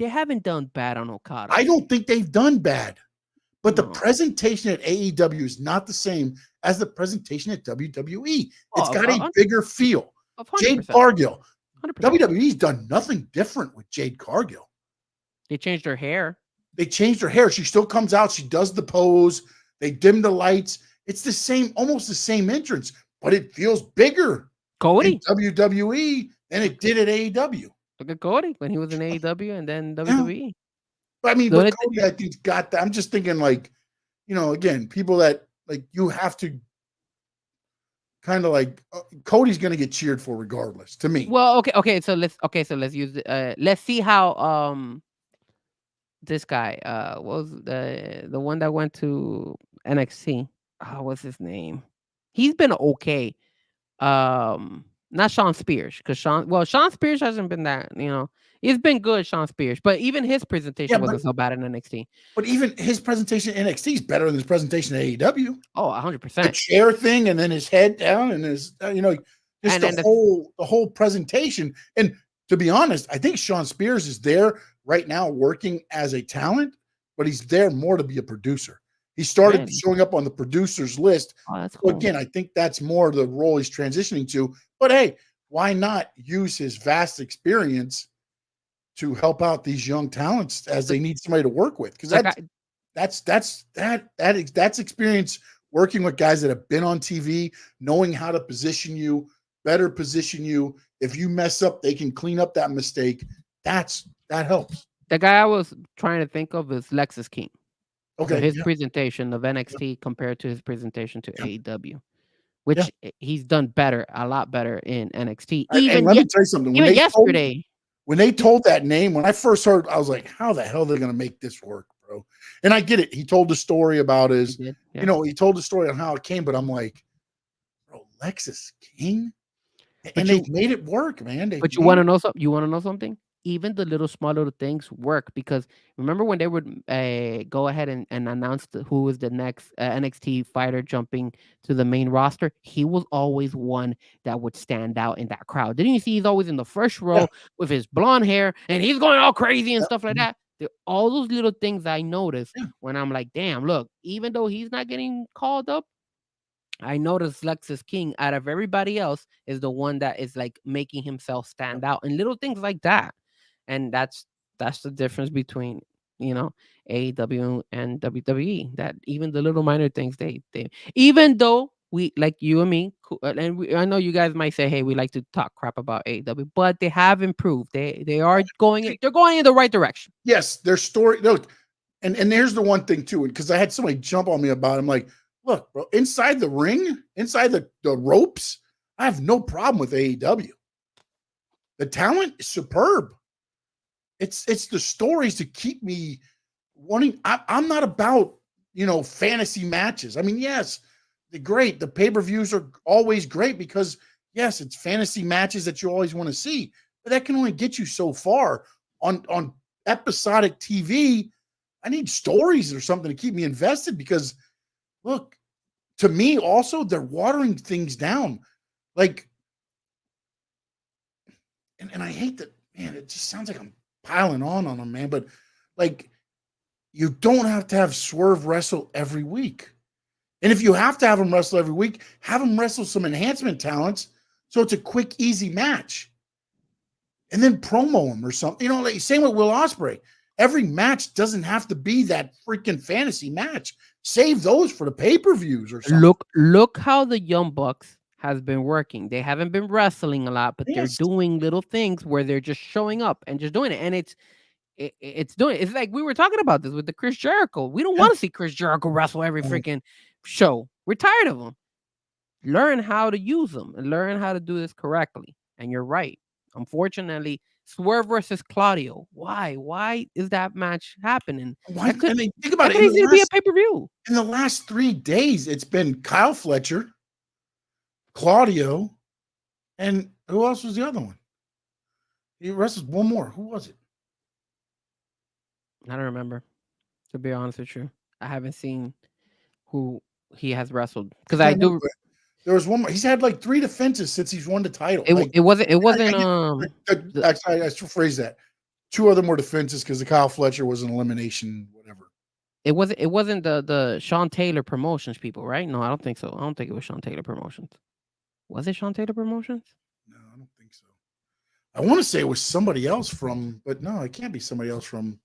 haven't done bad on Okada. I don't think they've done bad. But the presentation at AEW is not the same as the presentation at WWE. It's got a bigger feel. 100%. Jade Cargill. 100%. WWE's done nothing different with Jade Cargill. They changed her hair. She still comes out. She does the pose. They dim the lights. It's the same, almost the same entrance, but it feels bigger Cody in WWE than it did at AEW. Look at Cody when he was in AEW and then WWE. I mean, but Cody, I think, got that. I'm just thinking, like, again, people that like you have to kind of like Cody's going to get cheered for regardless. To me, well, okay. So let's use let's see how this guy what was the one that went to NXT. What's his name? He's been okay. Not Sean Spears, because Sean Spears hasn't been that, he's been good, Sean Spears, but even his presentation wasn't so bad in NXT. But even his presentation in NXT is better than his presentation at AEW. Oh, 100%. The chair thing, and then his head down, and his, just the whole presentation. And to be honest, I think Sean Spears is there right now working as a talent, but he's there more to be a producer. He started showing up on the producers list. Oh, that's cool. So again, I think that's more the role he's transitioning to. But hey, why not use his vast experience to help out these young talents as they need somebody to work with? Because that's experience working with guys that have been on TV, knowing how to better position you. If you mess up, they can clean up that mistake. That helps. The guy I was trying to think of is Lexus King. Okay, so his presentation of NXT compared to his presentation to AEW, which he's done a lot better in NXT. Even let me tell you something. Even yesterday, when they told that name, when I first heard, I was like, "How the hell are they going to make this work, bro?" And I get it. He told the story about his, he told the story on how it came. But I'm like, bro, Lexus King, and they made it work, man. But you want to know something? You want to know something? Even the small little things work, because remember when they would go ahead and announce who was the next NXT fighter jumping to the main roster, he was always one that would stand out in that crowd. Didn't you see he's always in the first row with his blonde hair and he's going all crazy and stuff like that? All those little things I notice Yeah. when I'm like, damn, look, even though he's not getting called up, I notice Lexus King out of everybody else is the one that is like making himself stand out and little things like that. And that's the difference between, AEW and WWE. That even the little minor things they even though we like you and me, and I know you guys might say, hey, we like to talk crap about AEW, but they have improved. They are they're going in the right direction. Yes, their story. Look, and here's the one thing too, because I had somebody jump on me about it. I'm like, look, bro, inside the ring, inside the ropes, I have no problem with AEW. The talent is superb. It's the stories to keep me wanting. I'm not about, fantasy matches. I mean, yes, they're great. The pay-per-views are always great because, yes, it's fantasy matches that you always want to see, but that can only get you so far. On episodic TV, I need stories or something to keep me invested because, look, to me also, they're watering things down. Like, and I hate that, man, it just sounds like I'm piling on them, man, but like, you don't have to have Swerve wrestle every week. And if you have to have him wrestle every week, have him wrestle some enhancement talents so it's a quick, easy match. And then promo him or something. Like same with Will Ospreay. Every match doesn't have to be that freaking fantasy match. Save those for the pay-per-views or something. Look how the Young Bucks has been working. They haven't been wrestling a lot, but they're doing little things where they're just showing up and just doing it. And it's like we were talking about this with the Chris Jericho. We don't want to see Chris Jericho wrestle every freaking show. We're tired of him. Learn how to use them and learn how to do this correctly. And you're right. Unfortunately, Swerve versus Claudio. Why? Why is that match happening? Why? I mean, think about it. It easily be a pay-per-view. In the last 3 days, it's been Kyle Fletcher, Claudio, and who else was the other one? He wrestled one more. Who was it? I don't remember. To be honest with you, I haven't seen who he has wrestled because I do. There was one more. He's had like 3 defenses since he's won the title. It wasn't. Actually, I should phrase that. 2 other more defenses because the Kyle Fletcher was an elimination, whatever. It wasn't the Sean Taylor Promotions people, right? No, I don't think so. I don't think it was Sean Taylor Promotions. Was it Sean Taylor Promotions? No, I don't think so. I want to say it was somebody else from, but no, it can't be somebody else from.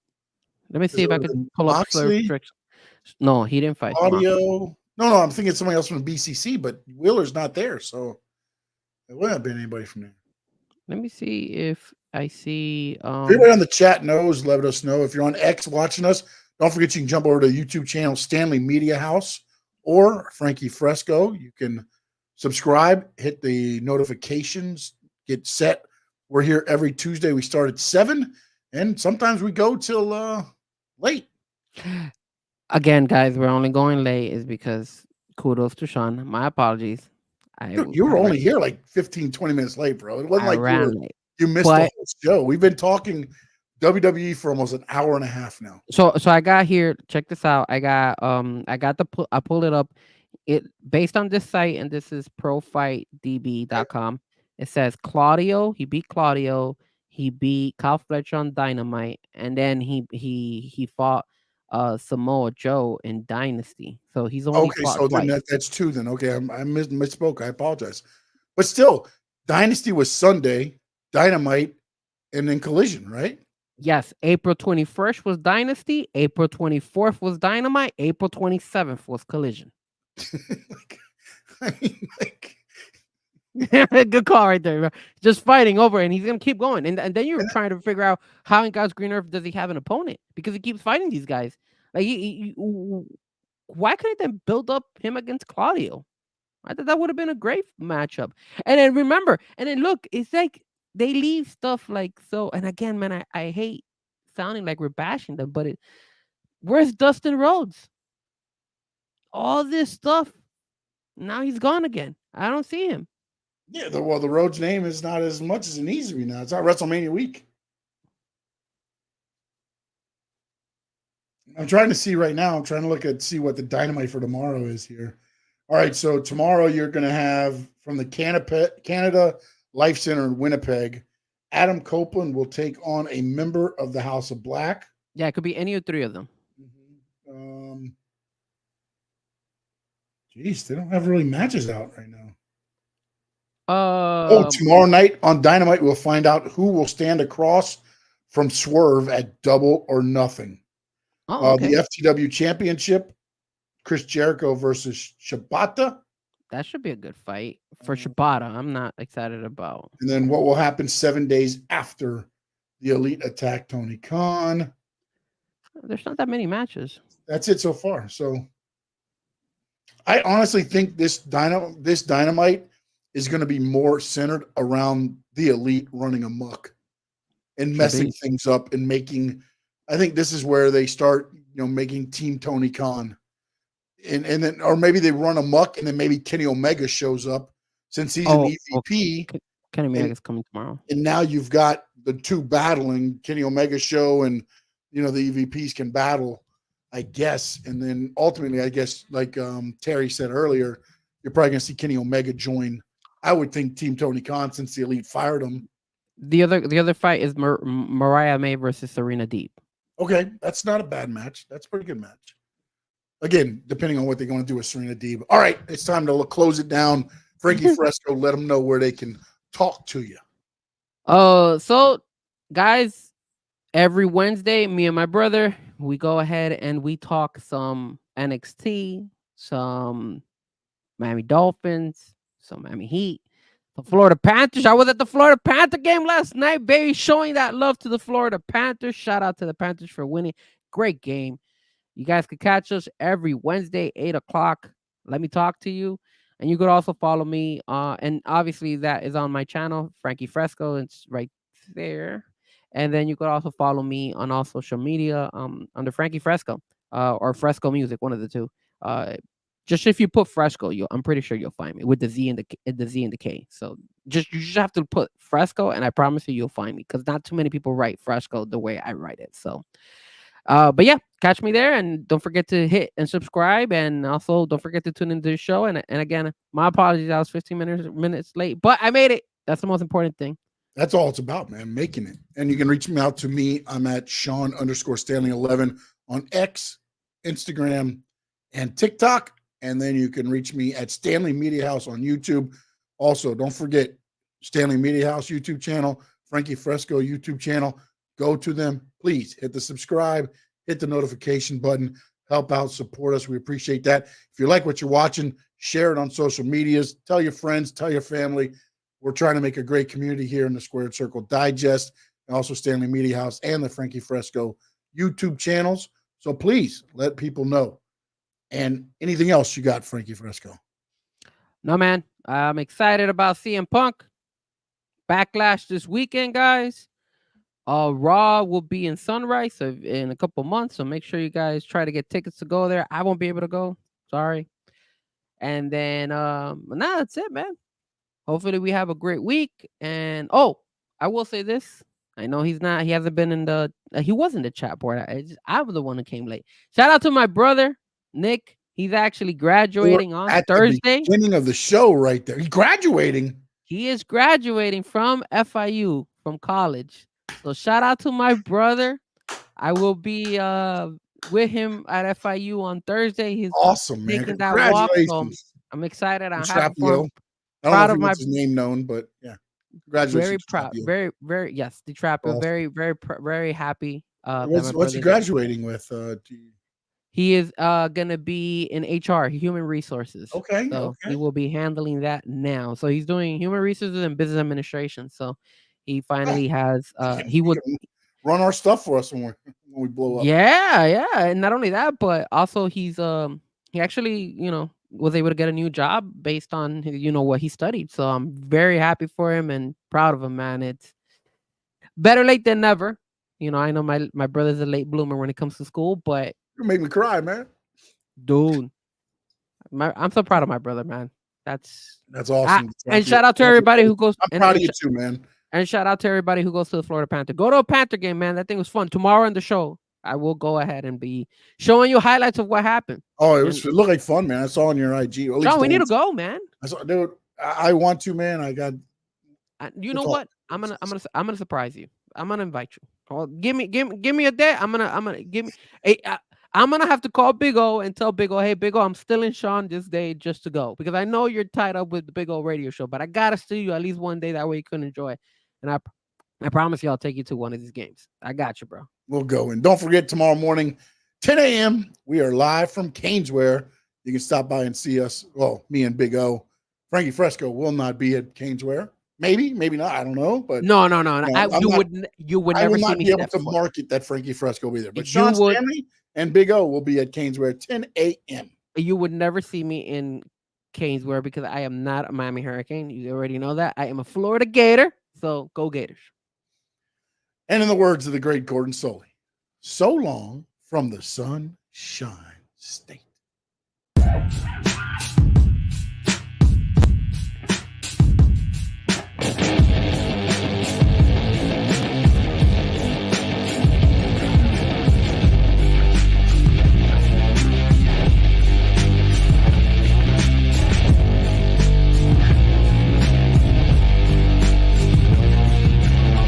Let me see if I can pull up. No, he didn't fight. Audio. No, I'm thinking somebody else from BCC, but Wheeler's not there, so it wouldn't have been anybody from there. Let me see if I see. Everybody on the chat knows. Let us know if you're on X watching us. Don't forget you can jump over to the YouTube channel Stanley Media House or Frankie Fresco. You can subscribe, hit the notifications, get set. We're here every Tuesday. We start at 7, and sometimes we go till late. Again, guys, we're only going late is because kudos to Sean. My apologies. Dude, you were only here like 15, 20 minutes late, bro. It wasn't like you missed the whole show. We've been talking WWE for almost an hour and a half now. So I got here. Check this out. I pulled it up. It based on this site, and this is profightdb.com. It says Claudio. He beat Claudio. He beat Kyle Fletcher on Dynamite, and then he fought Samoa Joe in Dynasty. So he's only so then that's 2 then. Okay, I misspoke. I apologize. But still, Dynasty was Sunday, Dynamite, and then Collision, right? Yes, April 21st was Dynasty, April 24th was Dynamite, April 27th was Collision. Good call right there, bro. Just fighting over, and he's gonna keep going. And then you're trying to figure out how in God's green earth does he have an opponent because he keeps fighting these guys. Like, why couldn't they build up him against Claudio? I thought that would have been a great matchup. And then remember, and then look, it's like they leave stuff like so. And again, man, I hate sounding like we're bashing them, but where's Dustin Rhodes? All this stuff. Now he's gone again. I don't see him. Yeah, the Rhodes name is not as much as it needs to be now. It's not WrestleMania week. I'm trying to see right now. I'm trying to see what the Dynamite for tomorrow is here. All right, so tomorrow you're going to have from the Canada Life Center in Winnipeg, Adam Copeland will take on a member of the House of Black. Yeah, it could be any of three of them. Geez, they don't have really matches out right now. Uh, Tomorrow night on Dynamite, we'll find out who will stand across from Swerve at Double or Nothing. okay. The FTW Championship, Chris Jericho versus Shibata. That should be a good fight for Shibata. I'm not excited about. And then what will happen 7 days after the Elite attack Tony Khan? There's not that many matches. That's it so far. So I honestly think this Dynamite is going to be more centered around the Elite running amok and messing things up and making. I think this is where they start, making Team Tony Khan, and then, or maybe they run amok and then maybe Kenny Omega shows up since he's an EVP. Okay. Kenny Omega's coming tomorrow, and now you've got the two battling. Kenny Omega show, and the EVPs can battle, I guess, and then ultimately, I guess, like Terry said earlier, you're probably going to see Kenny Omega join. I would think Team Tony Khan, since the Elite fired him. The other fight is Mariah May versus Serena Deeb. Okay, that's not a bad match. That's a pretty good match. Again, depending on what they're going to do with Serena Deeb. All right, it's time to close it down. Frankie Fresco, let them know where they can talk to you. So guys, every Wednesday, me and my brother, we go ahead and we talk some NXT, some Miami Dolphins, some Miami Heat, the Florida Panthers. I was at the Florida Panther game last night, baby, showing that love to the Florida Panthers. Shout out to the Panthers for winning. Great game. You guys can catch us every Wednesday, 8 o'clock. Let me talk to you. And you could also follow me. And obviously that is on my channel, Frankie Fresco. It's right there. And then you could also follow me on all social media under Frankie Fresco or Fresco Music, one of the two. Just if you put Fresco, I'm pretty sure you'll find me with the Z and the K. So you just have to put Fresco, and I promise you'll find me, because not too many people write Fresco the way I write it. So, but yeah, catch me there, and don't forget to hit and subscribe, and also don't forget to tune into the show. And again, my apologies, I was 15 minutes late, but I made it. That's the most important thing. That's all it's about, man, making it. And you can reach me out to me. I'm at Sean_Stanley11 on X, Instagram, and TikTok. And then you can reach me at Stanley Media House on YouTube. Also, don't forget Stanley Media House YouTube channel, Frankie Fresco YouTube channel. Go to them. Please hit the subscribe, hit the notification button, help out, support us. We appreciate that. If you like what you're watching, share it on social medias. Tell your friends, tell your family. We're trying to make a great community here in the Squared Circle Digest, and also Stanley Media House and the Frankie Fresco YouTube channels. So please let people know. And anything else you got, Frankie Fresco? No, man. I'm excited about CM Punk. Backlash this weekend, guys. Raw will be in Sunrise in a couple months, so make sure you guys try to get tickets to go there. I won't be able to go. Sorry. And then, that's it, man. Hopefully we have a great week. And I will say this. I know he hasn't been in he was in the chat board. I was the one who came late. Shout out to my brother, Nick. He's actually graduating on Thursday. The beginning of the show right there. He's graduating. He is graduating from FIU, from college. So shout out to my brother. I will be with him at FIU on Thursday. He's awesome, man. Taking that walk. So I'm excited. I'm happy for him. I don't know if he wants his name known, but yeah. Congratulations. Very proud. Very, very, yes. The Trapper. Awesome. Very, very, very happy. What's he graduating with? He is gonna be in HR, human resources. Okay. So he will be handling that now. So he's doing human resources and business administration. So he finally has he would run our stuff for us when we blow up. Yeah. And not only that, but also he's he actually, was able to get a new job based on what he studied. So I'm very happy for him and proud of him, man. It's better late than never. I know my brother's a late bloomer when it comes to school, but you make me cry, man. Dude, I'm so proud of my brother, man. That's awesome. And shout out to everybody who goes. I'm proud of you too, man. And shout out to everybody who goes to the Florida Panther. Go to a Panther game, man. That thing was fun. Tomorrow in the show, I will go ahead and be showing you highlights of what happened. Oh, it looked like fun, man. I saw on your IG. No, we need to go, man. Dude, I want to, man. I got. You know what? I'm gonna surprise you. I'm gonna invite you. Give me a day. I'm gonna give me. Hey, I'm gonna have to call Big O and tell Big O, hey, Big O, I'm still in Sean this day just to go because I know you're tied up with the Big O radio show, but I gotta see you at least one day. That way you can enjoy it. And I promise you, I'll take you to one of these games. I got you, bro. We'll go. And don't forget, tomorrow morning, 10 a.m., we are live from Caneswear. You can stop by and see us. Well, me and Big O. Frankie Fresco will not be at Caneswear. Maybe not. I don't know. But no. You would I never will see not me be able step to foot. market that Frankie Fresco will be there. But You Sean would- Stanley and Big O will be at Caneswear 10 a.m. You would never see me in Caneswear because I am not a Miami Hurricane. You already know that. I am a Florida Gator. So go Gators. And in the words of the great Gordon Soley, so long from the Sunshine State.